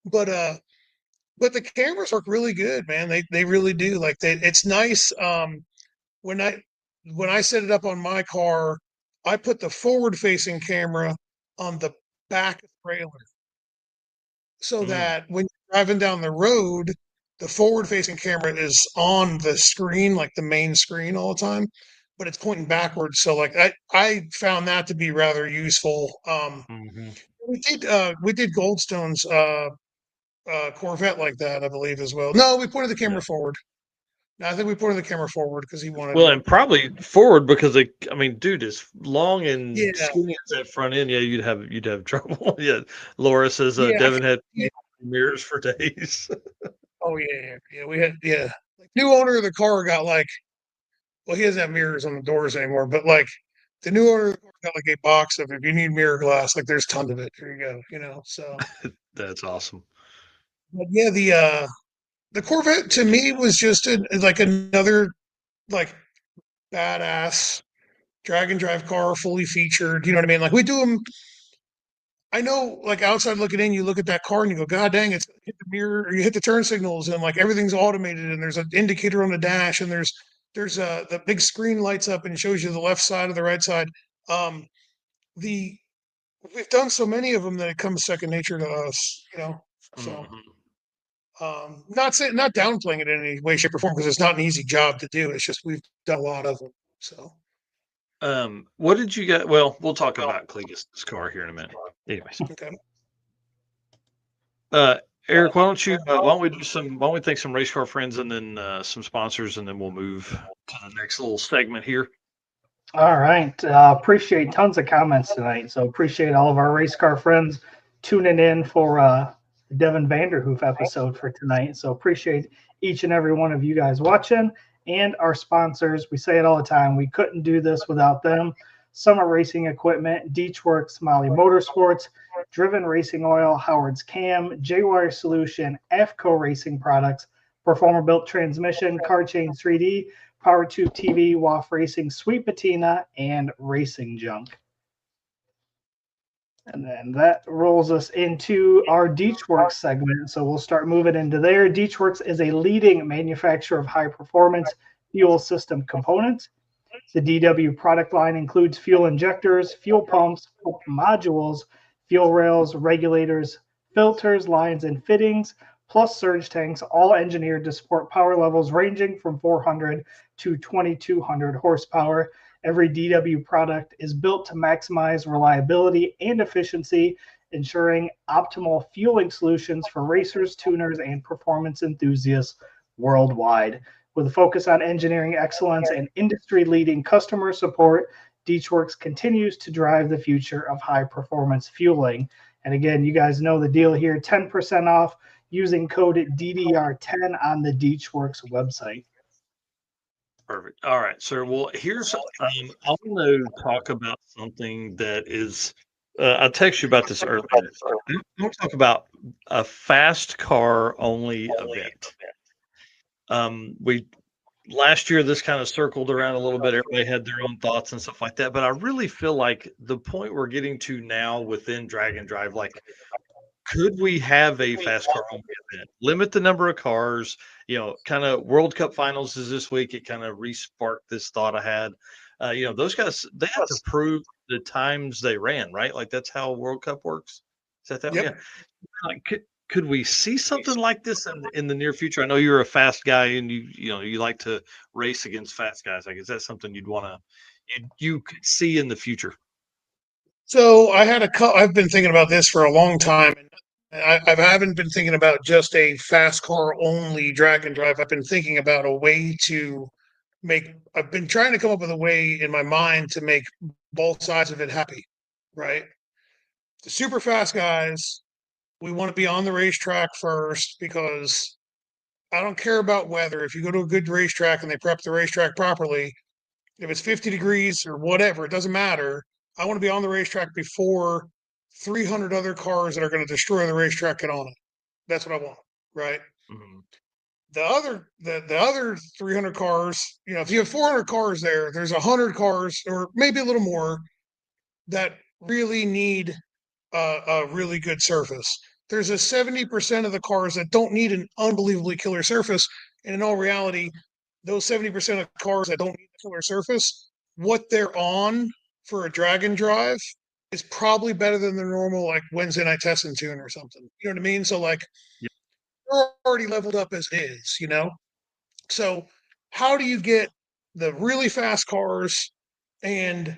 but but the cameras work really good, man. They really do. Like, it's nice. When I when I set it up on my car, I put the forward facing camera on the back of the trailer so Mm, that when you're driving down the road, the forward facing camera is on the screen, like the main screen all the time. but it's pointing backwards. So like I found that to be rather useful. Mhm. We did Goldstone's Corvette like that, I believe, as well. No, we pointed the Yeah. camera forward. No, I think we pointed the camera forward because he wanted. Well, and probably forward because I mean, dude, as long and Yeah, skinny as that front end, yeah, you'd have trouble. Yeah, Laura says yeah, Devin had yeah. mirrors for days. Oh yeah. We had Like, new owner of the car got like, well, he doesn't have mirrors on the doors anymore, but like the new owner of the car got like a box of if you need mirror glass, like there's tons of it. Here you go. So. That's awesome. But yeah, the Corvette to me was just like another like badass drag and drive car, fully featured. You know what I mean? Like we do them. I know, like outside looking in, you look at that car and you go, "God dang, it's hit the mirror, or you hit the turn signals, and like everything's automated, and there's an indicator on the dash, and there's the big screen lights up and shows you the left side or the right side." Um, the We've done so many of them that it comes second nature to us. So. Mhm. Not downplaying it in any way, shape, or form because it's not an easy job to do. It's just we've done a lot of them. So What did you get? Well, we'll talk about Cleetus' car here in a minute. Anyways, okay. uh, Eric, why don't we do why don't we thank some race car friends and then some sponsors, and then we'll move to the next little segment here. All right. Appreciate tons of comments tonight. So appreciate all of our race car friends tuning in for the Devin Vanderhoof episode for tonight. So appreciate each and every one of you guys watching and our sponsors. We say it all the time. We couldn't do this without them. Summer Racing Equipment, Deechworks, Molly Motorsports, Driven Racing Oil, Howard's Cam, J-Wire Solution, AFCO Racing Products, Performer Built Transmission, Car Chain 3D, Power Tube TV, WAF Racing, Sweet Patina, and Racing Junk. And then that rolls us into our Deechworks segment. So we'll start moving into there. Deechworks is a leading manufacturer of high performance fuel system components. The DW product line includes fuel injectors, fuel pumps, modules, fuel rails, regulators, filters, lines, and fittings, plus surge tanks, all engineered to support power levels ranging from 400 to 2200 horsepower. Every DW product is built to maximize reliability and efficiency, ensuring optimal fueling solutions for racers, tuners, and performance enthusiasts worldwide. With a focus on engineering excellence and industry-leading customer support, Deechworks continues to drive the future of high-performance fueling. And again, you guys know the deal here, 10% off using code DDR10 on the Deechworks website. Perfect. All right, sir. Well, here's I want to talk about something that is. I texted you about this earlier. I want to talk about a fast car only event. We last year this kind of circled around a little bit. Everybody had their own thoughts and stuff like that. But I really feel like the point we're getting to now within Drag and Drive, like, could we have a fast car only event? Limit the number of cars. Kind of World Cup finals is this week. It kind of re-sparked this thought I had. Those guys, they have to prove the times they ran, right? Like that's how World Cup works. Is that? Yep. Yeah. Like, could we see something like this in the near future? I know you're a fast guy and you like to race against fast guys. Like, is that something you'd want to you could see in the future? So I've been thinking about this for a long time, and I haven't been thinking about just a fast car only drag and drive. I've been thinking about a way to make. I've been trying to come up with a way in my mind to make both sides of it happy, right? The super fast guys, we want to be on the racetrack first because I don't care about weather. If you go to a good racetrack and they prep the racetrack properly, if it's 50 degrees or whatever, it doesn't matter. I want to be on the racetrack before 300 other cars that are going to destroy the racetrack get on it. That's what I want, right? Mhm. The other 300 cars, if you have 400 cars there, there's 100 cars or maybe a little more that really need a really good surface. There's a 70% of the cars that don't need an unbelievably killer surface. And in all reality, those 70% of cars that don't need a killer surface, what they're on for a drag and drive is probably better than the normal like Wednesday night test and tune or something. You know what I mean? So like Yeah. they're already leveled up as it is, So how do you get the really fast cars and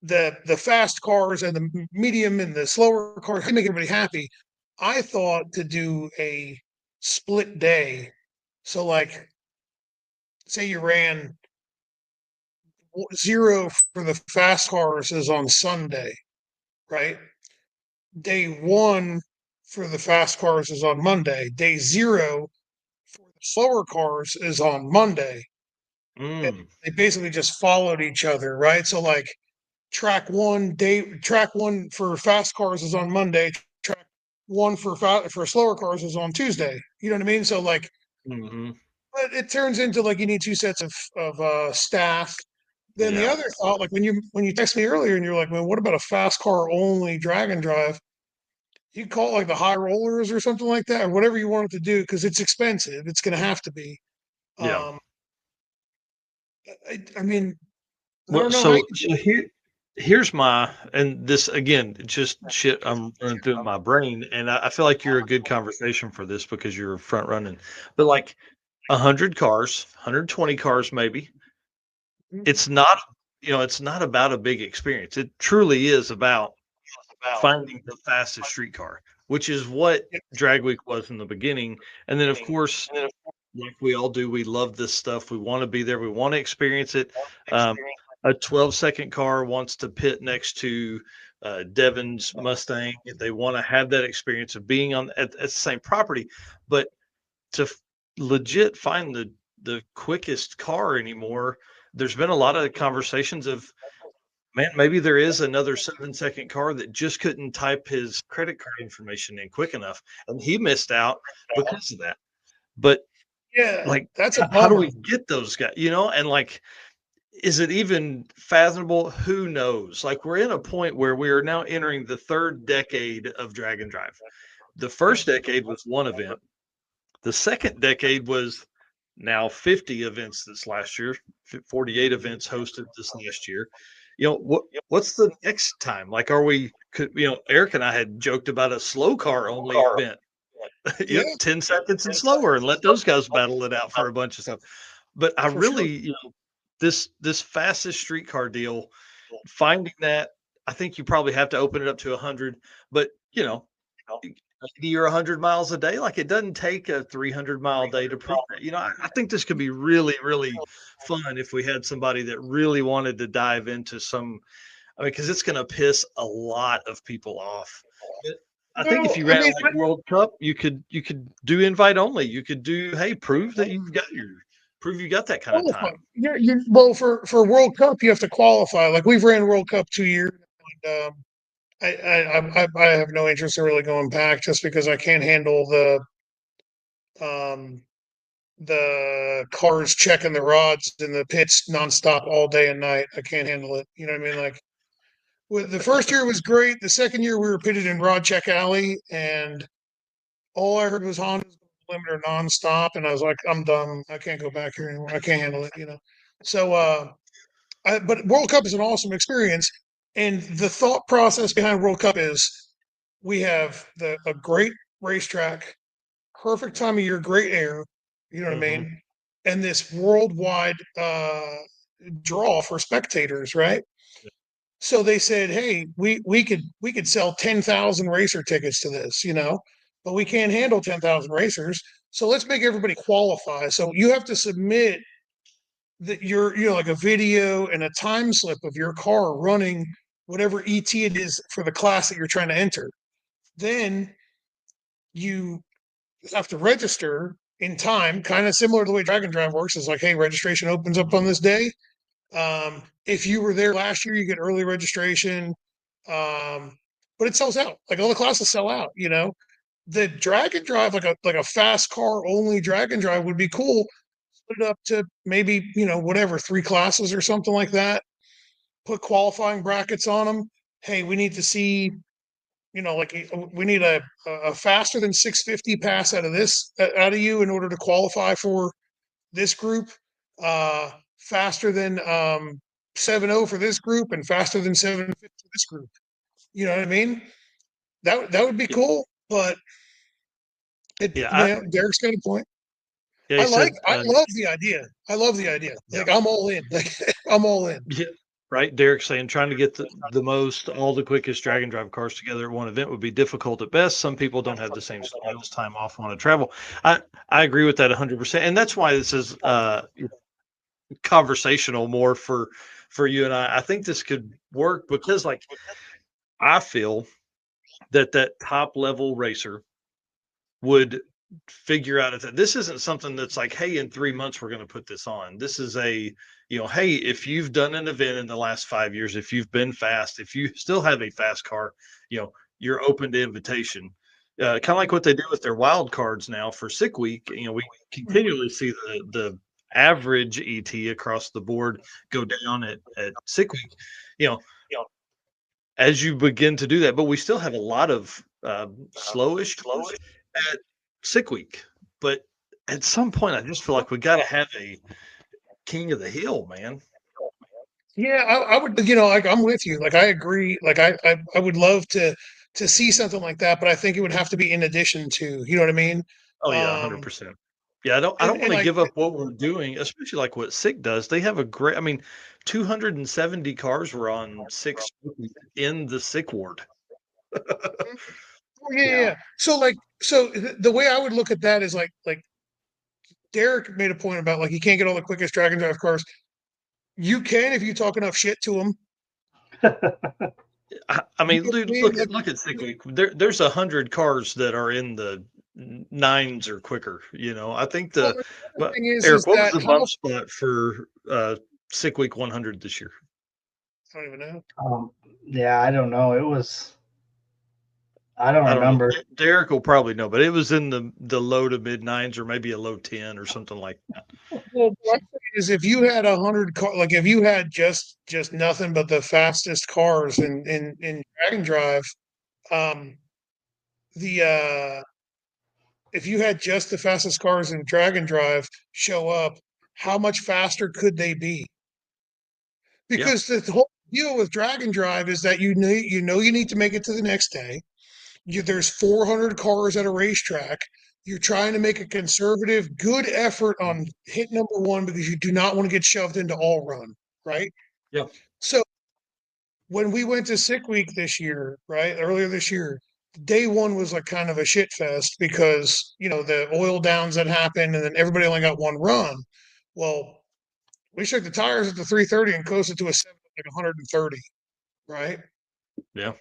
the fast cars and the medium and the slower cars to make everybody happy. I thought to do a split day. So like say you ran 0 for the fast cars is on Sunday, right? Day 1 for the fast cars is on Monday. Day 0 for the slower cars is on Monday. Mm. They basically just followed each other, right? So like track 1 for fast cars is on Monday. Track 1 for slower cars is on Tuesday. You know what I mean? So like, Mm-hmm. but it turns into like you need 2 sets of staff. Then the Yeah. other thought, like when you text me earlier and you're like, man, what about a fast car only drag and drive? You call it like the high rollers or something like that, or whatever you want it to do, because it's expensive. It's going to have to be. Yeah. Um, I mean, I Well, don't know how you so here's my, and this again, just shit I'm running through my brain, and I feel like you're a good conversation for this because you're front running. But like 100 cars, 120 cars, maybe. It's not, it's not about a big experience. It truly is about finding the fastest streetcar, which is what Drag Week was in the beginning. And then, of course, like we all do, we love this stuff. We want to be there. We want to experience it. Um, a 12-second car wants to pit next to Devin's Mustang. They want to have that experience of being at the same property, but to legit find the quickest car anymore, there's been a lot of conversations of, man, maybe there is another 7-second car that just couldn't type his credit card information in quick enough, and he missed out because of that. But yeah, like, that's a how do bummer. we get those guys? And like, is it even fathomable? Who knows? Like, we're in a point where we are now entering the third decade of Drag and Drive. The first decade was one event. The second decade was now 50 events this last year, 48 events hosted this last year. What's the next time? Like, are we could Eric and I had joked about a slow car only event. Yeah, 10 seconds and slower, and let those guys battle it out for a bunch of stuff. But I for sure. really, this fastest streetcar deal, finding that, I think you probably have to open it up to 100, but 80 or 100 miles a day, like, it doesn't take a 300-mile day to prove it. I think this could be really, really fun if we had somebody that really wanted to dive into some. I mean, because it's going to piss a lot of people off. But I think if Well, you I ran mean, like World Cup, you could do invite only. You could do, hey, prove you got that kind of qualify. time. Well, for World Cup, you have to qualify. Like we've ran World Cup 2 years. And, I have no interest in really going back just because I can't handle um, the cars checking the rods in the pits nonstop all day and night. I can't handle it. You know what I mean? Like with the first year was great. The second year we were pitted in Rod Check Alley, and all I heard was Honda's limiter nonstop, and I was like, I'm done. I can't go back here anymore. I can't handle it. So, but World Cup is an awesome experience, and the thought process behind World Cup is we have a great racetrack, perfect time of year, great air. You know what I Hmm. mean? And this worldwide draw for spectators, right? So they said, "Hey, we could sell 10,000 racer tickets to this, but we can't handle 10,000 racers. So let's make everybody qualify. So you have to submit that like a video and a time slip of your car running whatever ET it is for the class that you're trying to enter. Then you have to register in time, kind of similar to the way Drag and Drive works. Is like, hey, registration opens up on this day. If you were there last year, you get early registration, but it sells out. Like all the classes sell out. The drag and drive, like a fast car only drag and drive, would be cool. Split it up to maybe whatever 3 classes or something like that. Put qualifying brackets on them. Hey, we need to see. Like we need a faster than 650 pass out of you in order to qualify for this group, faster than 7.0 for this group, and faster than 750 for this group. You know what I mean? That would be cool, but Yeah, Derek's got a point. Yeah, he said, I love the idea. I love the idea. yeah. Like, I'm all in. Like, I'm all in. Yeah, right. Derek saying trying to get all the quickest drag and drive cars together at one event would be difficult at best. Some people don't have the same skills, time off, want to travel. I agree with that 100%, and that's why this is conversational more for you and I. I think this could work because, like, I feel that top level racer would figure out that this isn't something that's like, hey, in 3 months we're going to put this on. This is a, hey, if you've done an event in the last 5 years, if you've been fast, if you still have a fast car, you're open to invitation. Kind of like what they do with their wild cards now for Sick Week. We continually see the average ET across the board go down at Sick Week. As you begin to do that, but we still have a lot of slowish cars at Sick Week. But at some point, I just feel like we got to have a king of the hill, man. Yeah, I would, like, I'm with you. Like, I agree. Like, I would love to see something like that, but I think it would have to be in addition to, you know what I mean? Oh yeah, 100%. Yeah, I don't want to like, give up what we're doing, especially like what Sick does. They have a great, 270 cars were on Sick in the Sick ward. oh, yeah. So, like, the way I would look at that is like Derek made a point about, like, you can't get all the quickest drag and drive cars. You can if you talk enough shit to them. Dude, look at Sick Week. There's 100 cars that are in the nines or quicker. I think Well, the thing is Eric, what was that the bump spot for Sick Week 100 this year? I don't even know. Yeah, I don't know. I don't remember. Know. Derek will probably know, but it was in the low to mid nines or maybe a low 10 or something like that. Well, what is, if you had 100 car, like, if you had just nothing but the fastest cars in drag and drive, the if you had just the fastest cars in drag and drive show up, how much faster could they be? Because the whole deal with drag and drive is that you need to make it to the next day. There's 400 cars at a racetrack. You're trying to make a conservative, good effort on hit number one because you do not want to get shoved into all run, right? Yeah. So when we went to Sick Week this year, right, earlier this year, day one was like kind of a shit fest because, the oil downs that happened and then everybody only got one run. Well, we shook the tires at the 330 and coasted to a 7, like 130, right? Yeah.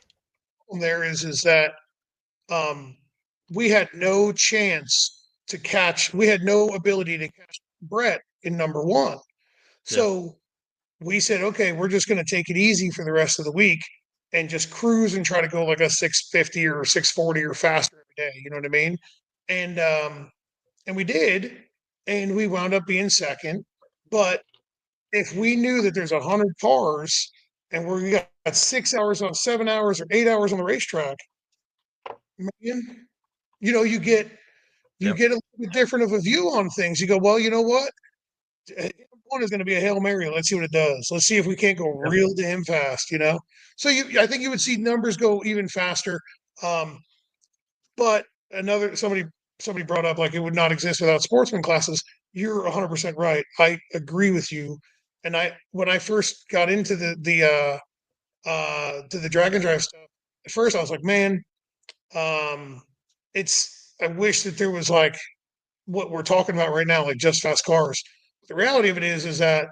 There is that we had no chance to catch. We had no ability to catch Brett in number one. So we said, okay, we're just going to take it easy for the rest of the week and just cruise and try to go like a 650 or 640 or faster every day. You know what I mean? And we did, and we wound up being second. But if we knew that there's 100 cars and we got 6 hours on 7 hours or 8 hours on the racetrack, man, you get a little bit different of a view on things. You go, well, you know what? One is going to be a Hail Mary. Let's see what it does. Let's see if we can't go real damn fast, So I think you would see numbers go even faster. But somebody brought up, like, it would not exist without sportsman classes. You're 100% right. I agree with you. And when I first got into the to the drag and drive stuff, at first I was like, man, I wish that there was like what we're talking about right now, like just fast cars. The reality of it is that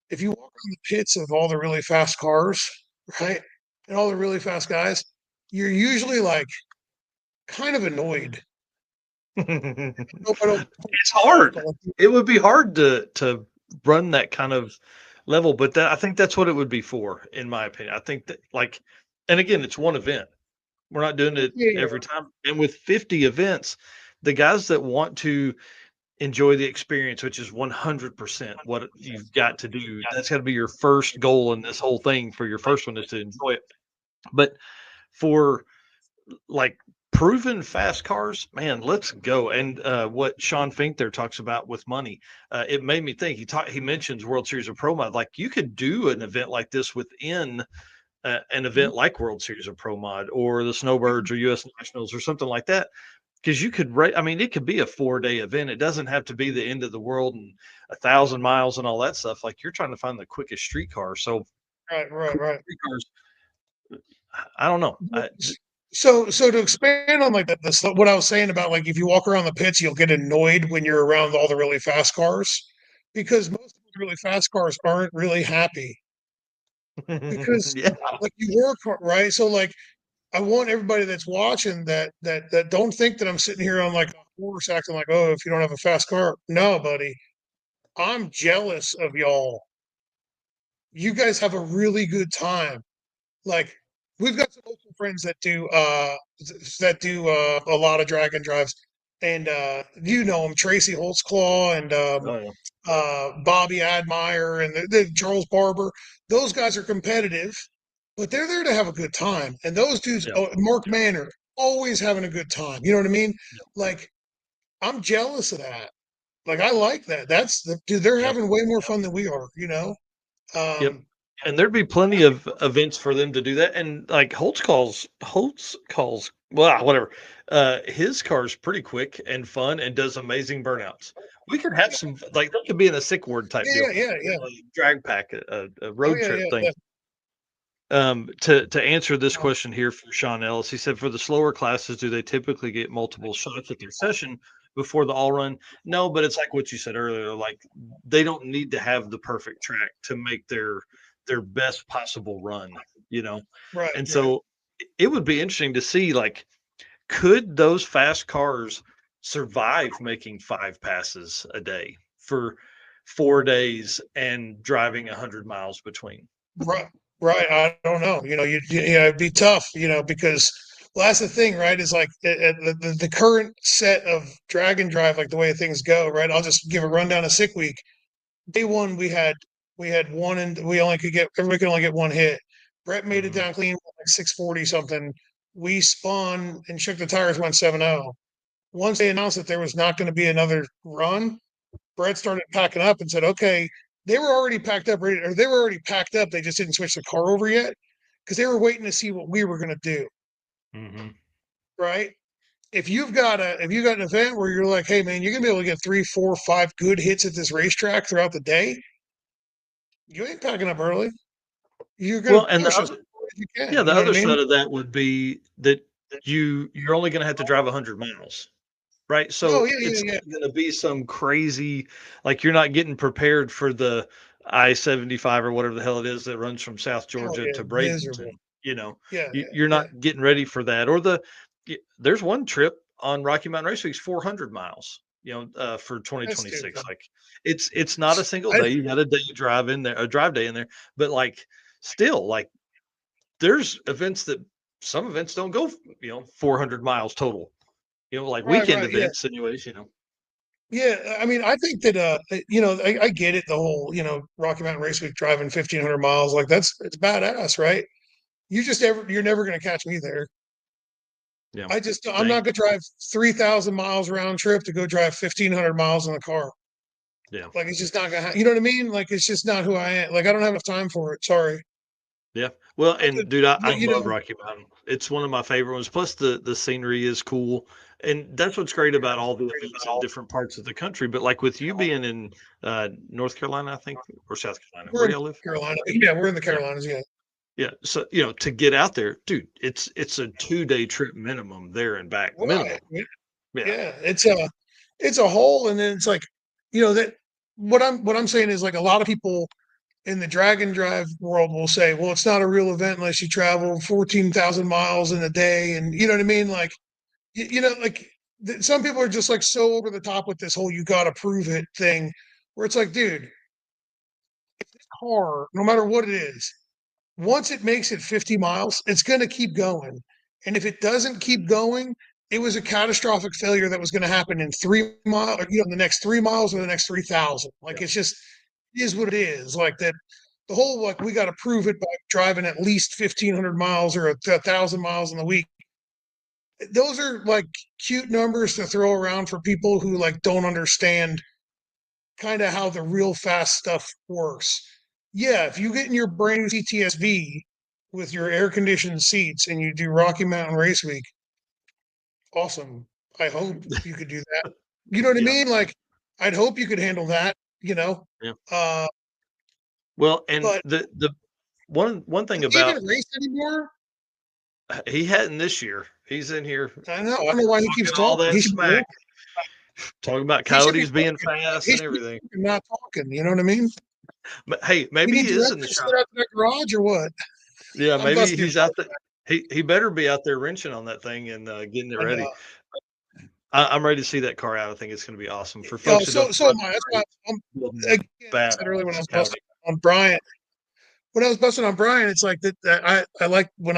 if you walk around the pits of all the really fast cars, right, and all the really fast guys, you're usually like kind of annoyed. It's hard. It would be hard to run that kind of level, but I think that's what it would be for, in my opinion. I think that, like, and again, it's one event. We're not doing it every time. And with 50 events, the guys that want to enjoy the experience, which is 100% what you've got to do, that's got to be your first goal in this whole thing. For your first one is to enjoy it. But for, like, proven fast cars, man, let's go. And what Sean Fink there talks about with money, it made me think. He mentions World Series of Pro Mod. Like, you could do an event like this within an event like World Series of Pro Mod or the Snowbirds or U.S. Nationals or something like that. because you could I mean, it could be a 4-day event. It doesn't have to be the end of the world and 1,000 miles and all that stuff. Like, you're trying to find the quickest street car. So Right. street cars, I don't know. So to expand on like what I was saying about like if you walk around the pits, you'll get annoyed when you're around all the really fast cars because most of the really fast cars aren't really happy because Yeah. like you work hard, right? So like I want everybody that's watching that don't think that I'm sitting here on like a horse acting like, oh, if you don't have a fast car. No, buddy. I'm jealous of y'all. You guys have a really good time. Like we've got some local friends that do a lot of drag and drives, and you know them, Tracy Holtzclaw and Oh, yeah. Bobby Admire and the Charles Barber. Those guys are competitive, but they're there to have a good time. And those dudes, Yeah. Mark Manor, always having a good time. You know what I mean? Yeah. Like I'm jealous of that. Like I like that. That's the dude. They're Yep. having way more fun than we are. You know. Yep. Um, And there'd be plenty of events for them to do that. And like Holtz calls, well, whatever. His car's pretty quick and fun and does amazing burnouts. We could have some, like, that could be in a sick word type deal. yeah. Drag pack, a Oh road yeah, trip yeah. thing. To answer this question here for Sean Ellis, he said, for the slower classes, do they typically get multiple shots at their session before the all run? No, but it's like what you said earlier. Like, they don't need to have the perfect track to make their best possible run, you know. Right, And right. so it would be interesting to see, like, could those fast cars survive making 5 passes a day for 4 days and driving 100 miles between? Right, right. I don't know. It'd be tough. Because well, that's the thing, right? Is like the current set of drag and drive, like the way things go, right? I'll just give a rundown of sick week. Day one, we had one, and we only could get everybody could only get one hit. Brett made it Mhm. down clean, like 640 something. We spun and shook the tires, went 7-0. Once they announced that there was not going to be another run, Brett started packing up and said, "Okay." They were already packed up, ready, or they were already packed up. They just didn't switch the car over yet because they were waiting to see what we were going to do. Mhm. Right? If you got an event where you're like, "Hey, man, you're gonna be able to get 3, 4, 5 good hits at this racetrack throughout the day," you ain't packing up early. You're gonna Well, and push as hard as you yeah, can. the You know what I other mean? side of that would be that you're only gonna have to drive 100 miles, right? Oh So yeah, it's yeah, yeah. not gonna be some crazy, like, you're not getting prepared for the I-75 or whatever the hell it is that runs from South Oh Georgia yeah, to miserable. Bradenton, you know? Yeah, You're yeah, not getting ready for that. Or there's one trip on Rocky Mountain Raceway's 400 miles, for that's stupid. 2026. Like, it's not a single I day. You got a day drive in there, a drive day in there, but, like, still, like, there's events that some events don't go, 400 miles total, like right, weekend right, yeah. events anyways. Yeah, I mean, I think that I get it. The whole Rocky Mountain Race Week driving 1,500 miles, like it's badass, right? You're never going to catch me there. Yeah. I'm Dang. not going to drive 3,000 miles round trip to go drive 1,500 miles in the car. Yeah. Like it's just not going to. You know what I mean? Like it's just not who I am. Like I don't have enough time for it. Sorry. Yeah. Well, I could, and dude, I but love Rocky Mountain. It's one of my favorite ones. Plus the scenery is cool. And that's what's great about all the events in different parts of the country. But like with you being in North Carolina, I think, or South Carolina, we're where in y'all live? Carolina. Yeah, we're in the Yeah. Carolinas. Yeah. Yeah. So, to get out there, dude, it's a 2-day trip minimum there and back. Right. Minimum. Yeah. Yeah. It's a whole, and then it's like, that what I'm saying is like a lot of people in the drag and drive world will say, well, it's not a real event unless you travel 14,000 miles in a day. And you know what I mean? Like, like some people are just like so over the top with this whole you got to prove it thing where it's like, dude, car, no matter what it is, once it makes it 50 miles, it's going to keep going. And if it doesn't keep going, it was a catastrophic failure that was going to happen in 3 miles, or, the next 3 miles or the next 3,000. Like, Yeah. it's just is what it is. Like that, the whole, like, we got to prove it by driving at least 1,500 miles or 1,000 miles in the week. Those are like cute numbers to throw around for people who like don't understand kind of how the real fast stuff works. Yeah, if you get in your brand new CTSV with your air conditioned seats and you do Rocky Mountain Race Week, awesome. I hope you could do that. You know what I mean? Like, I'd hope you could handle that, you know? Yeah. Well, and But the one thing does he about even race anymore? he hadn't this year. He's in here I know. I don't know why he keeps talking all talking. that smack, talking about He should be coyotes being talking. fast He and should be everything. not talking. You know what I mean? But hey, You maybe need he is in directions the to shop. get out to that garage or what? Yeah, I'm maybe busting your he's out there. He better be out there wrenching on that thing and getting it I know. ready. I'm ready to see that car out. I think it's going to be awesome for Oh, folks who don't. so am I. That's why I'm again. I Bad said earlier when I was coyote. busting on Brian. When I was busting on Brian, it's like that. I like when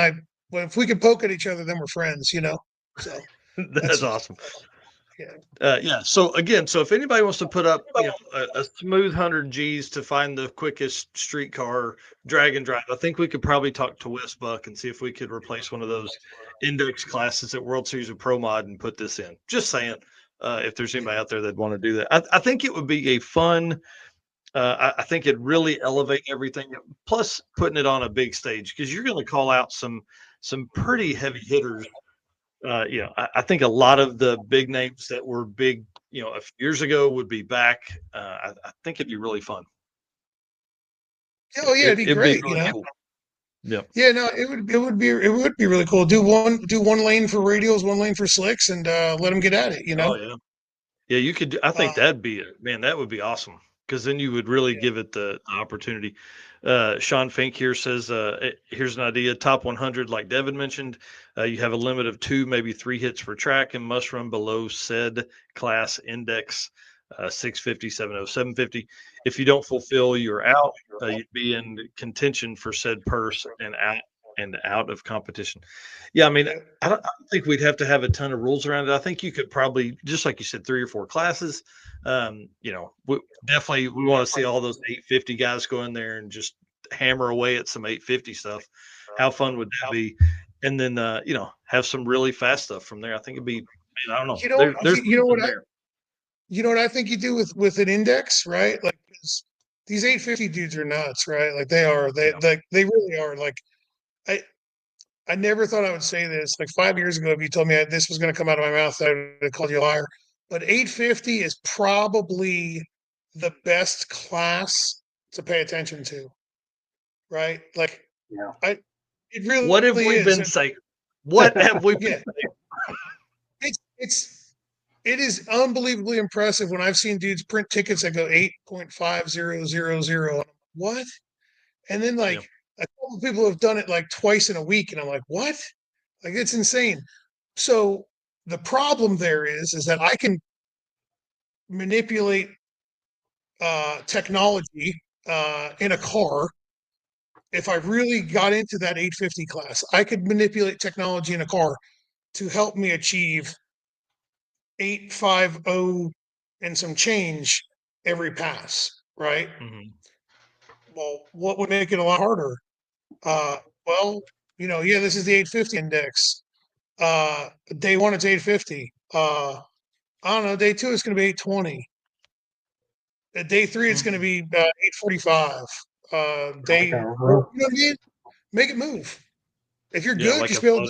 if we can poke at each other, then we're friends. You know. So That's awesome. Yeah. Yeah. So again, so if anybody wants to put up, a smooth 100 G's to find the quickest street car drag and drive, I think we could probably talk to Wes Buck and see if we could replace one of those index classes at World Series of Pro Mod and put this in. Just saying, if there's anybody out there that want to do that, I think it would be a fun. I think it'd really elevate everything. Plus, putting it on a big stage because you're going to call out some pretty heavy hitters. I think a lot of the big names that were big, a few years ago would be back. I think it'd be really fun. Oh yeah, it'd be It'd great. be really cool. Yeah. Yeah, no, it would be really cool. Do one lane for radials, one lane for slicks, and let them get at it. You know. Oh yeah. Yeah, you could. I think that'd be man. That would be awesome because then you would really give it the opportunity. Sean Fink here says, "Here's an idea: top 100, like Devin mentioned. You have a limit of 2, maybe 3 hits per track, and must run below said class index 650, 70, 750. If you don't fulfill, you're out. You'd be in contention for said purse and out of competition." Yeah, I mean, I don't think we'd have to have a ton of rules around it. I think you could probably, just like you said, 3 or 4 classes. Definitely we want to see all those 850 guys go in there and just hammer away at some 850 stuff. How fun would that be? And then have some really fast stuff from there. I think it'd be, man, I don't know. There's you know what I think you do with an index, right? Like these 850 dudes are nuts, right? Like they really are. Like I never thought I would say this. Like 5 years ago, if you told me this was going to come out of my mouth, I would have called you a liar. But 850 is probably the best class to pay attention to, right? Like, it really. What have we been saying? What have we? Yeah, it is unbelievably impressive when I've seen dudes print tickets that go 8.5000. What? And then a couple of people have done it like twice in a week, and I'm like, what? Like it's insane. So the problem there is that I can manipulate technology in a car. If I really got into that 850 class, I could manipulate technology in a car to help me achieve 850 and some change every pass, right? Mm-hmm. Well, what would make it a lot harder? This is the 850 index. Day 1 it's 850. I don't know. Day 2 it's going to be 820. Day 3 it's going to be 845. You know what I mean? Make it move. If you're good, like you should be able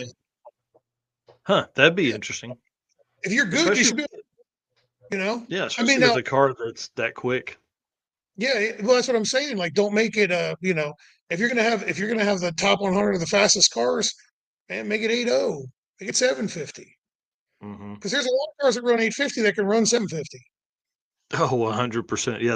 to. That'd be interesting. If you're good, you should be able to, Yeah, especially with a car that's that quick. Yeah, well, that's what I'm saying. Like, don't make it if you're gonna have the top 100 of the fastest cars, man, make it 80, make it 750. Because there's a lot of cars that run 850 that can run 750. Oh, 100%. Yeah,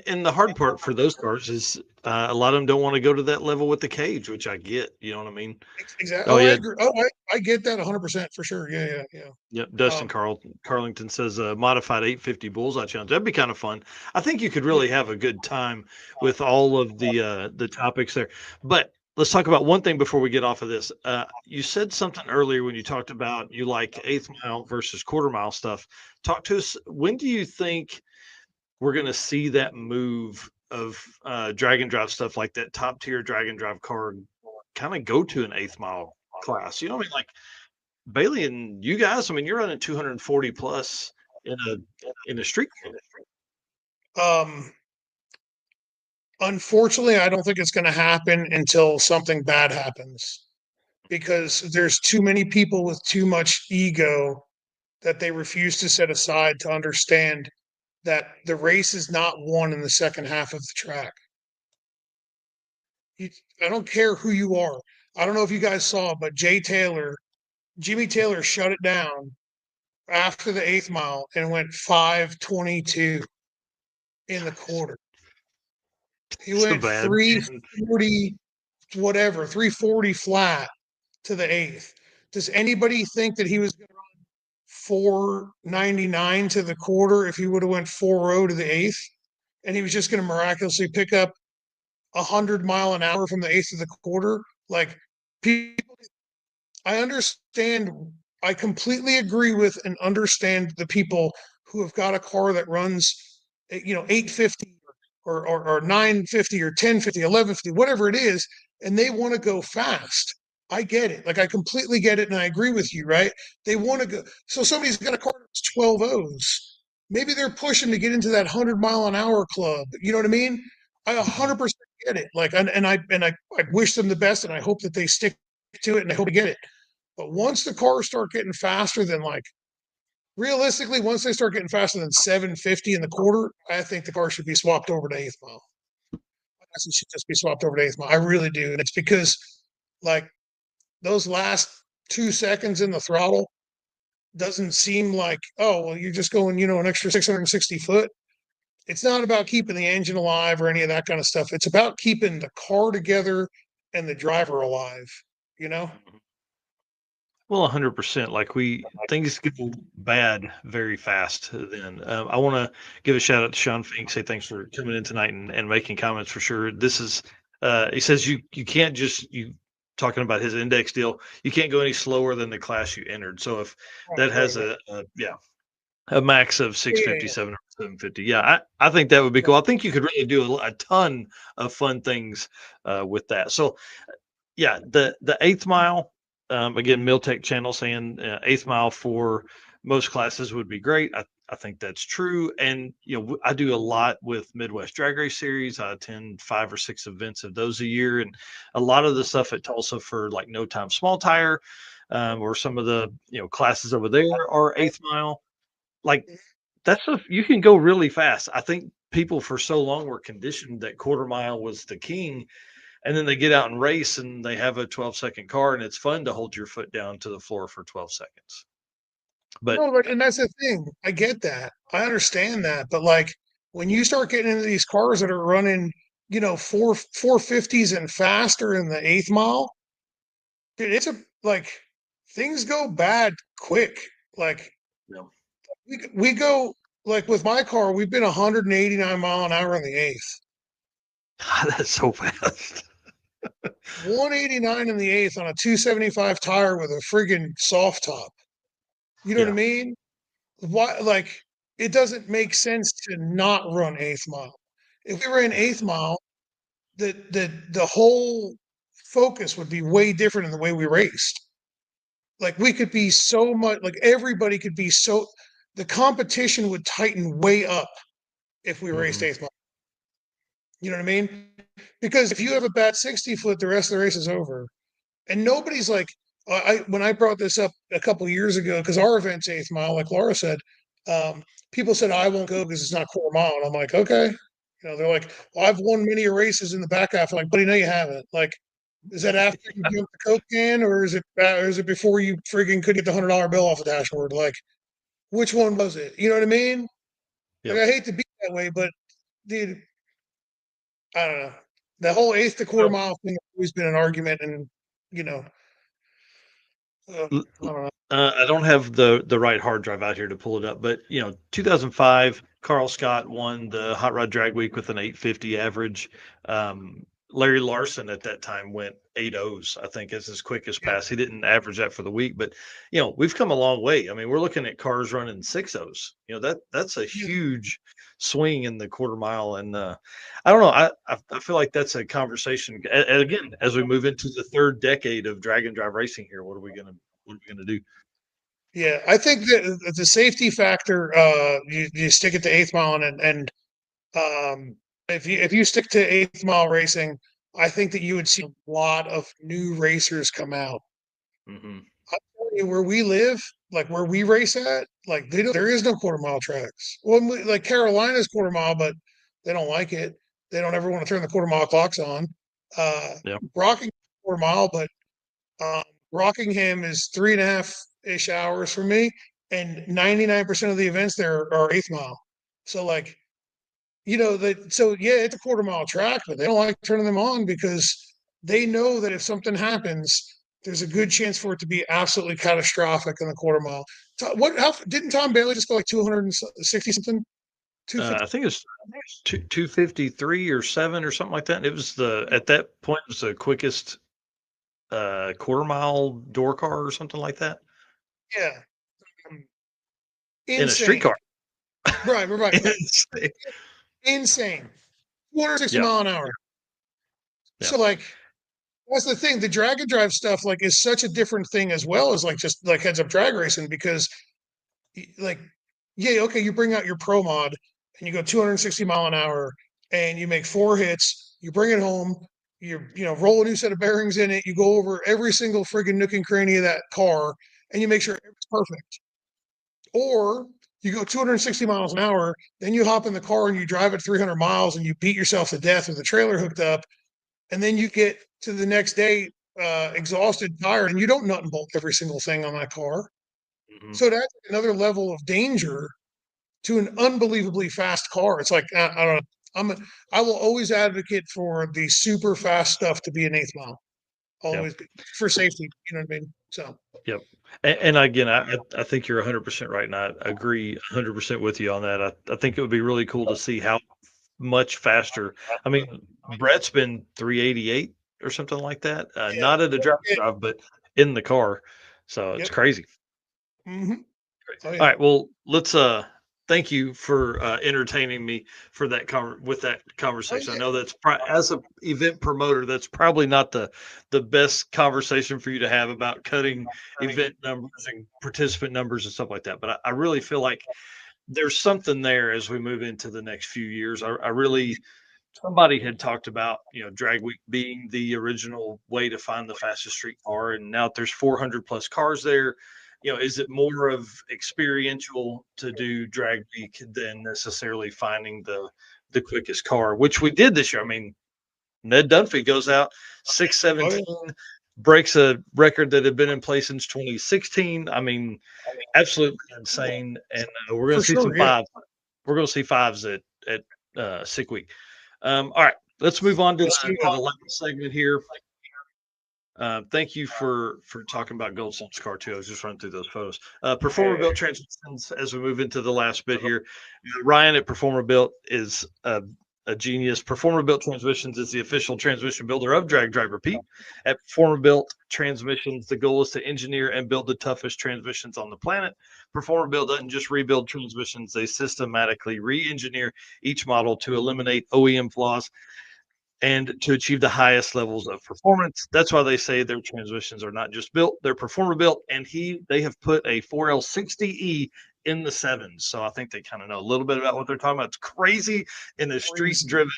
and the hard part for those cars is a lot of them don't want to go to that level with the cage, which I get. You know what I mean? Exactly. Oh, yeah. I agree. Oh, I get that 100% for sure. Yeah. Yep. Dustin Carlington says modified 850 bullseye challenge. That'd be kind of fun. I think you could really have a good time with all of the topics there. But let's talk about one thing before we get off of this. You said something earlier when you talked about you like 1/8 mile versus 1/4 mile stuff. Talk to us. When do you think we're going to see that move of drag and drive stuff like that top tier drag and drive car kind of go to an 1/8 mile class? You know what I mean? Like Bailey and you guys, I mean, you're running 240 plus in a street car. Unfortunately, I don't think it's going to happen until something bad happens, because there's too many people with too much ego that they refuse to set aside to understand that the race is not won in the second half of the track. I don't care who you are. I don't know if you guys saw, but Jimmy Taylor shut it down after the 8th mile and went 5:22 in the quarter. He So went bad. 3:40, whatever, 3:40 flat to the 8th. Does anybody think that he was going to run 4:99 to the quarter if he would have went 4:0 to the 8th? And he was just going to miraculously pick up 100 mile an hour from the 8th to the quarter? Like, people, I understand. I completely agree with and understand the people who have got a car that runs, 850 or 950 or 1050, 1150, whatever it is, and they want to go fast. I get it. Like, I completely get it, and I agree with you, right? They want to go. So somebody's got a car that's 12 O's. Maybe they're pushing to get into that 100-mile-an-hour club. You know what I mean? I 100% get it. Like, and I wish them the best, and I hope that they stick to it, and I hope they get it. But once the cars start getting faster than, like, realistically, once they start getting faster than 750 in the quarter, I think the car should be swapped over to 8th mile. I guess it should just be swapped over to 8th mile. I really do. And it's because, like, those last 2 seconds in the throttle doesn't seem like, oh, well, you're just going, an extra 660 foot. It's not about keeping the engine alive or any of that kind of stuff. It's about keeping the car together and the driver alive, you know? Well, 100%. Like things go bad very fast. Then I want to give a shout out to Sean Fink. Say thanks for coming in tonight and making comments for sure. This is, he says you can't just you talking about his index deal. You can't go any slower than the class you entered. So if that has a max of Yeah, 650, 750, yeah, I think that would be cool. I think you could really do a ton of fun things with that. So yeah, the 8th mile, again, Miltech channel saying 8th mile for most classes would be great. I think that's true. And, I do a lot with Midwest Drag Race Series. I attend 5 or 6 events of those a year. And a lot of the stuff at Tulsa for like No Time Small Tire, or some of the, classes over there are 8th mile. Like, that's you can go really fast. I think people for so long were conditioned that quarter mile was the king, and then they get out and race and they have a 12-second car, and it's fun to hold your foot down to the floor for 12 seconds. But no, and that's the thing. I get that. I understand that. But, like, when you start getting into these cars that are running, 450s and faster in the 8th mile, dude, like, things go bad quick. Like, we go, like, with my car, we've been 189 mile an hour in the 8th. that's so fast. 189 in the 8th on a 275 tire with a friggin' soft top. You know what I mean? Why, like, it doesn't make sense to not run 8th mile. If we ran 8th mile, the whole focus would be way different in the way we raced. Like, we could be so much, like, everybody could be so, the competition would tighten way up if we raced 8th mile. You know what I mean? Because if you have a bad 60 foot, the rest of the race is over. And nobody's like, when I brought this up a couple of years ago, because our event's 8th mile, like Laura said, people said, I won't go because it's not quarter mile. And I'm like, okay. They're like, well, I've won many races in the back half. I'm like, buddy, no, you haven't. Like, is that after you jumped the Coke can, or is it before you friggin' could get the $100 bill off the dashboard? Like, which one was it? You know what I mean? Yep. Like, I hate to be that way, but, dude, I don't know. The whole 8th to quarter mile thing has always been an argument, and, I don't know. I don't have the right hard drive out here to pull it up, but 2005, Carl Scott won the Hot Rod Drag Week with an 850 average. Larry Larson at that time went 8 O's, I think, as his quickest pass. He didn't average that for the week, but we've come a long way. I mean, we're looking at cars running 6 O's. That's a huge swing in the quarter mile, and I don't know. I feel like that's a conversation. And again, as we move into the 3rd decade of drag and drive racing here, what are we gonna do? Yeah, I think that the safety factor, you stick it to 8th mile, and if you stick to 8th mile racing, I think that you would see a lot of new racers come out. Mm-hmm. I'm telling you, where we live, like where we race at, like there is no quarter mile tracks. Well, like Carolina's quarter mile, but they don't like it. They don't ever want to turn the quarter mile clocks on. Yeah. Rocking quarter mile, but Rockingham is 3.5-ish hours for me, and 99% of the events there are eighth mile. So like, so yeah, it's a quarter mile track, but they don't like turning them on because they know that if something happens, there's a good chance for it to be absolutely catastrophic in the quarter mile. How didn't Tom Bailey just go like 260 something? I think it's 253 or 7 or something like that. It was at that point, it was the quickest quarter mile door car or something like that. Yeah. In a street car. Right. Insane. Insane. 260 Yeah. mile an hour. Yeah. So like, that's the thing. The drag and drive stuff like is such a different thing as well as like just like heads up drag racing, because like, yeah, okay, you bring out your pro mod and you go 260 mile an hour and you make 4 hits, you bring it home, roll a new set of bearings in it, you go over every single friggin' nook and cranny of that car and you make sure it's perfect. Or you go 260 miles an hour, then you hop in the car and you drive it 300 miles and you beat yourself to death with the trailer hooked up, and then you get to the next day exhausted, tired, and you don't nut and bolt every single thing on that car. Mm-hmm. So that's another level of danger to an unbelievably fast car. It's like, I don't know. I will always advocate for the super fast stuff to be an eighth mile. Always be for safety. You know what I mean? So. Yep. And again, I think you're 100% right, and I agree 100% with you on that. I think it would be really cool to see how much faster. I mean, Brett's been 388 or something like that. Not at a drive, but in the car. So it's crazy. Mm-hmm. Oh, yeah. All right. Well, let's thank you for entertaining me for that with that conversation. I know that's as an event promoter, that's probably not the best conversation for you to have about cutting event numbers and participant numbers and stuff like that. But I really feel like there's something there as we move into the next few years. I really, somebody had talked about, drag week being the original way to find the fastest street car, and now there's 400 plus cars there. Is it more of experiential to do drag week than necessarily finding the quickest car, which we did this year? I mean, Ned Dunphy goes out 6:17, breaks a record that had been in place since 2016. I mean, absolutely insane. And we're going to see some fives. We're going to see fives at Sick Week. All right, let's move on to the last segment here. Thank you for talking about Goldstone's car too. I was just running through those photos. Performer Built transmissions as we move into the last bit here. Ryan at Performer Built is a genius. Performer Built Transmissions is the official transmission builder of Drag Driver Pete. At Performer Built Transmissions, the goal is to engineer and build the toughest transmissions on the planet. Performer Built doesn't just rebuild transmissions, they systematically re-engineer each model to eliminate OEM flaws and to achieve the highest levels of performance. That's why they say their transmissions are not just built, they're performer built. And they have put a 4L60E in the sevens. So I think they kind of know a little bit about what they're talking about. It's crazy in a street driven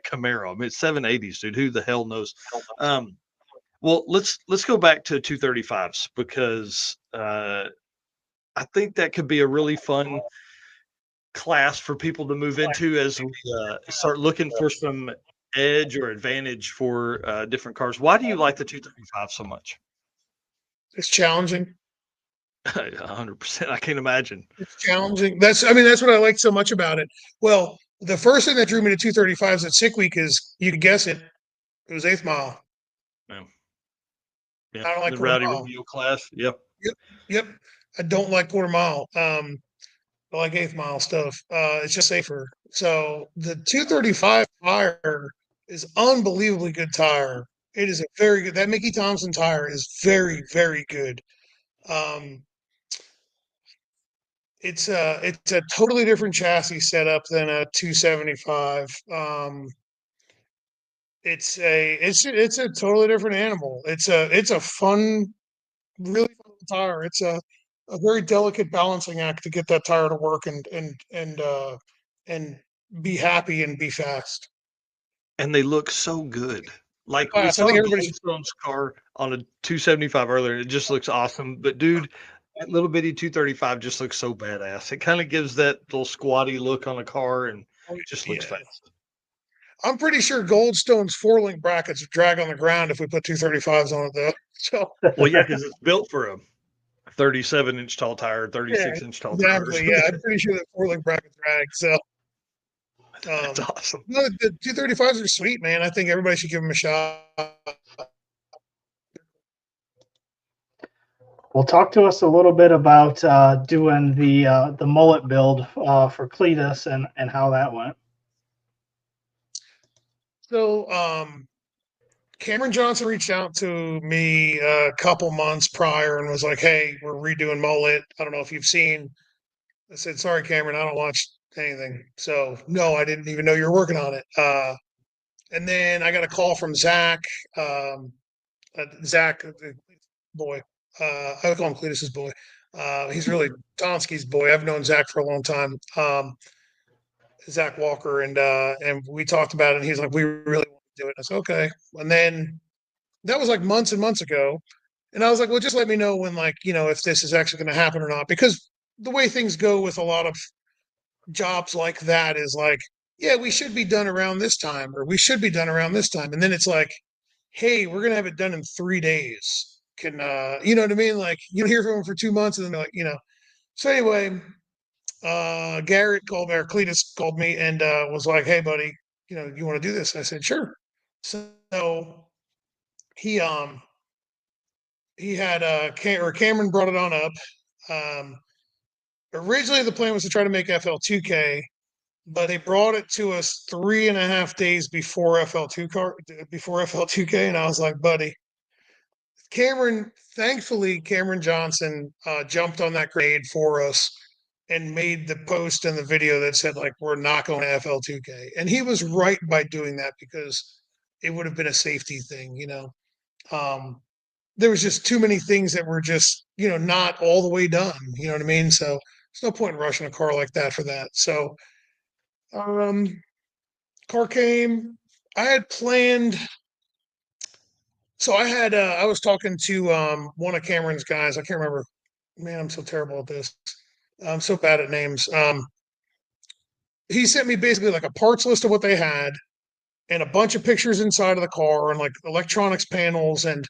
Camaro. I mean, it's 780s, dude. Who the hell knows? Well, let's go back to 235s because I think that could be a really fun class for people to move into as we start looking for some edge or advantage for different cars. Why do you like the 235 so much? It's challenging. 100%. I can't imagine. It's challenging. That's what I like so much about it. Well, the first thing that drew me to 235s at Sick Week is, you could guess it, it was eighth mile. Yeah. I don't like the rowdy rodeo class. Yep. I don't like quarter mile. I like eighth mile stuff. It's just safer. So the 235 tire is unbelievably good tire. It is a very good. That Mickey Thompson tire is very, very good. It's a totally different chassis setup than a 275. It's a totally different animal. It's a fun, really fun tire. It's a very delicate balancing act to get that tire to work and be happy and be fast. And they look so good. Like we saw Goldstone's car on a 275 earlier, and it just looks awesome. But dude, That little bitty 235 just looks so badass. It kind of gives that little squatty look on a car and just looks fast. I'm pretty sure Goldstone's 4-link brackets would drag on the ground if we put 235s on it, though. So, well, yeah, because it's built for a 37-inch tall tire, 36-inch tall exactly. tires. Yeah, I'm pretty sure that 4-link brackets drag. So, That's awesome. No, the 235s are sweet, man. I think everybody should give them a shot. Well, talk to us a little bit about doing the mullet build for Cleetus and how that went. So, Cameron Johnson reached out to me a couple months prior and was like, "Hey, we're redoing mullet. I don't know if you've seen." I said, "Sorry, Cameron, I don't watch anything." So, no, I didn't even know you were working on it. And then I got a call from Zach. Zach, boy. I would call him Cleetus's boy. He's really Tonsky's boy. I've known Zach for a long time. Zach Walker, and we talked about it. And he's like, "We really want to do it." And I said, "Okay." And then that was like months and months ago. And I was like, "Well, just let me know when, like, if this is actually going to happen or not." Because the way things go with a lot of jobs like that is like, yeah, we should be done around this time, or we should be done around this time. And then it's like, hey, we're going to have it done in 3 days. Can, you know what I mean? Like, you hear from them for 2 months and then they're like, So anyway, Garrett called me, or Cleetus called me and was like, "Hey, buddy, you want to do this?" And I said, "Sure." So he had Cameron brought it on up. Um, Originally, the plan was to try to make FL2K, but they brought it to us 3.5 days before before FL2K, and I was like, "Buddy, thankfully, Cameron Johnson jumped on that grenade for us and made the post and the video that said, like, we're not going to FL2K." And he was right by doing that because it would have been a safety thing. Um, there was just too many things that were just, not all the way done. You know what I mean? So there's no point in rushing a car like that for that. So, car came. I had planned So I was talking to one of Cameron's guys. I can't remember. Man, I'm so terrible at this. I'm so bad at names. He sent me basically like a parts list of what they had and a bunch of pictures inside of the car and like electronics panels um,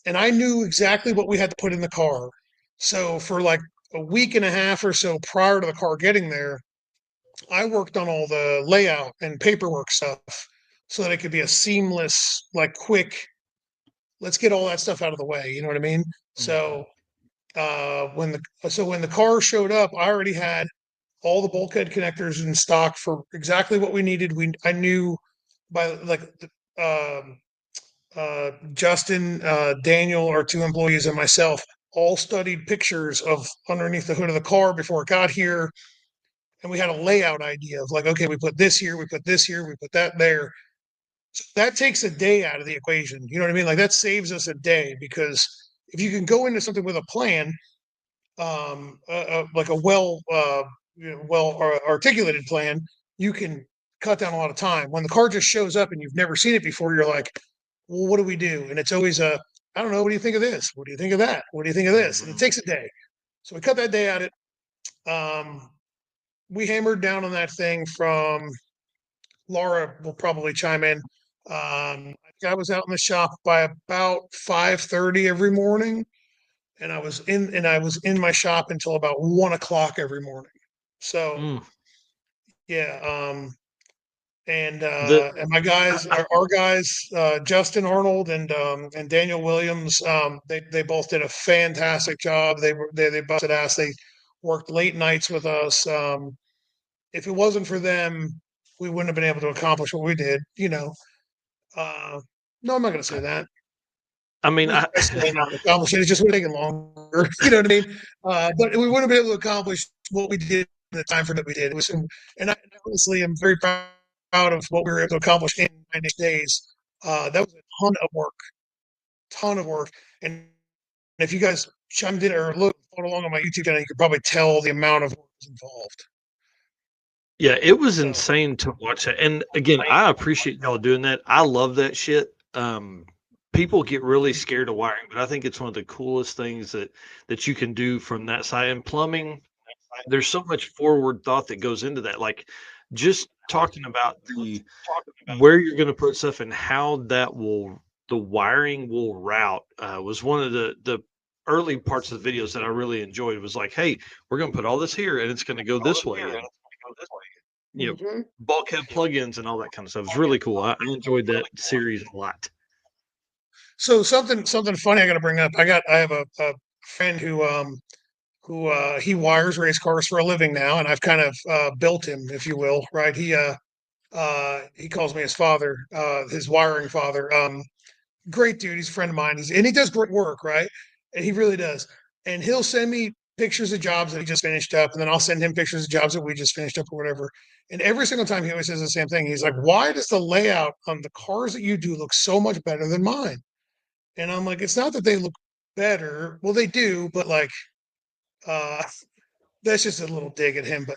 and I knew exactly what we had to put in the car. So for like a week and a half or so prior to the car getting there, I worked on all the layout and paperwork stuff so that it could be a seamless, like quick, let's get all that stuff out of the way. You know what I mean? So when the car showed up, I already had all the bulkhead connectors in stock for exactly what we needed. I knew by like Justin, Daniel, our two employees, and myself all studied pictures of underneath the hood of the car before it got here, and we had a layout idea of like, okay, we put this here, we put this here, we put that there. So that takes a day out of the equation. You know what I mean? Like that saves us a day because if you can go into something with a plan, like a articulated plan, you can cut down a lot of time. When the car just shows up and you've never seen it before, you're like, well, what do we do? And it's always I don't know. What do you think of this? What do you think of that? What do you think of this? And it takes a day. So we cut that day at it. We hammered down on that thing from Laura will probably chime in. I was out in the shop by about 5:30 every morning, and I was in my shop until about 1 o'clock every morning. So yeah, and my guys, our guys, Justin Arnold and Daniel Williams, they both did a fantastic job. They busted ass. They worked late nights with us. If it wasn't for them, we wouldn't have been able to accomplish what we did. No, I'm not going to say that. I mean, Not accomplish it. It just would have taken longer. You know what I mean? But we wouldn't have been able to accomplish what we did in the time frame that we did. It was, and I honestly am very proud of what we were able to accomplish in 9 days. That was a ton of work. And if you guys chimed in or followed along on my YouTube channel, you could probably tell the amount of work involved. Yeah, it was insane to watch that. And again, I appreciate y'all doing that. I love that shit. people get really scared of wiring, but I think it's one of the coolest things that you can do from that side. And plumbing, there's so much forward thought that goes into that. Like just talking about where you're going to put stuff and how the wiring will route was one of the early parts of the videos that I really enjoyed. It was like, hey, we're going to put all this here and it's going to go this way. And bulkhead plugins and all that kind of stuff. It's really cool. I enjoyed that series a lot. So something funny I got to bring up. I have a friend who he wires race cars for a living now, and I've kind of built him, if you will, right? He calls me his father, his wiring father. Great dude. He's a friend of mine. And he does great work, right? And he really does. And he'll send me pictures of jobs that he just finished up, and then I'll send him pictures of jobs that we just finished up or whatever. And every single time he always says the same thing. He's like, "Why does the layout on the cars that you do look so much better than mine?" And I'm like, "It's not that they look better. Well, they do, but like, uh, that's just a little dig at him. But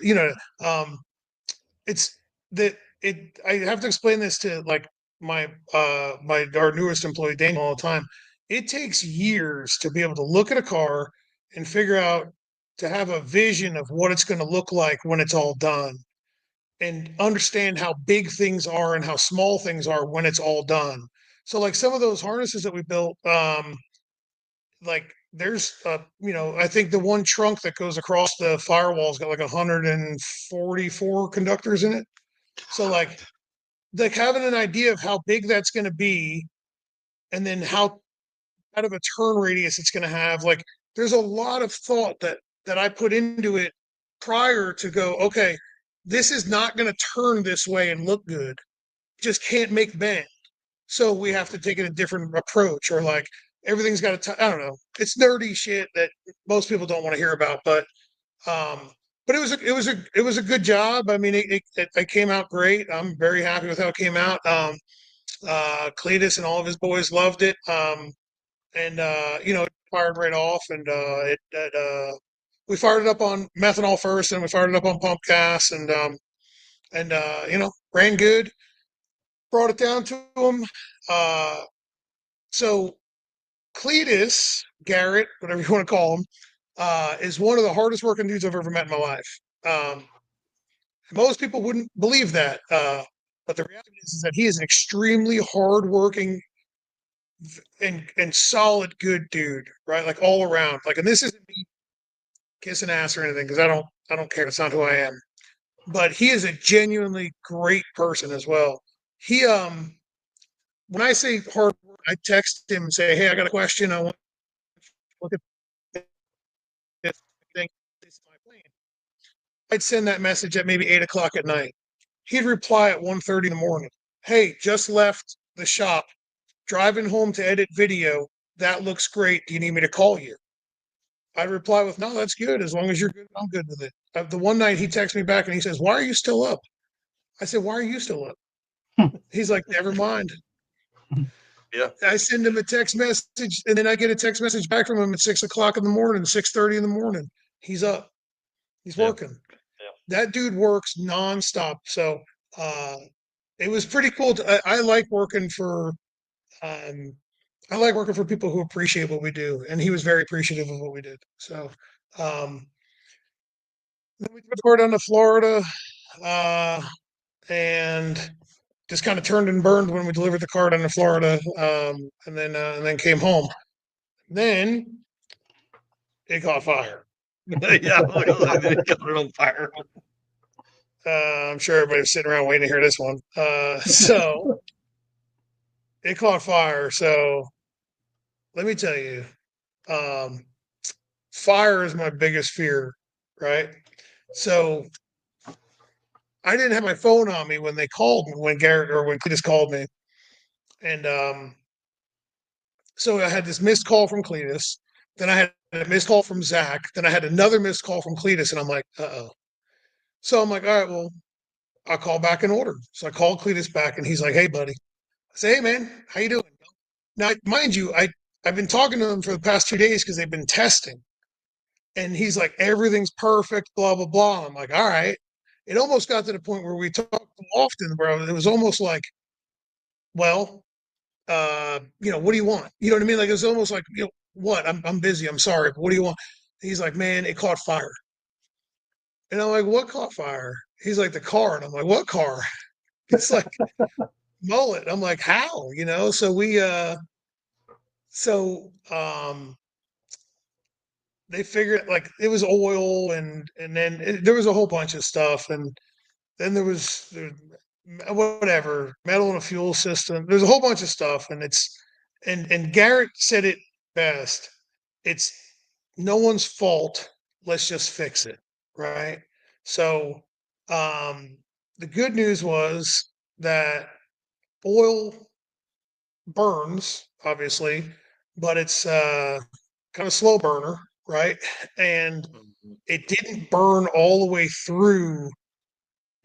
it's that it. I have to explain this to like our newest employee Daniel all the time. It takes years to be able to look at a car and figure out to have a vision of what it's going to look like when it's all done, and understand how big things are and how small things are when it's all done. So like some of those harnesses that we built, like there's I think the one trunk that goes across the firewall's got like 144 conductors in it. So like having an idea of how big that's going to be, and then how out of a turn radius it's going to have, like there's a lot of thought that I put into it prior to go, okay, this is not going to turn this way and look good, just can't make bend, so we have to take it a different approach, or like everything's got to I don't know, it's nerdy shit that most people don't want to hear about, but it was a good job. I mean, it came out great. I'm very happy with how it came out. Cleetus and all of his boys loved it. And it fired right off, and we fired it up on methanol first, and we fired it up on pump gas, and ran good. Brought it down to him. So Cleetus Garrett, whatever you want to call him, is one of the hardest working dudes I've ever met in my life. Most people wouldn't believe that, but the reality is that he is an extremely hardworking and solid, good dude, right? Like all around. Like, and this isn't me kissing ass or anything, because I don't care. It's not who I am. But he is a genuinely great person as well. He when I say hard work, I text him and say, "Hey, I got a question. I want to look at this thing. This is my plan." I'd send that message at maybe 8 o'clock at night. He'd reply at 1:30 in the morning. "Hey, just left the shop, driving home to edit video. That looks great. Do you need me to call you?" I'd reply with, "No, that's good. As long as you're good, I'm good with it." The one night he texts me back and he says, "Why are you still up?" I said, "Why are you still up?" He's like, "Never mind." Yeah. I send him a text message, and then I get a text message back from him at 6 o'clock in the morning, 6:30 in the morning. He's up. He's working. Yeah. That dude works nonstop. So it was pretty cool. I like working for people who appreciate what we do, and he was very appreciative of what we did. So then we took the car down to Florida, and just kind of turned and burned when we delivered the car down to Florida, and then came home. Then it caught fire. Yeah, it got it on fire. I'm sure everybody was sitting around waiting to hear this one. So it caught fire. So let me tell you, fire is my biggest fear, right? So I didn't have my phone on me when they called me, when Cleetus called me. And so I had this missed call from Cleetus. Then I had a missed call from Zach. Then I had another missed call from Cleetus. And I'm like, uh-oh. So I'm like, all right, well, I'll call back in order. So I called Cleetus back, and he's like, "Hey, buddy." I say, "Hey, man, how you doing?" Now, mind you, I've been talking to them for the past 2 days because they've been testing. And he's like, "Everything's perfect, blah, blah, blah." I'm like, all right. It almost got to the point where we talked often, where it was almost like, well, what do you want? You know what I mean? Like, it's almost like, what? I'm busy. I'm sorry. But what do you want? He's like, man, it caught fire. And I'm like, what caught fire? He's like, the car. And I'm like, what car? It's like Mullet. I'm like, how? So they figured like it was oil and then there was a whole bunch of stuff. And then there was whatever, metal in a fuel system. There's a whole bunch of stuff. And Garrett said it best. It's no one's fault. Let's just fix it. Right. So the good news was that oil burns, obviously, but it's kind of slow burner, right? And it didn't burn all the way through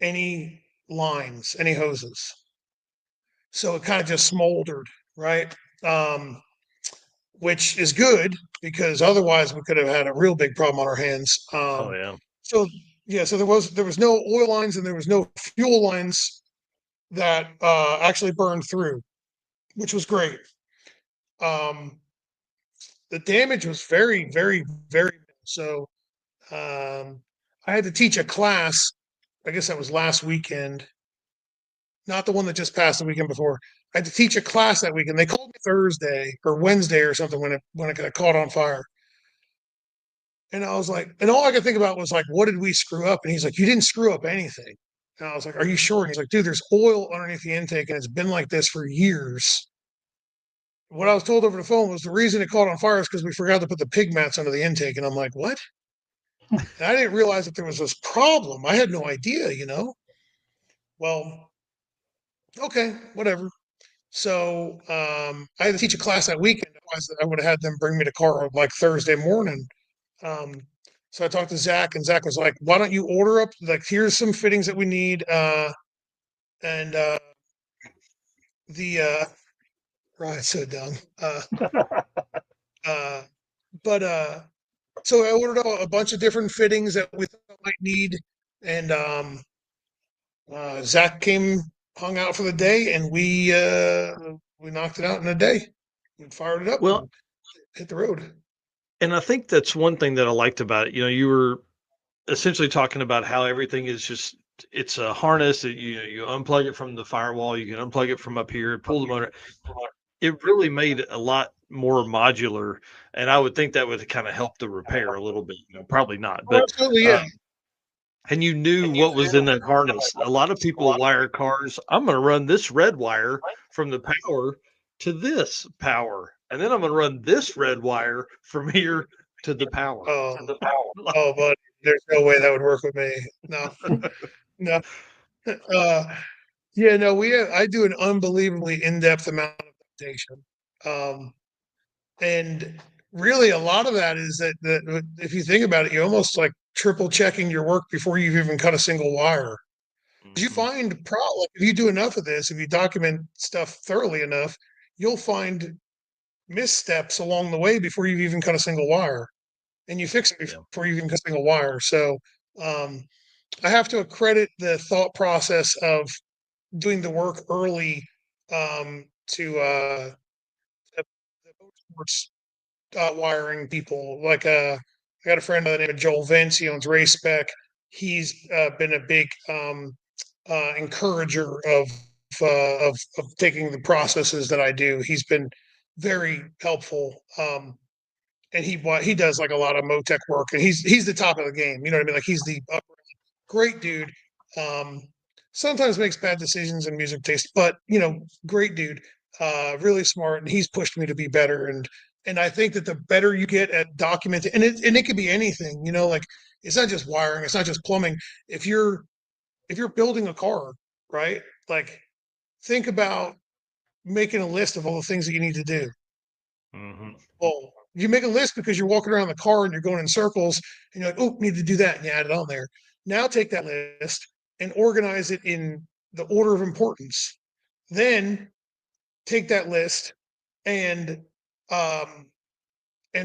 any lines, any hoses. So it kind of just smoldered, right? Which is good because otherwise we could have had a real big problem on our hands. Oh yeah. So yeah, so there was no oil lines and there was no fuel lines that actually burned through, which was great. The damage was very, very, very. So I had to teach a class. I guess that was last weekend, not the one that just passed the weekend before. I had to teach a class that weekend. They called me Thursday or Wednesday or something when it got caught on fire. And I was like, and all I could think about was like, what did we screw up? And he's like, you didn't screw up anything. And I was like, are you sure? And he's like, dude, there's oil underneath the intake and it's been like this for years. What I was told over the phone was the reason it caught on fire is because we forgot to put the pig mats under the intake. And I'm like, what? And I didn't realize that there was this problem. I had no idea, Well, okay, whatever. So I had to teach a class that weekend. Otherwise, I would have had them bring me the car like Thursday morning. Um, so I talked to Zach, and Zach was like, "Why don't you order up? Like, here's some fittings that we need, and the right, so dumb. Uh, but so I ordered a bunch of different fittings that we thought I might need, and Zach came, hung out for the day, and we knocked it out in a day. We fired it up Well, and hit the road. and I think that's one thing that I liked about it. You were essentially talking about how everything is just it's a harness that you unplug it from the firewall, you can unplug it from up here, pull the motor. It really made it a lot more modular, and I would think that would kind of help the repair a little bit. Probably not, Oh, but absolutely, yeah. and you knew what was in that harness. A lot of people wire cars. I'm going to run this red wire from the power to this power, and then I'm going to run this red wire from here to the power. Oh, but there's no way that would work with me. No, no. Yeah, no. I do an unbelievably in-depth amount of notation, and really a lot of that is that if you think about it, you're almost like triple checking your work before you've even cut a single wire. You find like if you do enough of this, if you document stuff thoroughly enough, you'll find missteps along the way before you've even cut a single wire, and you fix it before you even cut a single wire. So I have to accredit the thought process of doing the work early to the motorsports wiring people. Like I got a friend by the name of Joel Vince. He owns Race Spec. He's been a big encourager of taking the processes that I do. He's been very helpful. And he does like a lot of Motec work, and he's the top of the game. You know what I mean? Like he's the great dude. Sometimes makes bad decisions in music taste, but great dude. Really smart, and he's pushed me to be better. And I think that the better you get at documenting, and it could be anything. Like it's not just wiring, it's not just plumbing. If you're building a car, right? Like think about making a list of all the things that you need to do. Mm-hmm. Well, you make a list because you're walking around the car and you're going in circles and you're like, oh, need to do that. And you add it on there. Now take that list and organize it in the order of importance. Then take that list and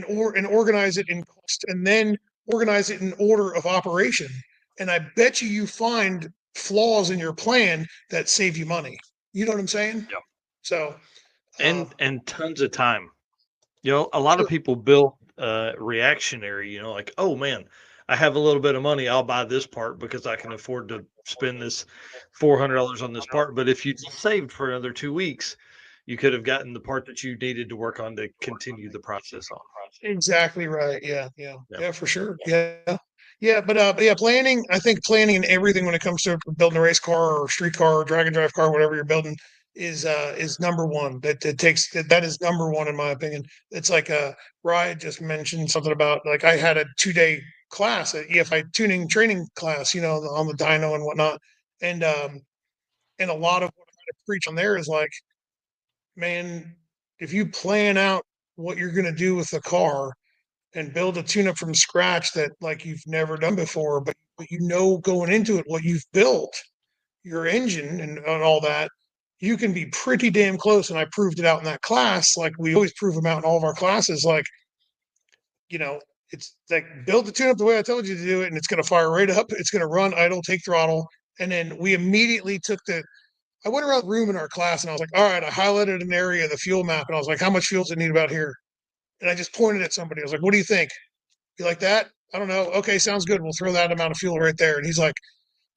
organize it in cost, and then organize it in order of operation. And I bet you find flaws in your plan that save you money. You know what I'm saying? Yeah. So And tons of time. You know, a lot of Sure. people build reactionary, you know, like, oh man, I have a little bit of money, I'll buy this part because I can afford to spend this $400 on this part. But if you saved for another 2 weeks, you could have gotten the part that you needed to work on to continue the process on. Exactly right. Yeah, Yeah. yeah, for sure. Yeah, yeah, but yeah, planning. I think planning and everything when it comes to building a race car or street car or drag and drive car, whatever you're building, is number one. That is number one in my opinion. It's like Ryan just mentioned something about like I had a 2-day class, a EFI tuning training class, on the dyno and whatnot, and a lot of what I preach on there is like, man, if you plan out what you're going to do with the car and build a tune-up from scratch that like you've never done before, but going into it what you've built, your engine and all that, you can be pretty damn close. And I proved it out in that class. Like we always prove them out in all of our classes. Like, you know, it's like build the tune-up the way I told you to do it, and it's going to fire right up. It's going to run idle, take throttle. And then we immediately I went around the room in our class and I was like, all right, I highlighted an area of the fuel map and I was like, how much fuel does it need about here? And I just pointed at somebody. I was like, what do you think? You like that? I don't know. Okay, sounds good. We'll throw that amount of fuel right there. And he's like,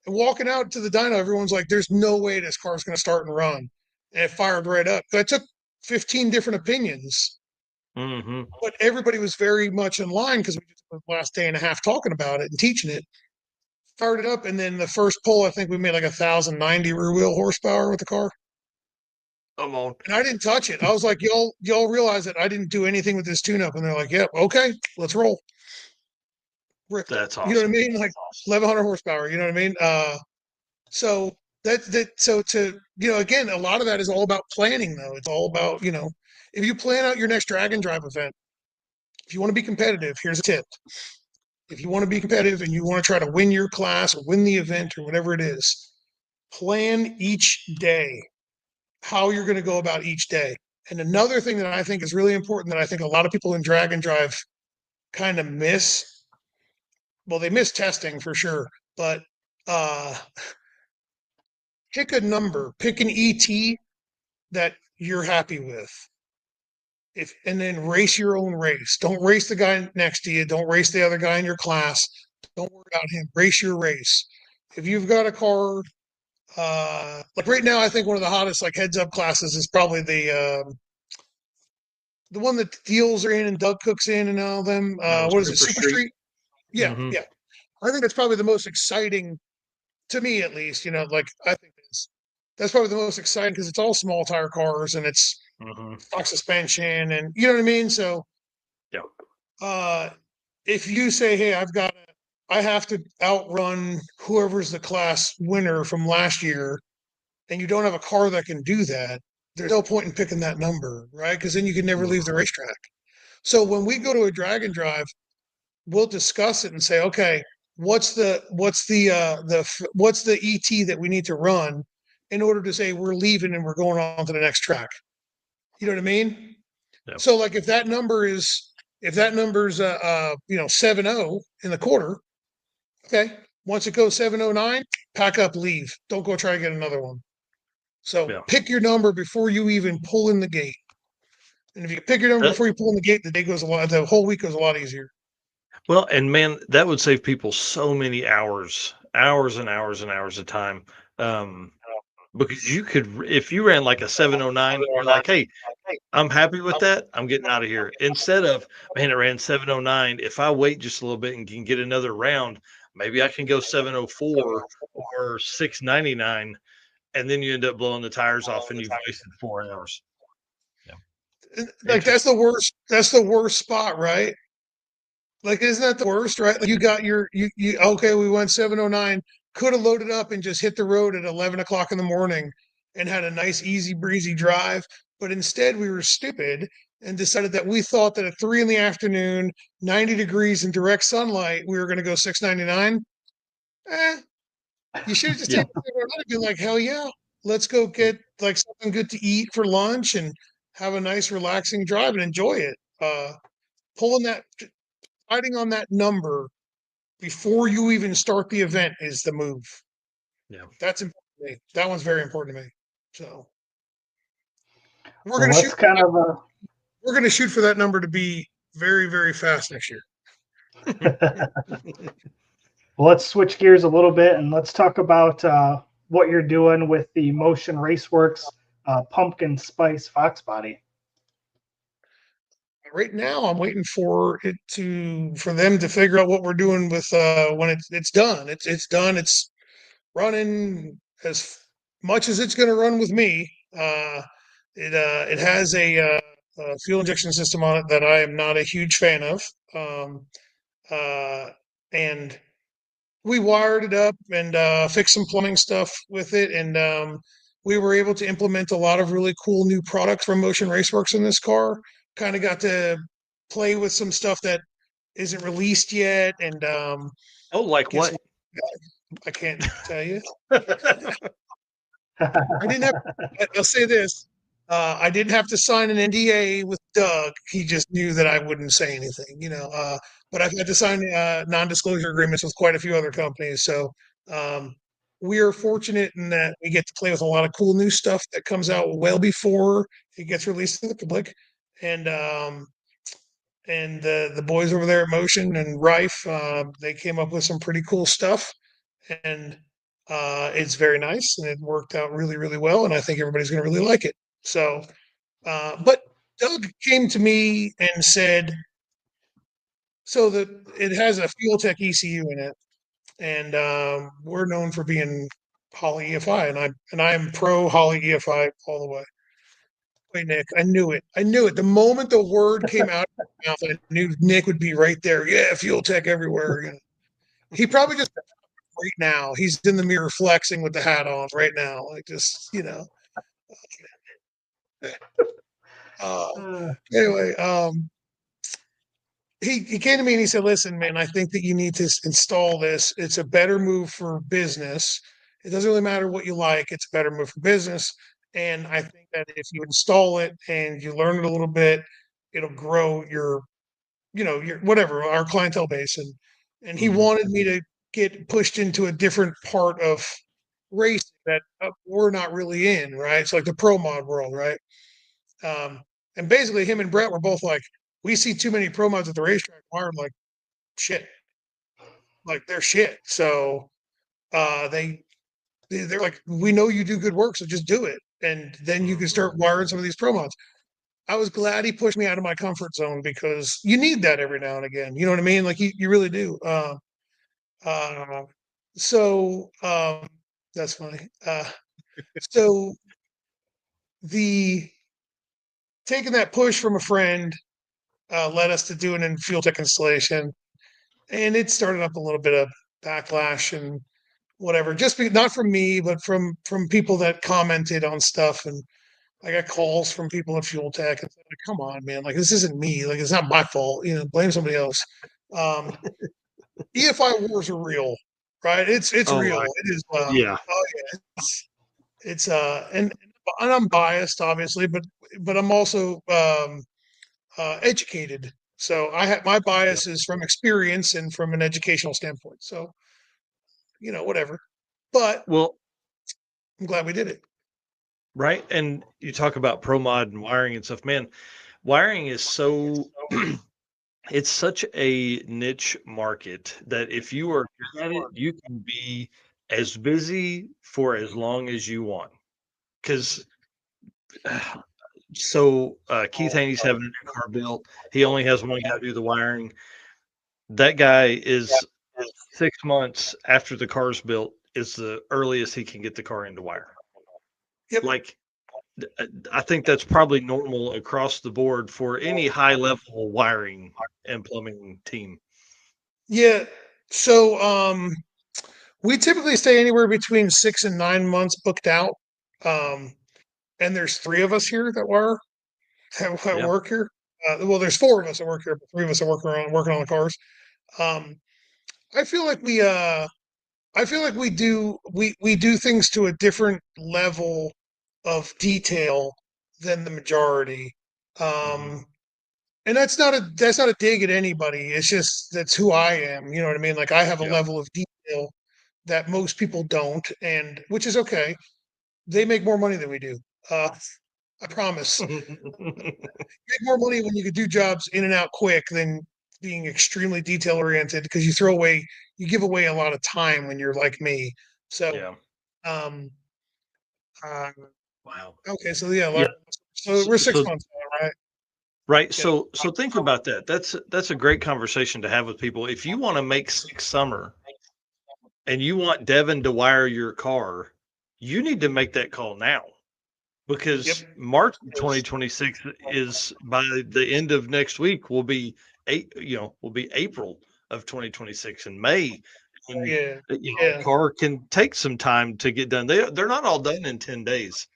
and walking out to the dyno, everyone's like, there's no way this car's going to start and run. And it fired right up. I took 15 different opinions, Mm-hmm. but everybody was very much in line because we just spent the last day and a half talking about it and teaching it. Fired it up. And then the first pull, I think we made like 1,090 rear wheel horsepower with the car. Come on. And I didn't touch it. I was like, y'all realize that I didn't do anything with this tune up. And they're like, yep, okay, let's roll. Ripped it. That's awesome. You know what I mean? Like 1,100 horsepower. You know what I mean? So so to again, a lot of that is all about planning, though. It's all about if you plan out your next drag and drive event, if you want to be competitive, here's a tip. If you want to be competitive and you want to try to win your class or win the event or whatever it is, plan each day how you're going to go about each day. And another thing that I think is really important that I think a lot of people in drag and drive kind of miss. Well, they miss testing for sure, but pick a number, pick an ET that you're happy with. And then race your own race. Don't race the guy next to you. Don't race the other guy in your class. Don't worry about him. Race your race. If you've got a car, like right now, I think one of the hottest like heads up classes is probably the one that Deals are in and Doug Cook's in and all them. What is it? Super Street? Yeah, Mhm. yeah. I think that's probably the most exciting to me, at least. Like I think that's probably the most exciting because it's all small tire cars and it's Mhm. stock suspension and you know what I mean. So, Yeah. if you say, "Hey, I have to outrun whoever's the class winner from last year," and you don't have a car that can do that, there's no point in picking that number, right? Because then you can never leave the racetrack. So when we go to a drag and drive, we'll discuss it and say, okay, what's the ET that we need to run in order to say we're leaving and we're going on to the next track. You know what I mean? Yep. So like if that number's 7-0 in the quarter, okay. Once it goes 709, pack up, leave. Don't go try to get another one. So Yeah. pick your number before you even pull in the gate. And if you pick your number That, before you pull in the gate, the whole week goes a lot easier. well, and man, that would save people so many hours, hours and hours and hours of time. Um, because you could, if you ran like a 709, you're like, hey, I'm happy with that. I'm getting out of here. Instead of, man, it ran 709. If I wait just a little bit and can get another round, maybe I can go 704 or 699. And then you end up blowing the tires off and you've wasted 4 hours. Yeah. Like that's the worst. That's the worst spot, right? Like, isn't that the worst, right? Like you got you okay, we went 709, could have loaded up and just hit the road at 11 o'clock in the morning and had a nice, easy breezy drive. But instead we were stupid and decided that we thought that at 3 in the afternoon, 90 degrees in direct sunlight, we were going to go 699. You should have just Yeah. taken it and been like, hell yeah, let's go get like something good to eat for lunch and have a nice relaxing drive and enjoy it. Pulling that Fighting on that number before you even start the event is the move. Yeah. That's important to me. That one's very important to me. So, We're So gonna let's shoot. kind of We're gonna shoot for that number to be very, very fast next year. let's switch gears a little bit and let's talk about what you're doing with the Motion Raceworks Pumpkin Spice Fox Body. Right now, I'm waiting for them to figure out what we're doing with when it's done. It's done. It's running as much as it's going to run with me. It has a fuel injection system on it that I am not a huge fan of, uh, and we wired it up and fixed some plumbing stuff with it, and we were able to implement a lot of really cool new products from Motion Raceworks in this car. Kind of got to play with some stuff that isn't released yet, and Oh, like guess what? I can't tell you. I didn't have. I'll say this. I didn't have to sign an NDA with Doug. He just knew that I wouldn't say anything, but I've had to sign non-disclosure agreements with quite a few other companies. So um, we are fortunate in that we get to play with a lot of cool new stuff that comes out well before it gets released to the public. And the boys over there at Motion and Rife, they came up with some pretty cool stuff, and it's very nice, and it worked out really, really well, and I think everybody's going to really like it. So, but Doug came to me and said, so that it has a Fuel Tech ECU in it, and we're known for being Holly EFI, and I am pro Holly EFI all the way. Wait, Nick, I knew it. I knew it. The moment the word came out of my mouth, I knew Nick would be right there. Yeah, Fuel Tech everywhere. He probably just right now. He's in the mirror flexing with the hat on right now. Like just, uh, anyway, he came to me and he said, listen, man, I think that you need to install this. It's a better move for business. It doesn't really matter what you like. It's a better move for business. And I think that if you install it and you learn it a little bit, it'll grow your whatever, our clientele base. And he wanted me to get pushed into a different part of racing that we're not really in, right? It's like the pro mod world, right? And basically him and Brett were both like, we see too many pro mods at the racetrack. We're like, shit, like they're shit. So they're like, we know you do good work, so just do it. And then you can start wiring some of these pro mods. I was glad he pushed me out of my comfort zone because you need that every now and again. You know what I mean? Like you really do. Uh, so that's funny. So the taking that push from a friend led us to doing a fuel tech installation, and it started up a little bit of backlash and whatever. Not from me, but from people that commented on stuff, and I got calls from people at Fuel Tech and said, like, "Come on, man! Like this isn't me. Like it's not my fault. Blame somebody else." EFI wars are real, right? It's real. It is. Yeah. Oh yeah. It's and I'm biased, obviously, but I'm also educated. So I have my bias is from experience and from an educational standpoint. So whatever. But Well, I'm glad we did it. right. And you talk about pro mod and wiring and stuff, man. Wiring is so it's such a niche market that if you are good at it, you can be as busy for as long as you want. Because Keith Haney's having a new car built. He only has one guy do the wiring. That guy is 6 months after the car's built is the earliest he can get the car into wire. Yep. Like, I think that's probably normal across the board for any high level wiring and plumbing team. Yeah. So we typically stay anywhere between 6 and 9 months booked out. And there's 3 of us here that work here. Well, there's 4 of us that work here, but 3 of us are working on the cars. I feel like we do things to a different level of detail than the majority. And that's not a dig at anybody. It's just that's who I am. You know what I mean? Like I have a level of detail that most people don't, and which is okay. They make more money than we do. I promise. You make more money when you can do jobs in and out quick than being extremely detail oriented because you give away a lot of time when you're like me. So, Yeah. um, uh, Wow. okay, so yeah, Yeah. so we're 6 So months now, right? right. Yeah. So think about that. That's a great conversation to have with people. If you want to make summer and you want Devin to wire your car, you need to make that call now. Yep. Because March of 2026 is by the end of next week will be April of 2026 and May. And Yeah. a Yeah. car can take some time to get done. They're not all done in 10 days.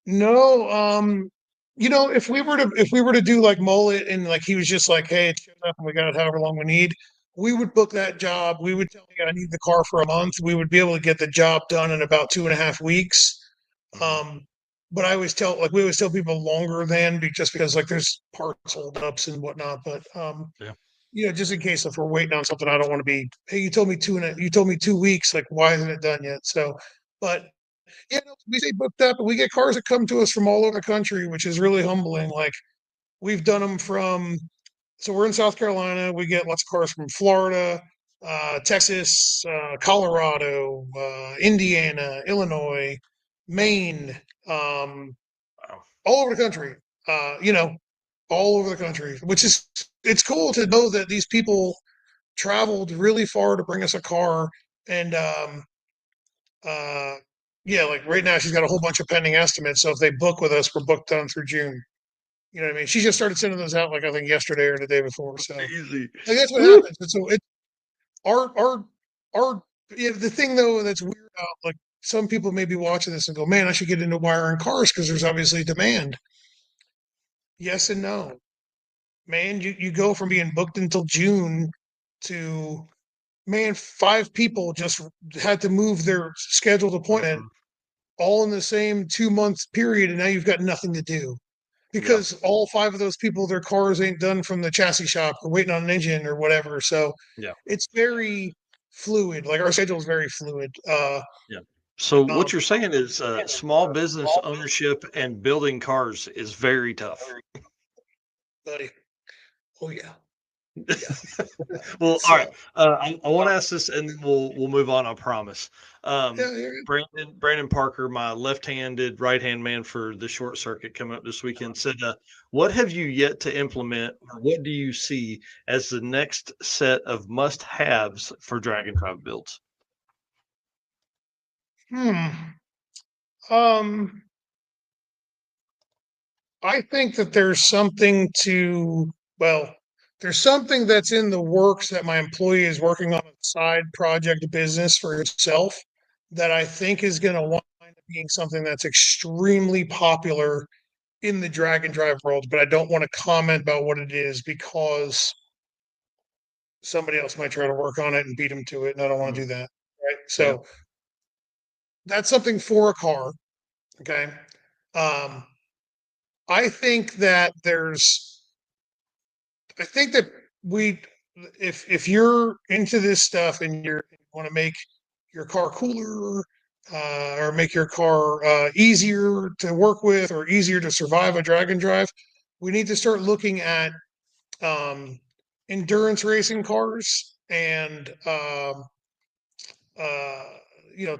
No, if we were to do like Mullet and like he was just like, hey, it shows up and we got it however long we need, we would book that job. We would tell you I need the car for a month. We would be able to get the job done in about 2.5 weeks. Mhm. Um, but we always tell people longer than just because like there's parts holdups and whatnot. But Yeah. just in case if we're waiting on something, I don't want to be, hey, you told me 2 weeks, like why isn't it done yet? So, but yeah, no, we stay booked up, but we get cars that come to us from all over the country, which is really humbling. Like we've done them so we're in South Carolina. We get lots of cars from Florida, Texas, Colorado, Indiana, Illinois, Maine, um, Wow. all over the country. All over the country, which is it's cool to know that these people traveled really far to bring us a car and uh, yeah, like right now she's got a whole bunch of pending estimates. So if they book with us, we're booked done through June. You know what I mean? She just started sending those out like I think yesterday or the day before. So Easy. like that's what Woo. happens. And so it our yeah, the thing though that's weird about like some people may be watching this and go, man, I should get into wiring cars because there's obviously demand. Yes and no. Man, you go from being booked until June to man, 5 people just had to move their scheduled appointment Mhm. all in the same 2 month period, and now you've got nothing to do Yeah. because all 5 of those people, their cars ain't done from the chassis shop or waiting on an engine or whatever. So Yeah. it's very fluid. Like our schedule is very fluid. Yeah. So what Um, you're saying is small business ownership and building cars is very tough. buddy. Oh yeah, yeah. Well, all right. So I want to ask this, and then we'll move on. I promise. yeah, Um, yeah. Brandon Parker, my left-handed, right-hand man for the short circuit coming up this weekend, said, "What have you yet to implement, or what do you see as the next set of must-haves for Dragon Drive builds?" Hmm. Um. I think that there's something that's in the works that my employee is working on a side project business for itself that I think is going to wind up being something that's extremely popular in the drag and drive world, but I don't want to comment about what it is because somebody else might try to work on it and beat them to it, and I don't want to Mm, do that. Right. yeah. So that's something for a car. Okay. Um, I think that I think that we, if you're into this stuff and you want to make your car cooler or make your car easier to work with or easier to survive a drag and drive, we need to start looking at um, endurance racing cars and uh, you know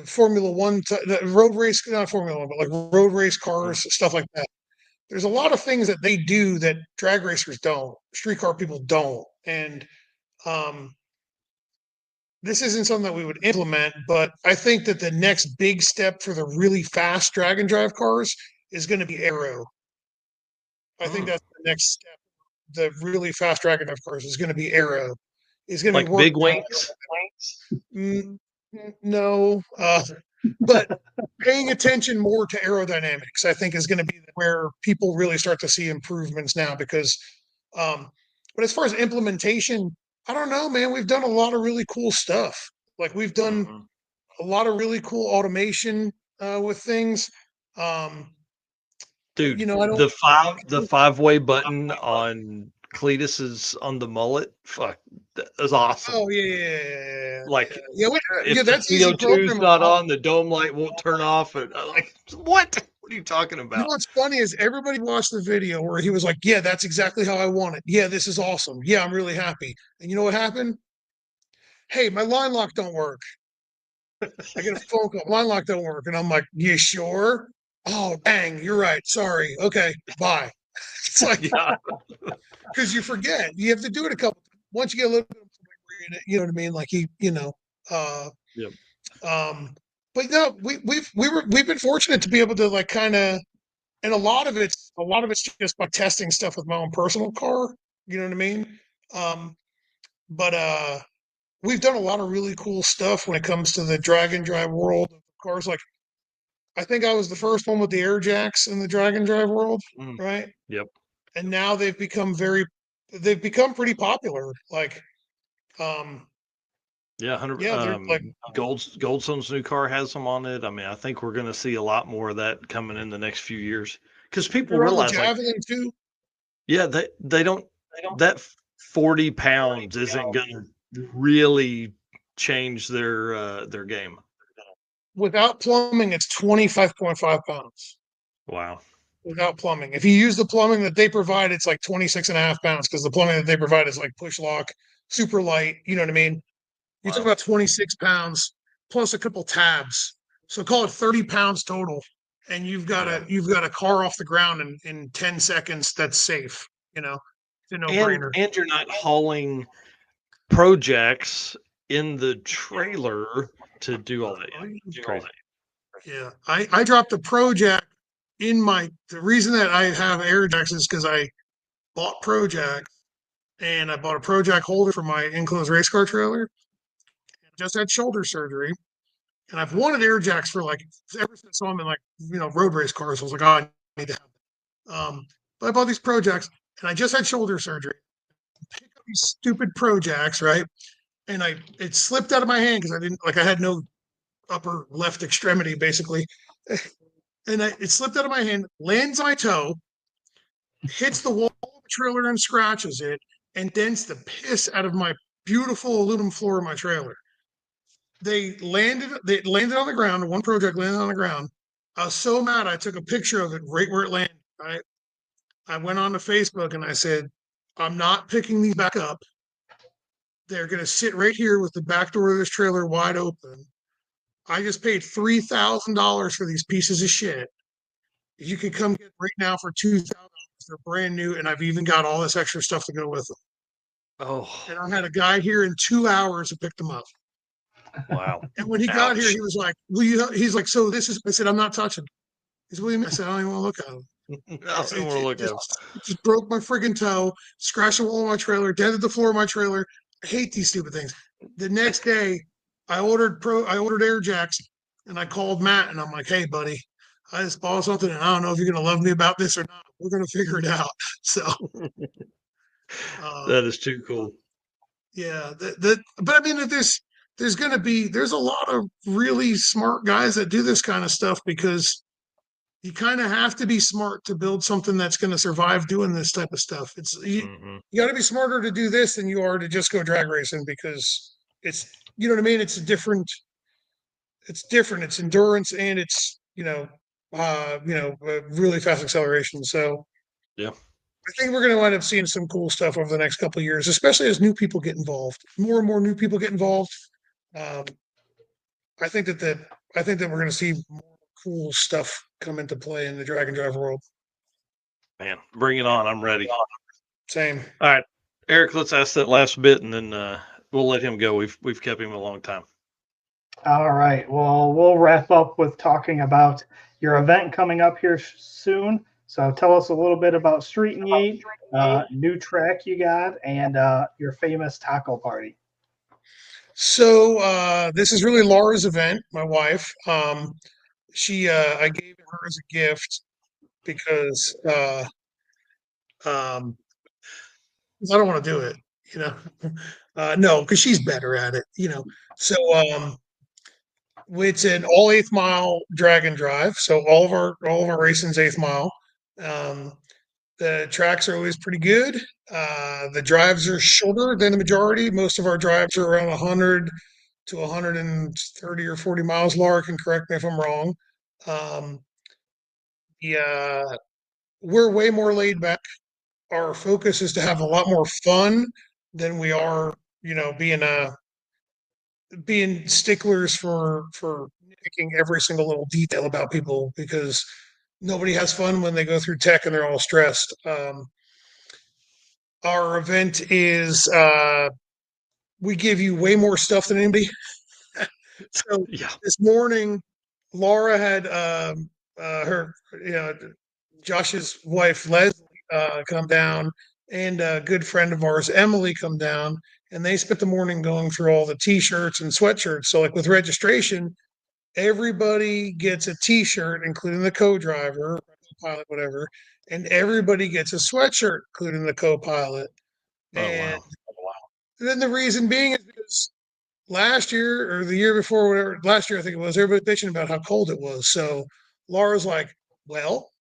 Formula One, road race, not Formula One, but like road race Mm, cars, stuff like that. There's a lot of things that they do that drag racers don't, street car people don't. And um, this isn't something that we would implement, but I think that the next big step for the really fast drag and drive cars is going to be aero. I think mm. that's the next step. The really fast drag and drive cars is going to be aero. Is going to be Like big worked on. wings. Mm, no, but paying attention more to aerodynamics, I think, is going to be where people really start to see improvements now. Because, but as far as implementation, I don't know, man. We've done a lot of really cool stuff. Like we've done Mhm. a lot of really cool automation with things. Um, Dude, I don't. the five-way button on Cleetus's on the mullet, fuck, that was awesome. Oh yeah, yeah, yeah, yeah, yeah. Like Yeah, if yeah, the that's easy CO2's programmable. not on, the dome light won't turn off. And like what? What are you talking You know about? what's funny is everybody watched the video where he was like, "Yeah, that's exactly how I want it. Yeah, this is awesome. Yeah, I'm really happy." And you know what happened? Hey, my line lock don't work. I get a phone call. Line lock don't work, and I'm like, "You sure?" Oh, dang, you're right. Sorry. Okay, bye. It's like Yeah. because you forget. You have to do it a couple. Once you get a little bit of familiar in it, you know what I mean. Like uh, Yep. but no, we've been fortunate to be able to like kind of, and a lot of it's just by testing stuff with my own personal car. You know what I mean? Um, but we've done a lot of really cool stuff when it comes to the drag and drive world of cars. Like I think I was the first one with the air jacks in the drag and drive world, Mm. right? Yep. And now they've become pretty popular. Like, um, Yeah. 100. yeah, they're like Goldstone's new car has them on it. I mean, I think we're going to see a lot more of that coming in the next few years because people they're on the realize, like, Javelin too. yeah, they don't that 40 pounds isn't going to really change their game. Without plumbing, it's 25.5 pounds. Wow. Without plumbing. If you use the plumbing that they provide, it's like 26.5 pounds because the plumbing that they provide is like push lock, super light. You know what I mean? You're talking Wow. about 26 pounds plus a couple tabs. So call it 30 pounds total. And Yeah. you've got a car off the ground in 10 seconds that's safe. You know, it's a no And brainer. you're not hauling projects in the trailer to do all that. Yeah, it's crazy. Yeah. I dropped a Pro Jack in the reason that I have air jacks is because I bought Pro Jack and I bought a Pro Jack holder for my enclosed race car trailer. Just had shoulder surgery. And I've wanted air jacks for like ever since I'm in like, road race cars. I was like, oh, I need to have them. But I bought these Pro Jacks and I just had shoulder surgery. Pick up these stupid Pro Jacks, right? And it slipped out of my hand because I had no upper left extremity basically. And it slipped out of my hand, lands on my toe, hits the wall of the trailer and scratches it, and dents the piss out of my beautiful aluminum floor of my trailer. They landed on the ground. One project landed on the ground. I was so mad I took a picture of it right where it landed. I went on to Facebook and I said, I'm not picking these back up. They're gonna sit right here with the back door of this trailer wide open. I just paid $3,000 for these pieces of shit. You can come get right now for $2,000. They're brand new, and I've even got all this extra stuff to go with them. Oh, And I had a guy here in 2 hours to pick them up. wow. And when he got here, Ouch. he was like, he's like, so this is, I said, I'm not touching. He said, what do you mean? I said, I don't even want to look at him. I don't want to look at them. It just broke my friggin' toe, scratched the wall of my trailer, dented the floor of my trailer. I hate these stupid things. The next day, I ordered air jacks, and I called Matt, and I'm like, hey, buddy, I just bought something, and I don't know if you're gonna love me about this or not. We're gonna figure it out. So, uh, That is too cool. yeah, but I mean, there's a lot of really smart guys that do this kind of stuff because you kind of have to be smart to build something that's going to survive doing this type of stuff. Hmm. You got to be smarter to do this than you are to just go drag racing because it's, you know what I mean? It's different. It's endurance and it's, really fast acceleration. So Yeah. I think we're going to wind up seeing some cool stuff over the next couple of years, especially as new people get involved. More and more new people get involved. Um, I think that we're going to see more cool stuff come into play in the drag and drive world. Man, bring it on. I'm ready. Same. All right, Eric, let's ask that last bit and then we'll let him go. We've kept him a long time. All right. Well, we'll wrap up with talking about your event coming up here soon. So tell us a little bit about Street and Yeet, new track you got, and your famous taco party. So this is really Laura's event, my wife. I gave her as a gift because um, I don't want to do it, you know. No, because she's better at it, you know. So it's an all eighth mile drag and drive. So all of our racing's eighth mile. Um, the tracks are always pretty good. The drives are shorter than the majority. Most of our drives are around 100 to 130 or 40 miles. Laura can correct me if I'm wrong. Um, we're way more laid back. Our focus is to have a lot more fun than we are, being sticklers for nitpicking every single little detail about people, because nobody has fun when they go through tech and they're all stressed. Our event is we give you way more stuff than anybody. So Yeah. this morning, Laura had her, Josh's wife Leslie come down, and a good friend of ours, Emily, come down, and they spent the morning going through all the T-shirts and sweatshirts. So, like with registration, everybody gets a T-shirt, including the co-driver, pilot, whatever, and everybody gets a sweatshirt, including the co-pilot. Oh And wow. then the reason being is because last year or the year before, whatever, last year I think it was, everybody bitching about how cold it was. So Laura's like, well,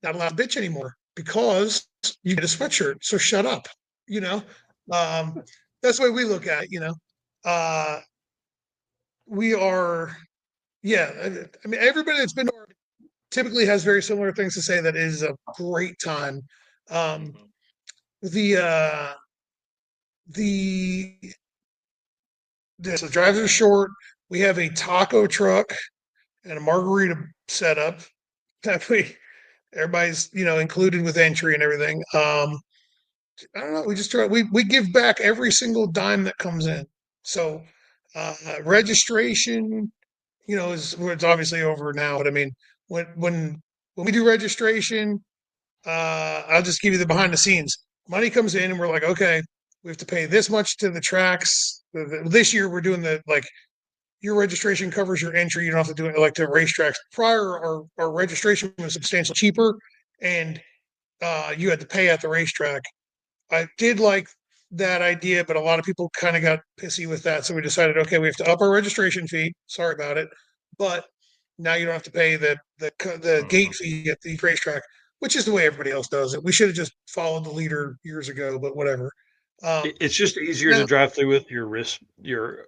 not allowed to bitch anymore because you get a sweatshirt. So shut up. You know, that's the way we look at it, we are, yeah. I mean, everybody that's been to our typically has very similar things to say. That is a great time. Um, the the the drives are short. We have a taco truck and a margarita setup that everybody's included with entry and everything. I don't know. We just try. We give back every single dime that comes in. So registration, is well, it's obviously over now. But I mean, when we do registration, I'll just give you the behind the scenes. Money comes in, and we're like, okay, we have to pay this much to the tracks. This year, we're doing your registration covers your entry. You don't have to do it like to racetracks. Prior, our registration was substantially cheaper, and you had to pay at the racetrack. I did like that idea, but a lot of people kind of got pissy with that. So we decided, okay, we have to up our registration fee. Sorry about it, but now you don't have to pay the gate fee at the racetrack, which is the way everybody else does it. We should have just followed the leader years ago, but whatever. It's just easier Now, to drive through with your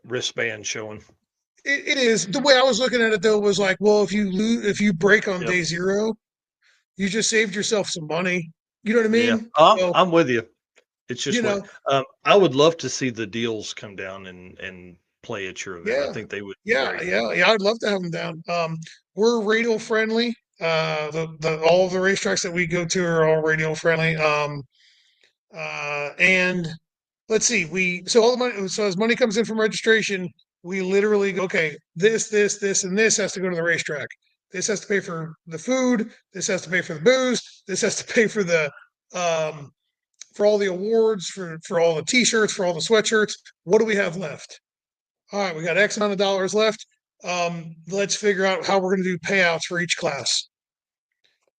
wristband showing. it is the way I was looking at it though was like, well, if you break on Yep. day zero, you just saved yourself some money. You know what I Yeah. mean? So, I'm with you. It's you just what know, I would love to see the deals come down and play at your event. I yeah, think they would be yeah, great. yeah. I'd love to have them down. We're radial friendly. The all of the racetracks that we go to are all radial friendly. And let's see, so all the money, so as money comes in from registration, we literally go, okay, this, and this has to go to the racetrack. This has to pay for the food. This has to pay for the booze. This has to pay for um, for all the awards, for all the T-shirts, for all the sweatshirts. What do we have left? All right, we got X amount of dollars left. Let's figure out how we're going to do payouts for each class.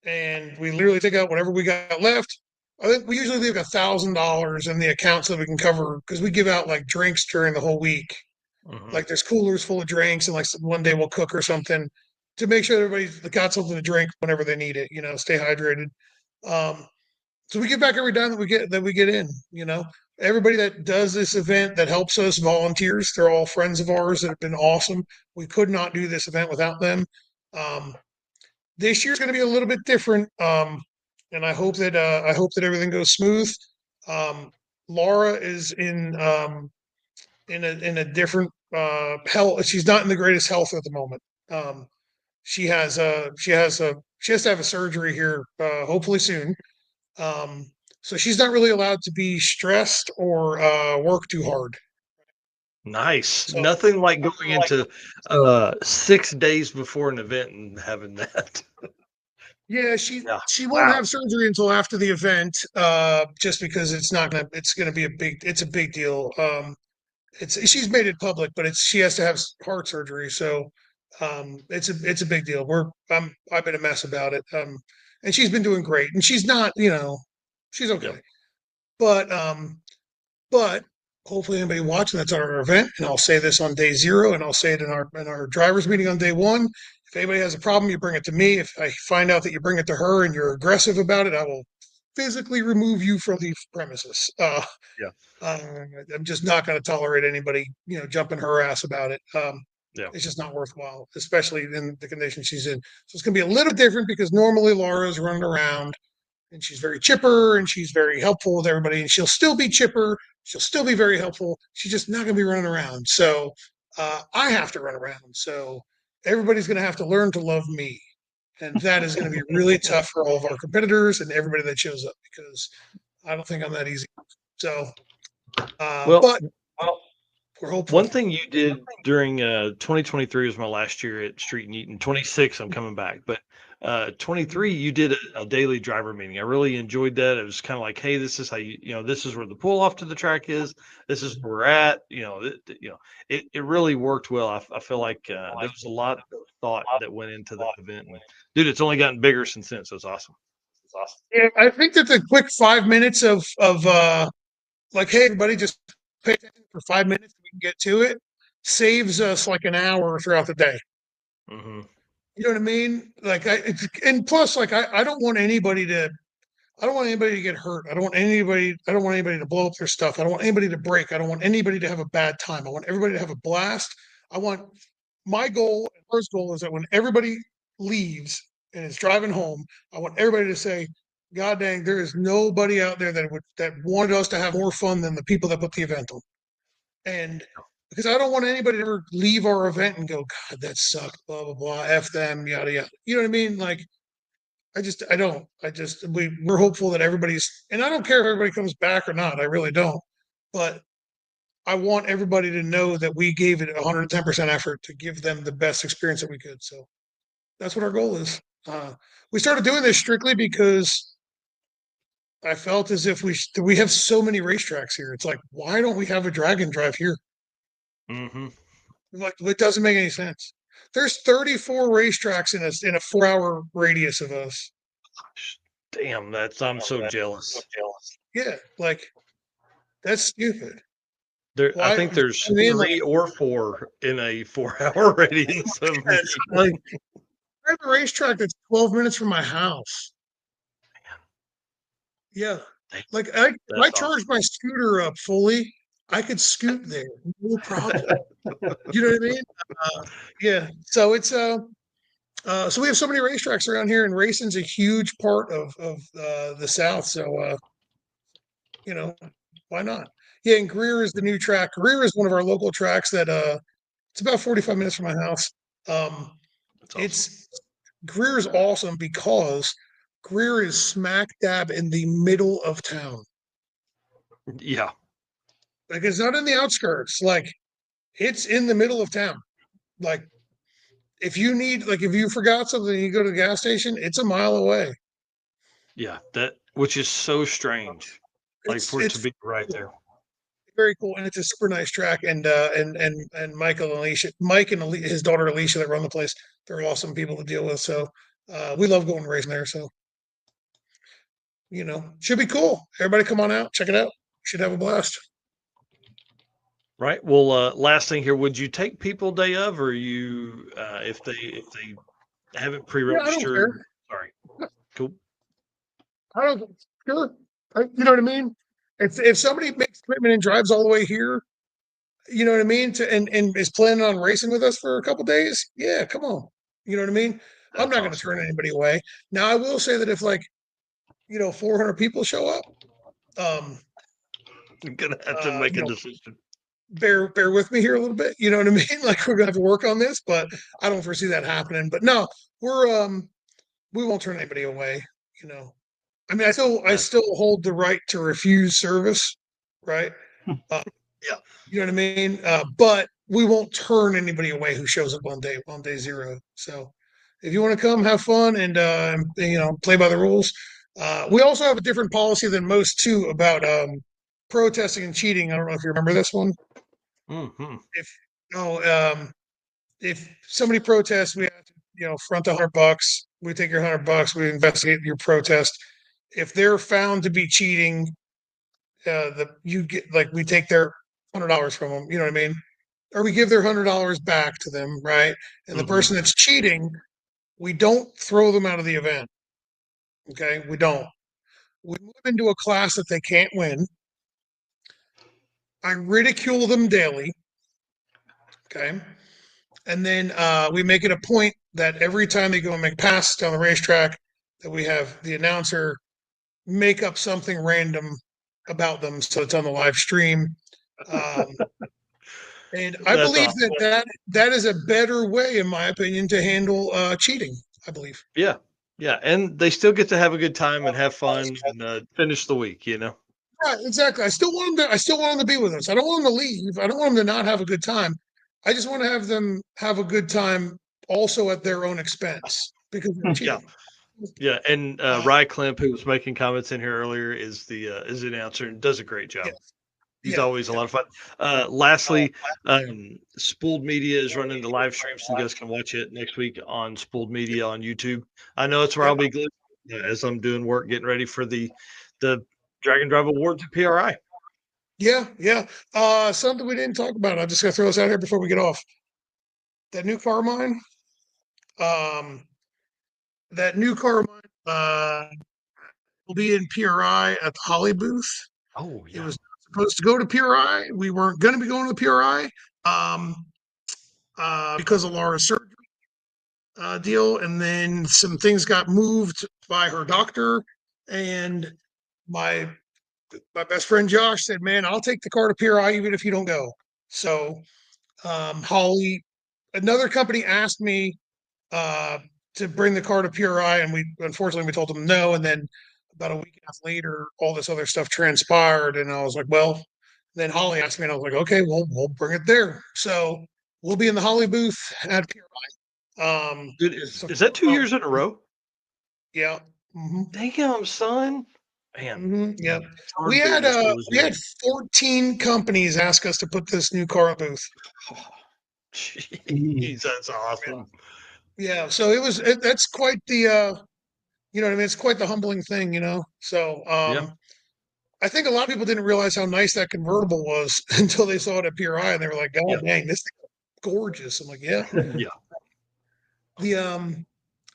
And we literally take out whatever we got left. I think we usually leave $1,000 in the account so we can cover, because we give out like drinks during the whole week. Like there's coolers full of drinks, and like one day we'll cook or something to make sure everybody's got something to drink whenever they need it. Stay hydrated. Um, so we give back every dime that we get in. Everybody that does this event that helps us, volunteers, they're all friends of ours that have been awesome. We could not do this event without them. This year's going to be a little bit different, and I hope that everything goes smooth. Laura is in a different health. She's not in the greatest health at the moment. She has to have a surgery here, hopefully soon. Um, so she's not really allowed to be stressed or work too hard. Nice. So Nothing like going into 6 days before an event and having that. yeah, Yeah. she won't Wow. have surgery until after the event, just because it's gonna be a big deal. She's made it public, but she has to have heart surgery, so it's a big deal. I've been a mess about it, and she's been doing great, and she's not, she's okay, Yep. but hopefully anybody watching that's at our event, and I'll say this on day zero, and I'll say it in our drivers meeting on day one. If anybody has a problem, you bring it to me. If I find out that you bring it to her and you're aggressive about it, I will physically remove you from the premises. Yeah. I'm just not going to tolerate anybody, jumping her ass about it. Yeah. It's just not worthwhile, especially in the condition she's in. So it's going to be a little different because normally Laura's running around and she's very chipper and she's very helpful with everybody. And she'll still be chipper. She'll still be very helpful. She's just not going to be running around. So I have to run around. So everybody's going to have to learn to love me. And that is going to be really tough for all of our competitors and everybody that shows up because I don't think I'm that easy. So, but we're hopeful. One thing you did during 2023 was my last year at Street and Eaton. 26, I'm coming back, but 23, you did a daily driver meeting. I really enjoyed that. It was kind of like, hey, this is how this is where the pull off to the track is. This is where we're at. It really worked well. I feel like there was a lot of thought that went into that event. And, dude, it's only gotten bigger since then, so it's awesome. It's awesome. Yeah, I think that the quick 5 minutes of like, hey, everybody, just pay attention for 5 minutes, we can get to it, saves us like an hour throughout the day. Mm-hmm. You know what I mean? Like, and plus, like, I don't want anybody to get hurt. I don't want anybody to blow up their stuff. I don't want anybody to break. I don't want anybody to have a bad time. I want everybody to have a blast. My goal and first goal is that when everybody leaves and is driving home, I want everybody to say, God dang, there is nobody out there that wanted us to have more fun than the people that put the event on. And because I don't want anybody to ever leave our event and go, God, that sucked, blah, blah, blah, F them, yada, yada. You know what I mean? Like, we're hopeful that everybody's, and I don't care if everybody comes back or not. I really don't. But I want everybody to know that we gave it 110% effort to give them the best experience that we could. So that's what our goal is. We started doing this strictly because I felt as if we have so many racetracks here. It's like, why don't we have a drag and drive here? Mm-hmm. Like, it doesn't make any sense. There's 34 racetracks in a 4-hour radius of us. Damn, I'm so jealous. Yeah, like, that's stupid. I think there's 3 or 4 in a 4-hour radius of me. Like, I have a racetrack that's 12 minutes from my house. Yeah. Like, if I charge my scooter up fully, I could scoot there. No problem. You know what I mean? Yeah. So it's so we have so many racetracks around here, and racing's a huge part of the South. So why not? Yeah, and Greer is the new track. Greer is one of our local tracks that it's about 45 minutes from my house. Awesome. Greer is awesome because Greer is smack dab in the middle of town. Yeah. Like, it's not in the outskirts. Like, it's in the middle of town. Like, if you forgot something and you go to the gas station, it's a mile away. Yeah, which is so strange. Like, for it to be right there. Very cool, and it's a super nice track. And Mike and his daughter Alicia that run the place, they're awesome people to deal with. So we love going racing there. So should be cool. Everybody come on out, check it out. Should have a blast. Right. Well, last thing here, would you take people day of, or you if they haven't pre-registered? Sorry. Cool. I don't sure. You know what I mean? If somebody makes commitment and drives all the way here, you know what I mean, and is planning on racing with us for a couple days, yeah, come on. You know what I mean? I'm not going to turn anybody away. Now, I will say that if 400 people show up, I'm gonna have to make a decision. Bear with me here a little bit. You know what I mean? Like, we're gonna have to work on this, but I don't foresee that happening. But no, we won't turn anybody away. I mean, I still hold the right to refuse service, right? Yeah, you know what I mean. But we won't turn anybody away who shows up on day 0. So, if you want to come, have fun, and play by the rules. We also have a different policy than most too about protesting and cheating. I don't know if you remember this one. Mm-hmm. If somebody protests, we have to front $100. We take your $100. We investigate your protest. If they're found to be cheating, we take their $100 from them. You know what I mean? Or we give their $100 back to them, right? And the person that's cheating, we don't throw them out of the event. Okay, we don't. We move into a class that they can't win. I ridicule them daily. Okay. And then we make it a point that every time they go and make passes down the racetrack, that we have the announcer make up something random about them, so it's on the live stream. Um, and I That's believe awesome. that is a better way, in my opinion, to handle cheating. I believe. Yeah. Yeah. And they still get to have a good time and have fun and finish the week, you know? Yeah, exactly. I still want them to. I still want them to be with us. I don't want them to leave. I don't want them to not have a good time. I just want to have them have a good time, also at their own expense, because they're Yeah. cheating. Yeah. And Rye Klemp, who was making comments in here earlier, is the announcer and does a great job. Yeah, He's yeah, always a lot of fun. Lastly, Spooled Media is running the live stream, so you guys can watch it next week on Spooled Media on YouTube. I know it's where I'll be glued as I'm doing work, getting ready for the Dragon Drive Awards at PRI. yeah, yeah. Something we didn't talk about. I'm just gonna throw this out here before we get off. That new car of mine. Um, that new car of mine will be in PRI at the Holly booth. Oh It yeah. was supposed to go to PRI. We weren't going to be going to PRI because of Laura's surgery deal, and then some things got moved by her doctor. And my best friend Josh said, "Man, I'll take the car to PRI even if you don't go." So Holly, another company asked me uh, to bring the car to PRI, and we unfortunately we told them no. And then about a week and a half later, all this other stuff transpired, and I was like, well. Then Holly asked me, and I was like, okay, well, we'll bring it there. So we'll be in the Holly booth at PRI. Dude, So, is that 2 years in a row? yeah. Mm-hmm. Damn, son. Man, Mm-hmm. Yeah. it's hard being this close We had 14 companies ask us to put this new car booth. Jeez, that's awesome. Yeah. So that's quite the you know what I mean? It's quite the humbling thing, you know. So Yeah. I think a lot of people didn't realize how nice that convertible was until they saw it at PRI, and they were like, "God Yeah. dang, this thing is gorgeous!" I'm like, "Yeah." Yeah. The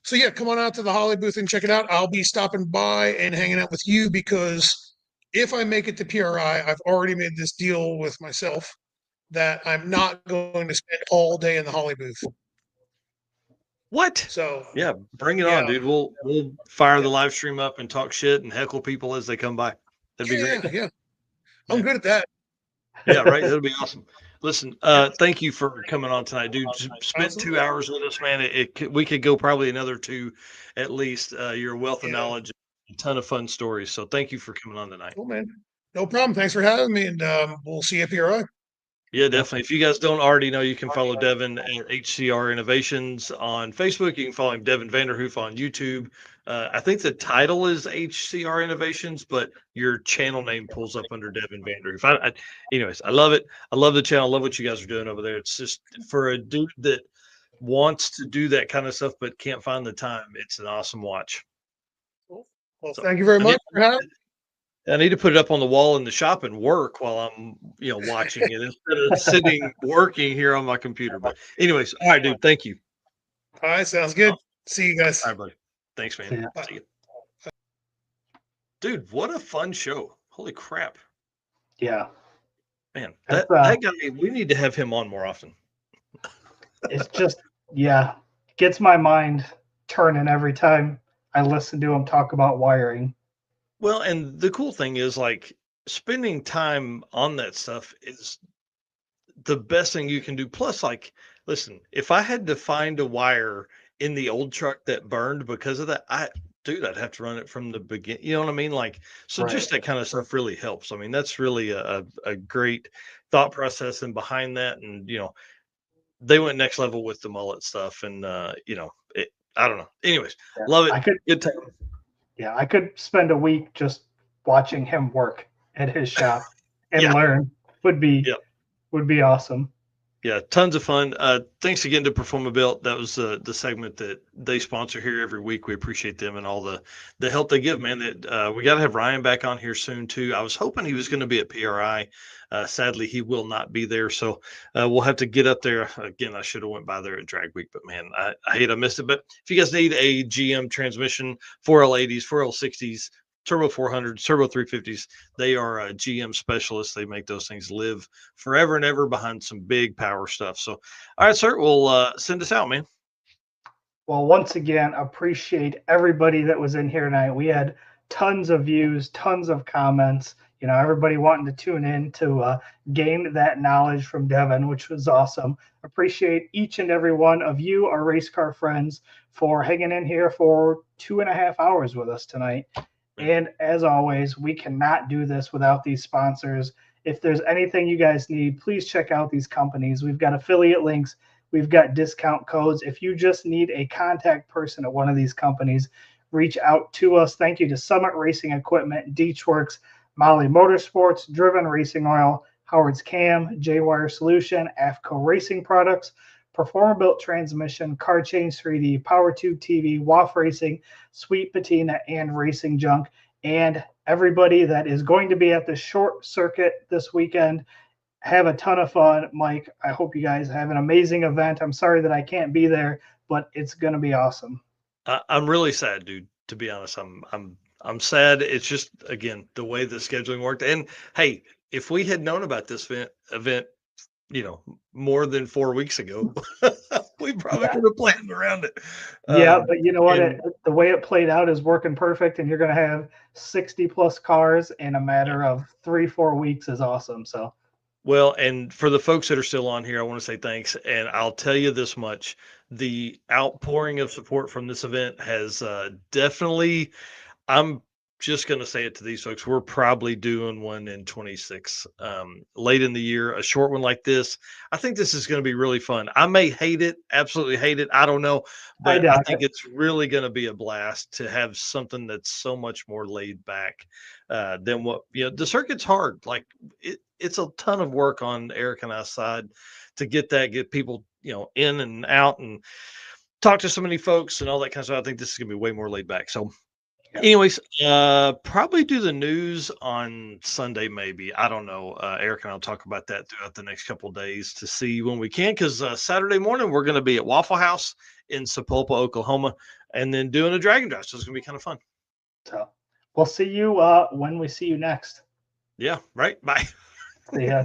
So yeah, come on out to the Holly booth and check it out. I'll be stopping by and hanging out with you because if I make it to PRI, I've already made this deal with myself that I'm not going to spend all day in the Holly booth. What? So Yeah, bring it yeah, on, dude. We'll fire the live stream up and talk shit and heckle people as they come by. That'd be great. yeah. I'm good at that. Yeah, right. That'll be awesome. Listen, thank you for coming on tonight, dude. Spent 2 hours with us, man. We could go probably another two, at least. You're a wealth of knowledge, a ton of fun stories. So thank you for coming on tonight. Cool, man. No problem. Thanks for having me, and we'll see you at PRI. Yeah, definitely. If you guys don't already know, you can follow Devin at HCR Innovations on Facebook. You can follow him, Devin Vanderhoof, on YouTube. I think the title is HCR Innovations, but your channel name pulls up under Devin Vanderhoof. Anyways, I love it. I love the channel. I love what you guys are doing over there. It's just for a dude that wants to do that kind of stuff but can't find the time. It's an awesome watch. Cool. Well, So, thank you very much for having me. I need to put it up on the wall in the shop and work while I'm, watching it instead of sitting working here on my computer. But anyways, all right, dude. Thank you. All right, sounds good. See you guys. All right, buddy. Thanks, man. Yeah. See you. Dude, what a fun show. Holy crap. Yeah. Man, That's, that guy, we need to have him on more often. It's just, yeah, gets my mind turning every time I listen to him talk about wiring. Well, and the cool thing is, like, spending time on that stuff is the best thing you can do. Plus, like, listen, if I had to find a wire in the old truck that burned because of that, I'd have to run it from the beginning. You know what I mean? Like, so just that kind of stuff really helps. I mean, that's really a great thought process and behind that. And, they went next level with the mullet stuff. And, I don't know. Anyways, love it. Good time. Yeah, I could spend a week just watching him work at his shop and learn. Would be awesome. Yeah, tons of fun. Thanks again to Performabuilt. That was the segment that they sponsor here every week. We appreciate them and all the help they give, man. That we got to have Ryan back on here soon too. I was hoping he was going to be at PRI. Sadly, he will not be there, so we'll have to get up there again. I should have went by there at Drag Week, but man, I hate I missed it. But if you guys need a GM transmission, 4L80s, 4L60s, turbo 400s, turbo 350s. They are GM specialists. They make those things live forever and ever behind some big power stuff. So, all right, sir, we'll send us out, man. Well, once again, appreciate everybody that was in here tonight. We had tons of views, tons of comments. You know, everybody wanting to tune in to gain that knowledge from Devin, which was awesome. Appreciate each and every one of you, our race car friends, for hanging in here for 2.5 hours with us tonight. And as always, we cannot do this without these sponsors. If there's anything you guys need, please check out these companies. We've got affiliate links. We've got discount codes. If you just need a contact person at one of these companies, reach out to us. Thank you to Summit Racing Equipment, Deechworks, Molly Motorsports, Driven Racing Oil, Howard's Cam, J-Wire Solution, AFCO Racing Products, Performabuilt Transmission, Car Change 3D, PowerTube TV, WAF Racing, Sweet Patina, and Racing Junk. And everybody that is going to be at the short circuit this weekend, have a ton of fun. Mike, I hope you guys have an amazing event. I'm sorry that I can't be there, but it's going to be awesome. I'm really sad, dude. To be honest, I'm sad. It's just, again, the way the scheduling worked. And hey, if we had known about this event, you know, more than 4 weeks ago, we probably could have planned around it. Yeah, but you know what? The way it played out is working perfect, and you're going to have 60 plus cars in a matter of 3-4 weeks is awesome. So, well, and for the folks that are still on here, I want to say thanks. And I'll tell you this much: the outpouring of support from this event has definitely. I'm just going to say it to these folks. We're probably doing one in 26 late in the year, a short one like this. I think this is going to be really fun. I may hate it, absolutely hate it. I don't know, but I think it's really going to be a blast to have something that's so much more laid back than what, the circuit's hard. Like it's a ton of work on Eric and I's side to get people, in and out and talk to so many folks and all that kind of stuff. I think this is going to be way more laid back. So, anyways, probably do the news on Sunday, maybe. I don't know. Eric and I'll talk about that throughout the next couple of days to see when we can, because Saturday morning we're going to be at Waffle House in Sapulpa, Oklahoma, and then doing a dragon drive. So it's going to be kind of fun. So we'll see you when we see you next. Yeah, right. Bye. See ya.